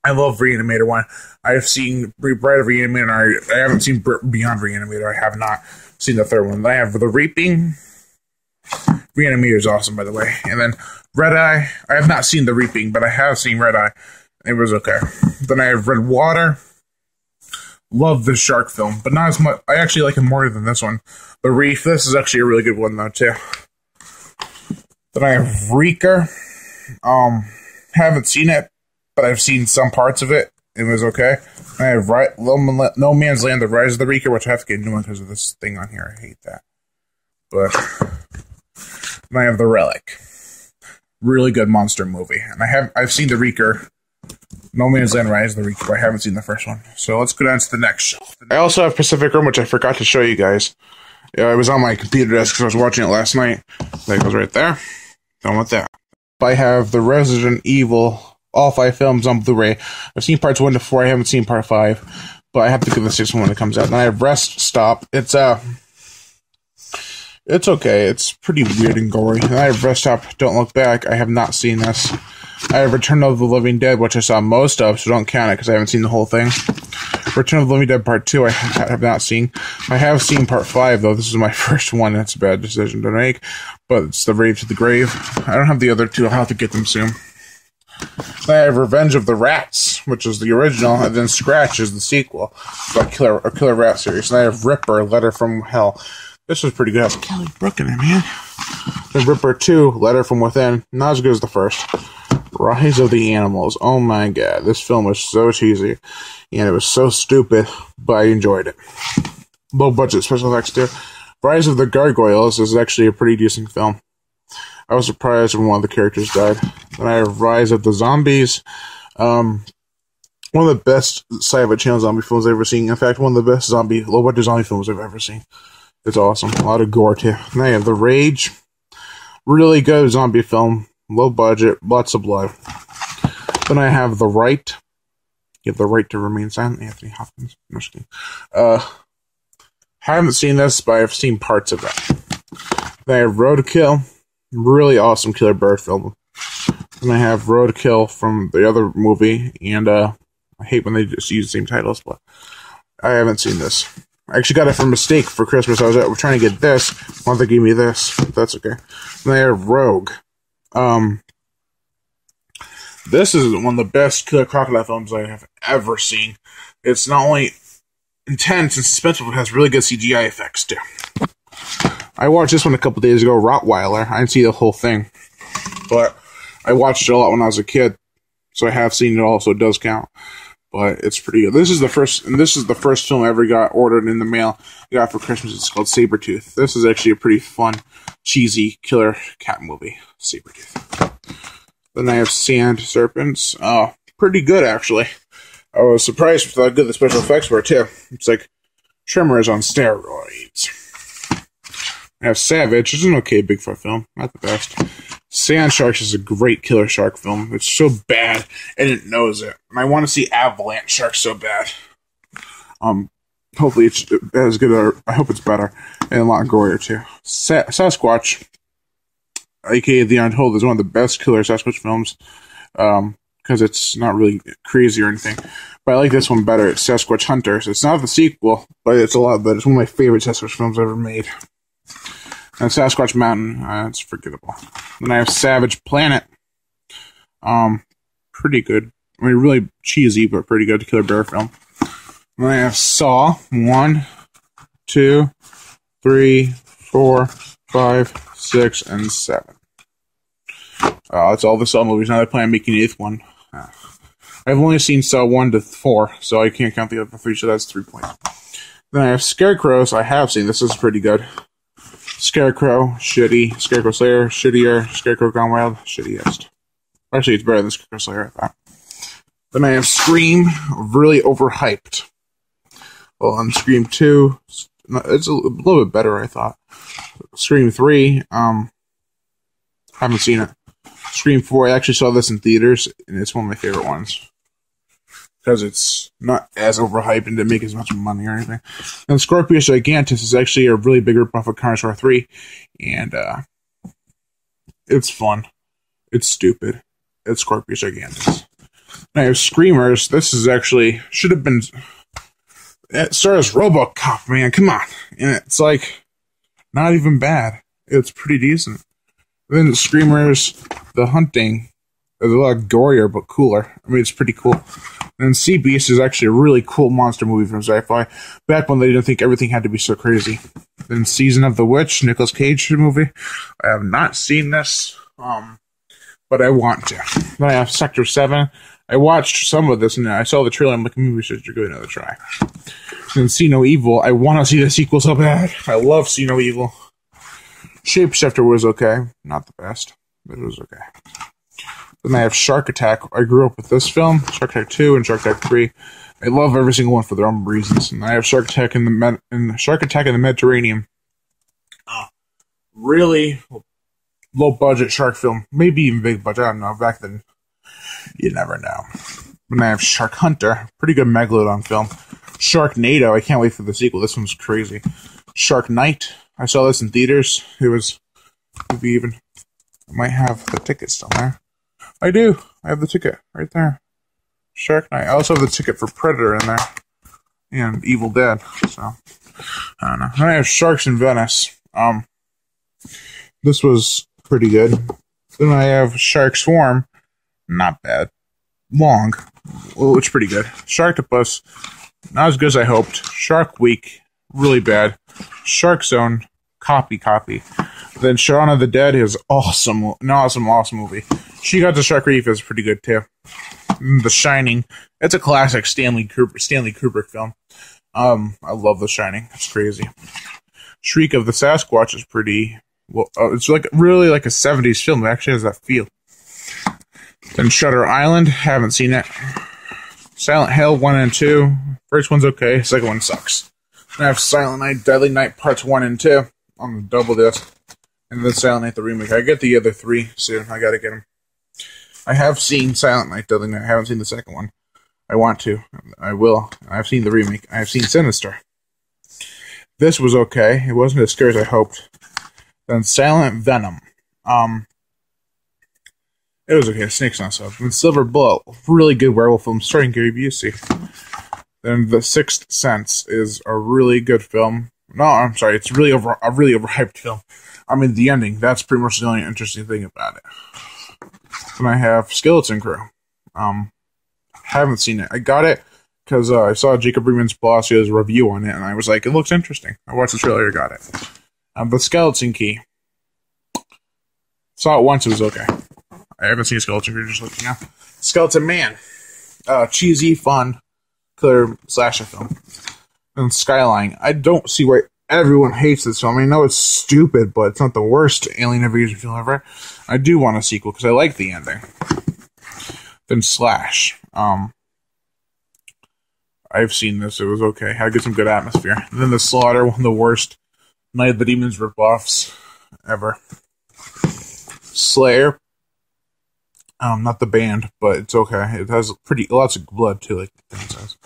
I love Reanimator 1. I have seen Bride of Reanimator. I haven't seen Beyond Reanimator. I have not seen the third one. Then I have The Reaping. Reanimator is awesome, by the way. And then Red Eye. I have not seen The Reaping, but I have seen Red Eye. It was okay. Then I have Red Water. Love the shark film, but not as much. I actually like it more than this one. The Reef. This is actually a really good one, though, too. Then I have Reeker. Haven't seen it, but I've seen some parts of it. It was okay. I have No Man's Land, The Rise of the Reeker, which I have to get a new one because of this thing on here. I hate that. But And I have The Relic. Really good monster movie. And I've seen The Reeker. No Man's Land Rise of the Reeker, but I haven't seen the first one. So let's go down to the next shelf. I also have Pacific Rim, which I forgot to show you guys. It was on my computer desk because I was watching it last night. That goes right there. Done with that. I have the Resident Evil, all 5 films on Blu-ray. I've seen parts 1 to 4. I haven't seen part 5. But I have to give the 6th one when it comes out. And I have Rest Stop. It's okay. It's pretty weird and gory. And I have Rest Stop, Don't Look Back. I have not seen this. I have Return of the Living Dead, which I saw most of, so don't count it because I haven't seen the whole thing. Return of the Living Dead Part 2, I have not seen. I have seen Part 5, though. This is my first one. That's a bad decision to make. But it's The Rave to the Grave. I don't have the other 2. I'll have to get them soon. Then I have Revenge of the Rats, which is the original, and then Scratch is the sequel. By Killer Rat series. And I have Ripper, Letter from Hell. This was pretty good. It has Kelly Brook in it, man. Then Ripper 2, Letter from Within. Not as good as the first. Rise of the Animals. Oh my god, this film was so cheesy, and it was so stupid, but I enjoyed it. Low budget special effects too. Rise of the Gargoyles is actually a pretty decent film. I was surprised when one of the characters died. Then I have Rise of the Zombies. One of the best Sci-fi Channel zombie films I've ever seen. In fact, one of the best low budget zombie films I've ever seen. It's awesome. A lot of gore too. Then I have The Rage. Really good zombie film. Low budget, lots of blood. Then I have The Right. You have the right to remain silent, Anthony Hopkins. No, just kidding. Haven't seen this, but I've seen parts of it. Then I have Roadkill. Really awesome Killer Bird film. Then I have Roadkill from the other movie, and I hate when they just use the same titles, but I haven't seen this. I actually got it for mistake for Christmas. I was trying to get this. One they gave me this. That's okay. Then I have Rogue. This is one of the best killer crocodile films I have ever seen. It's not only intense and suspenseful, it has really good CGI effects too. I watched this one a couple days ago, Rottweiler. I didn't see the whole thing, but I watched it a lot when I was a kid, so I have seen it all, so it does count. But it's pretty good. This is the first film I ever got ordered in the mail. I got for Christmas. It's called Sabretooth. This is actually a pretty fun, cheesy killer cat movie. Sabretooth. Then I have Sand Serpents. Pretty good, actually. I was surprised with how good the special effects were, too. It's like Tremors on steroids. I have Savage. It's an okay Bigfoot film. Not the best. Sand Sharks is a great killer shark film. It's so bad, and it knows it. And I want to see Avalanche Sharks so bad. Hopefully it's as good, or I hope it's better, and a lot gorier too. Sasquatch, aka The Untold, is one of the best killer Sasquatch films, because it's not really crazy or anything. But I like this one better. It's Sasquatch Hunters. It's not the sequel, but it's a lot better. It's one of my favorite Sasquatch films ever made. And Sasquatch Mountain, it's forgettable. Then I have Savage Planet. Pretty good. I mean, really cheesy, but pretty good killer bear film. Then I have Saw 1, 2, 3, 4, 5, 6, and 7. That's all the Saw movies. Now they plan on making the 8th one. I've only seen Saw 1 to 4, so I can't count the other 3, so that's 3 points. Then I have Scarecrows. I have seen. This is pretty good. Scarecrow, shitty. Scarecrow Slayer, shittier. Scarecrow Gone Wild, shittiest. Actually, it's better than Scarecrow Slayer, I thought. Then I have Scream, really overhyped. Well, on Scream 2, it's a little bit better, I thought. Scream 3, haven't seen it. Scream 4, I actually saw this in theaters, and it's one of my favorite ones. Because it's not as overhyped and didn't make as much money or anything. And Scorpius Gigantus is actually a really big ripoff of Carnosaur 3. And, it's fun. It's stupid. It's Scorpius Gigantus. And I have Screamers. This is actually, should have been, it stars RoboCop, man, come on. And it's like, not even bad. It's pretty decent. Then Screamers, The Hunting, is a lot gorier, but cooler. I mean, it's pretty cool. And Sea Beast is actually a really cool monster movie from Sci-Fi. Back when they didn't think everything had to be so crazy. Then Season of the Witch, Nicolas Cage movie. I have not seen this, but I want to. Then I have Sector 7. I watched some of this, and I saw the trailer. I'm like, maybe we should give it another try. Then See No Evil. I want to see the sequel so bad. I love See No Evil. Shapeshifter was okay. Not the best, but it was okay. Then I have Shark Attack. I grew up with this film, Shark Attack 2 and Shark Attack 3. I love every single one for their own reasons. And I have Shark Attack in the Shark Attack in the Mediterranean. Really low budget shark film, maybe even big budget. I don't know. Back then, you never know. Then I have Shark Hunter, pretty good megalodon film. Sharknado. I can't wait for the sequel. This one's crazy. Shark Night. I saw this in theaters. It was maybe even. I might have the ticket still there. I do. I have the ticket right there. Shark Night. I also have the ticket for Predator in there. And Evil Dead. So, I don't know. Then I have Sharks in Venice. This was pretty good. Then I have Shark Swarm. Not bad. Long. Well, it's pretty good. Sharktopus. Not as good as I hoped. Shark Week. Really bad. Shark Zone. Copy. Then Shaun of the Dead is awesome. An awesome movie. She Got the Shark Reef is pretty good too. The Shining. It's a classic Stanley Kubrick film. I love The Shining. It's crazy. Shriek of the Sasquatch is pretty. Well, it's like really like a 70s film. It actually has that feel. Then Shutter Island. Haven't seen it. Silent Hill 1 and 2. First one's okay. Second one sucks. Then I have Silent Night, Deadly Night Parts 1 and 2 on the double disc. And then Silent Night the remake. I get the other 3 soon. I gotta get them. I have seen Silent Night, Deadly Night. I haven't seen the second one. I want to. I will. I've seen the remake. I've seen Sinister. This was okay. It wasn't as scary as I hoped. Then Silent Venom. It was okay. Snake's not so. Then Silver Bullet. Really good werewolf film starring Gary Busey. Then The Sixth Sense is a really good film. No, I'm sorry. It's really a really overhyped film. I mean, the ending. That's pretty much the only interesting thing about it. Then I have Skeleton Crew. Haven't seen it. I got it because I saw Jacob Reman-Palacios' review on it, and I was like, it looks interesting. I watched the trailer, I got it. The Skeleton Key. Saw it once, it was okay. I haven't seen Skeleton Crew, just looking now. Skeleton Man. Cheesy, fun, killer slasher film. And Skyline. I don't see why everyone hates this film. I know it's stupid, but it's not the worst alien invasion film ever. I do want a sequel because I like the ending. Then Slash. I've seen this. It was okay. Had some good atmosphere. And then The Slaughter, one of the worst Night of the Demons ripoffs ever. Slayer. Not the band, but it's okay. It has lots of blood too, like the thing says.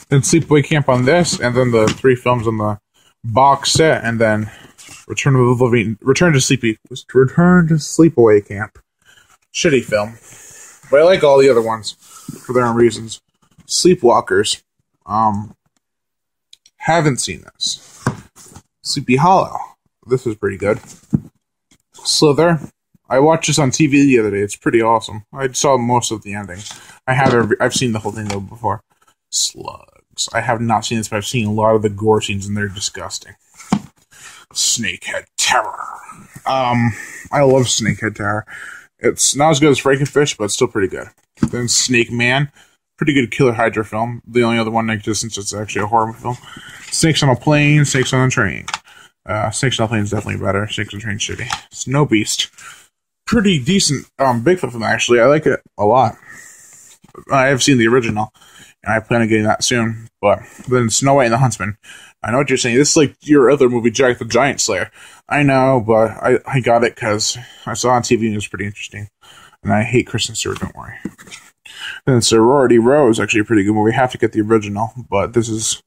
Then Sleepaway Camp on this, and then the 3 films on the box set, and then Return to Sleepaway Camp. Shitty film. But I like all the other ones for their own reasons. Sleepwalkers. Haven't seen this. Sleepy Hollow. This is pretty good. Slither. I watched this on TV the other day. It's pretty awesome. I saw most of the ending. I've seen the whole thing though before. Slugs. I have not seen this, but I've seen a lot of the gore scenes, and they're disgusting. Snakehead Terror. I love Snakehead Terror. It's not as good as Frankenfish, but it's still pretty good. Then Snake Man. Pretty good Killer Hydra film. The only other one in existence that's actually a horror film. Snakes on a Plane, Snakes on a Train. Snakes on a Plane is definitely better. Snakes on a Train shitty. Snow Beast. Pretty decent Bigfoot film, actually. I like it a lot. I have seen the original, and I plan on getting that soon. But then Snow White and the Huntsman. I know what you're saying. This is like your other movie, Jack the Giant Slayer. I know, but I got it because I saw it on TV and it was pretty interesting. And I hate Kristen Stewart, don't worry. Then Sorority Row is actually a pretty good movie. I have to get the original, but this is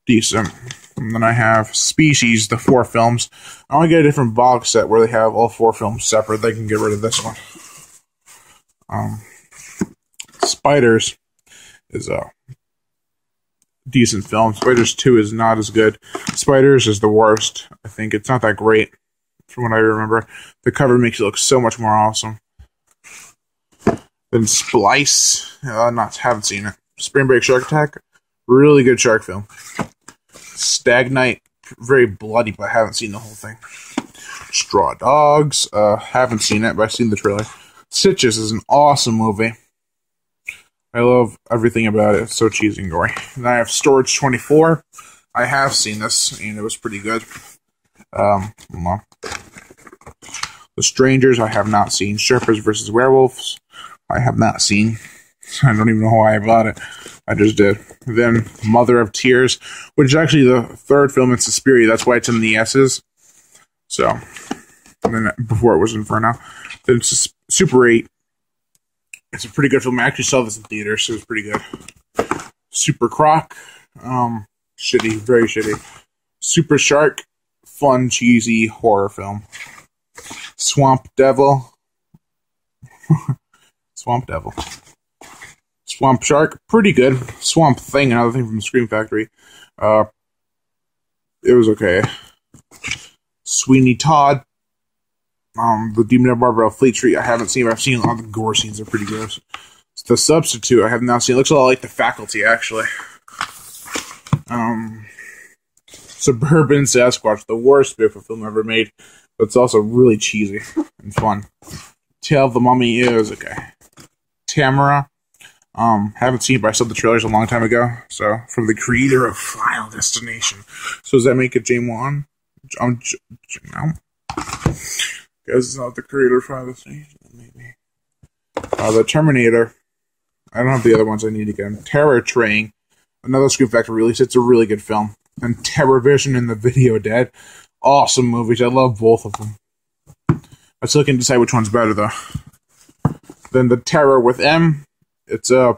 decent. And then I have Species, the 4 films. I want to get a different box set where they have all 4 films separate. They can get rid of this one. Spiders is a decent film. Spiders 2 is not as good. Spiders is the worst. I think it's not that great from what I remember. The cover makes it look so much more awesome. Then Splice. Haven't seen it. Spring Break Shark Attack. Really good shark film. Stagnite. Very bloody, but I haven't seen the whole thing. Straw Dogs. Haven't seen it, but I've seen the trailer. Stitches is an awesome movie. I love everything about it. It's so cheesy and gory. And I have Storage 24. I have seen this, and it was pretty good. The Strangers, I have not seen. Sherpas versus Werewolves, I have not seen. I don't even know why I bought it. I just did. Then Mother of Tears, which is actually the third film in Suspiria. That's why it's in the S's. So, and then before it was Inferno. Then Super 8. It's a pretty good film. I actually saw this in theaters, so it was pretty good. Super Croc. Shitty. Very shitty. Super Shark. Fun, cheesy horror film. Swamp Devil. Swamp Devil. Swamp Shark. Pretty good. Swamp Thing, another thing from the Scream Factory. It was okay. Sweeney Todd. The Demon of Barbara Fleet Street, I haven't seen, but I've seen all the gore scenes. They're pretty gross. The Substitute, I have not seen. It looks a lot like The Faculty, actually. Suburban Sasquatch, the worst Bigfoot film ever made, but it's also really cheesy and fun. Tale of the Mummy is okay. Tamara, haven't seen it, but I saw the trailers a long time ago. So, from the creator of Final Destination. So, does that make it J1? No. Because it's not the creator of Final Destination, maybe. The Terminator. I don't have the other ones I need again. Terror Train. Another Scream Factory release. It's a really good film. And Terror Vision and The Video Dead. Awesome movies. I love both of them. I still can't decide which one's better, though. Then The Terror with M. It's okay.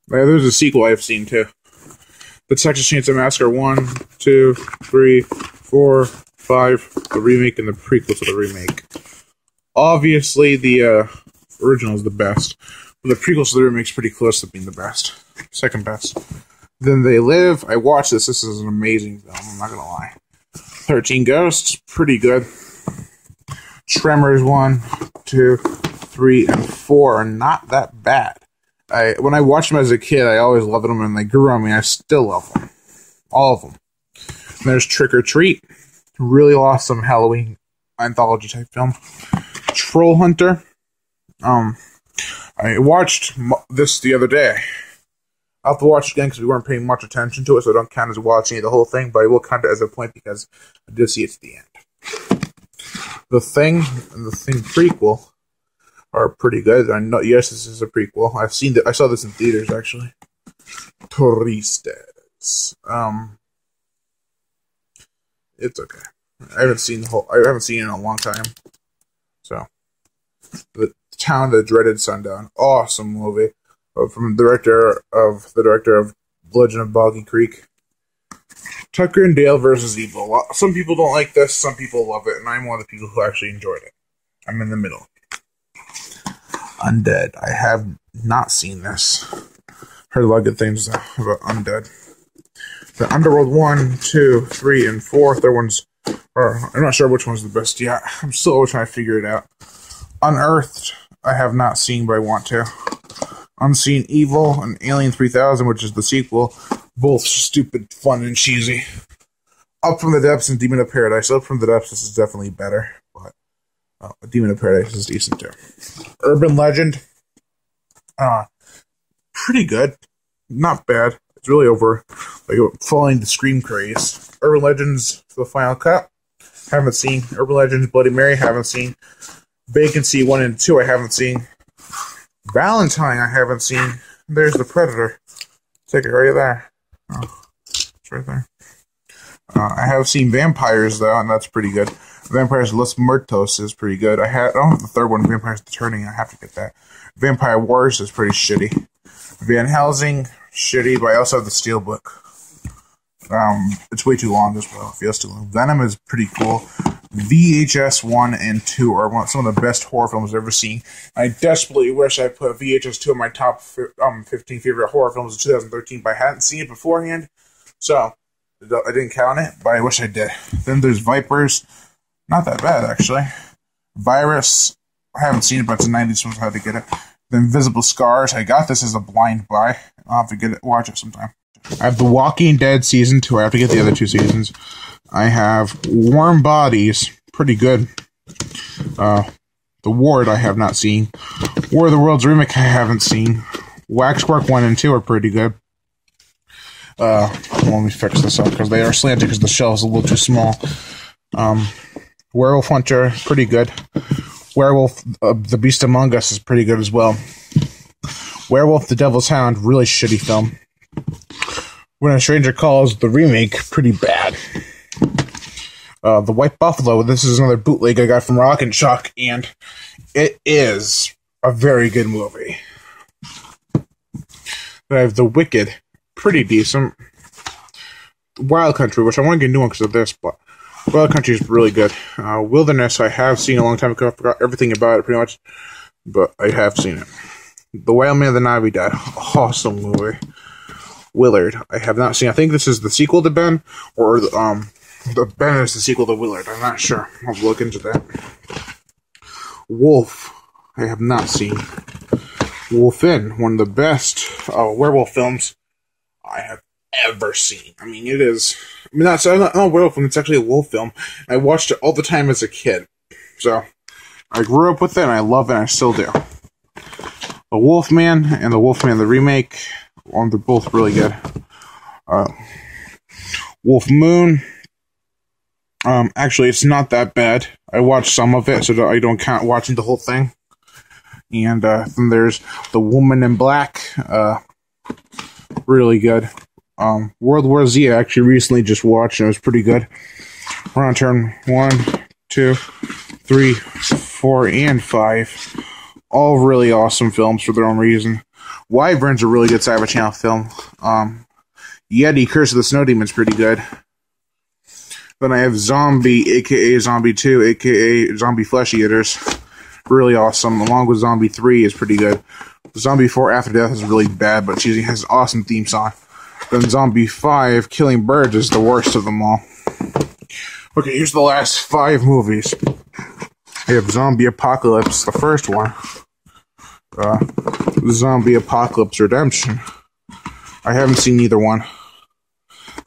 There's a sequel I've seen, too. The Texas Chainsaw Massacre 1, 2, 3, 4, 5. The remake and the prequel to the remake. Obviously, the original is the best. But the prequel to the remake is pretty close to being the best. Second best. Then They Live. I watched this. This is an amazing film. I'm not going to lie. 13 Ghosts. Pretty good. Tremors 1, 2, 3, and 4 are not that bad. When I watched them as a kid, I always loved them, and they grew on me. I still love them. All of them. And there's Trick or Treat. Really awesome Halloween anthology-type film. Troll Hunter. I watched this the other day. I'll have to watch it again because we weren't paying much attention to it, so I don't count as watching the whole thing, but I will count it as a point because I did see it to the end. The Thing and The Thing prequel are pretty good. I know, yes, this is a prequel. I saw this in theaters, actually. Turistas. It's okay. I haven't seen it in a long time. So, The Town That Dreaded Sundown. Awesome movie. From the director of Legend of Boggy Creek. Tucker and Dale versus Evil. Some people don't like this, some people love it, and I'm one of the people who actually enjoyed it. I'm in the middle. Undead. I have not seen this. Heard a lot of good things about Undead. The Underworld 1, 2, 3, and 4. Third ones I'm not sure which one's the best yet. I'm still trying to figure it out. Unearthed. I have not seen, but I want to. Unseen Evil and Alien 3000, which is the sequel. Both stupid, fun, and cheesy. Up from the Depths and Demon of Paradise. Up from the Depths, this is definitely better. But Demon of Paradise is decent, too. Urban Legend. Pretty good. Not bad. It's really over, following the Scream craze. Urban Legends, The Final Cut. Haven't seen. Urban Legends, Bloody Mary. Haven't seen. Vacancy 1 and 2. I haven't seen. Valentine, I haven't seen. There's The Predator. Take it right there. Oh, it's right there. I have seen Vampires, though, and that's pretty good. Vampires Los Muertos is pretty good. I don't have the third one, Vampires The Turning. I have to get that. Vampire Wars is pretty shitty. Van Helsing, shitty, but I also have the Steelbook. It's way too long as well. It feels too long. Venom is pretty cool. VHS 1 and 2 are some of the best horror films I've ever seen. I desperately wish I put VHS 2 in my top 15 favorite horror films of 2013, but I hadn't seen it beforehand, so I didn't count it, but I wish I did. Then there's Vipers. Not that bad, actually. Virus. I haven't seen it, but it's a 90s film, so I had to get it. The Invisible Scars. I got this as a blind buy. I'll have to get it, watch it sometime. I have The Walking Dead Season 2. I have to get the other 2 seasons. I have Warm Bodies. Pretty good. The Ward I have not seen. War of the Worlds remake I haven't seen. Waxwork 1 and 2 are pretty good. Let me fix this up because they are slanted because the shelf is a little too small. Werewolf Hunter, pretty good. Werewolf, The Beast Among Us is pretty good as well. Werewolf, The Devil's Hound, really shitty film. When a Stranger Calls, the remake, pretty bad. The White Buffalo, this is another bootleg I got from Rock and Shock, and it is a very good movie. I have The Wicked, pretty decent. Wild Country, which I want to get a new one because of this, but Wild Country is really good. Wilderness, I have seen a long time ago. I forgot everything about it pretty much, but I have seen it. The Wild Man of the Na'vi Dad, awesome movie. Willard, I have not seen. I think this is the sequel to Ben, or the Ben is the sequel to Willard. I'm not sure. I'll look into that. Wolf, I have not seen. Wolfen, one of the best werewolf films I have ever seen. I mean, it is. I mean, that's not a werewolf film. It's actually a wolf film. I watched it all the time as a kid, so I grew up with it, and I love it, and I still do. The Wolfman and the Wolfman the remake, they're both really good. Wolf Moon. Actually, it's not that bad. I watched some of it, so I don't count watching the whole thing. And then there's The Woman in Black. Really good. World War Z, I actually recently just watched, and it was pretty good. We're on turn 1, 2, 3, 4, and 5. All really awesome films for their own reason. Wyvern's a really good Sci-fi Channel film. Yeti, Curse of the Snow Demon's pretty good. Then I have Zombie, aka Zombie 2, aka Zombie Flesh Eaters. Really awesome. Along with Zombie 3 is pretty good. Zombie 4 After Death is really bad, but she has an awesome theme song. Then Zombie 5, Killing Birds, is the worst of them all. Okay, here's the last 5 movies. I have Zombie Apocalypse, the first one. Zombie Apocalypse Redemption. I haven't seen either one.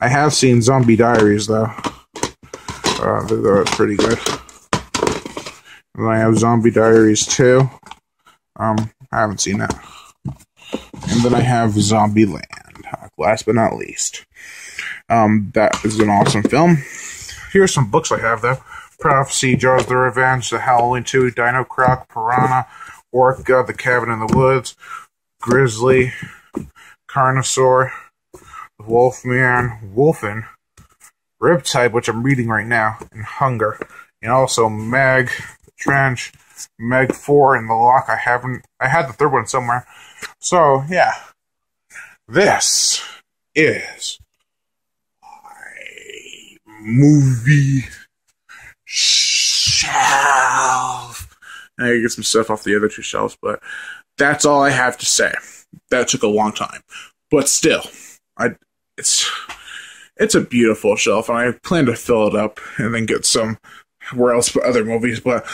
I have seen Zombie Diaries, though. That's pretty good. And I have Zombie Diaries 2. I haven't seen that. And then I have Zombieland. Last but not least. That is an awesome film. Here's some books I have, though. Prophecy, Jaws the Revenge, The Halloween 2, Dino Croc, Piranha, Orca, The Cabin in the Woods, Grizzly, Carnosaur, The Wolfman, Wolfen, Riptide, which I'm reading right now, and Hunger. And also Meg, The Trench, Meg 4, and The Lock. I had the third one somewhere. So, yeah. This is my movie shelf. I gotta get some stuff off the other 2 shelves, but that's all I have to say. That took a long time, but still, it's a beautiful shelf, and I plan to fill it up and then get some where else but other movies. But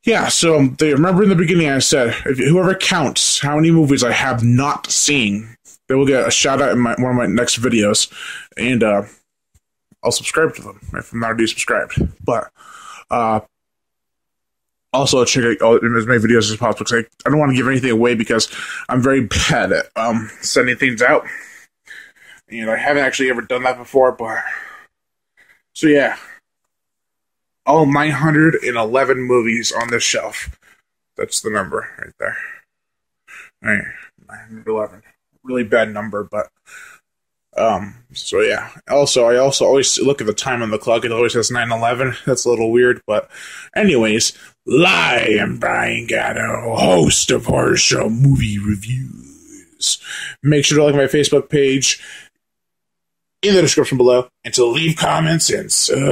yeah, so remember in the beginning I said whoever counts how many movies I have not seen, they will get a shout out in one of my next videos, and I'll subscribe to them if I'm not already subscribed. But also check out as many videos as possible, because I don't want to give anything away because I'm very bad at sending things out. And I haven't actually ever done that before, but so yeah. All 911 movies on this shelf. That's the number right there. Alright, 911. Really bad number, but so yeah. Also, I always look at the time on the clock. It always says 9:11. That's a little weird, but anyways, I am Brian Gatto, host of Horror Show Movie Reviews. Make sure to like my Facebook page in the description below, and to leave comments and subscribe.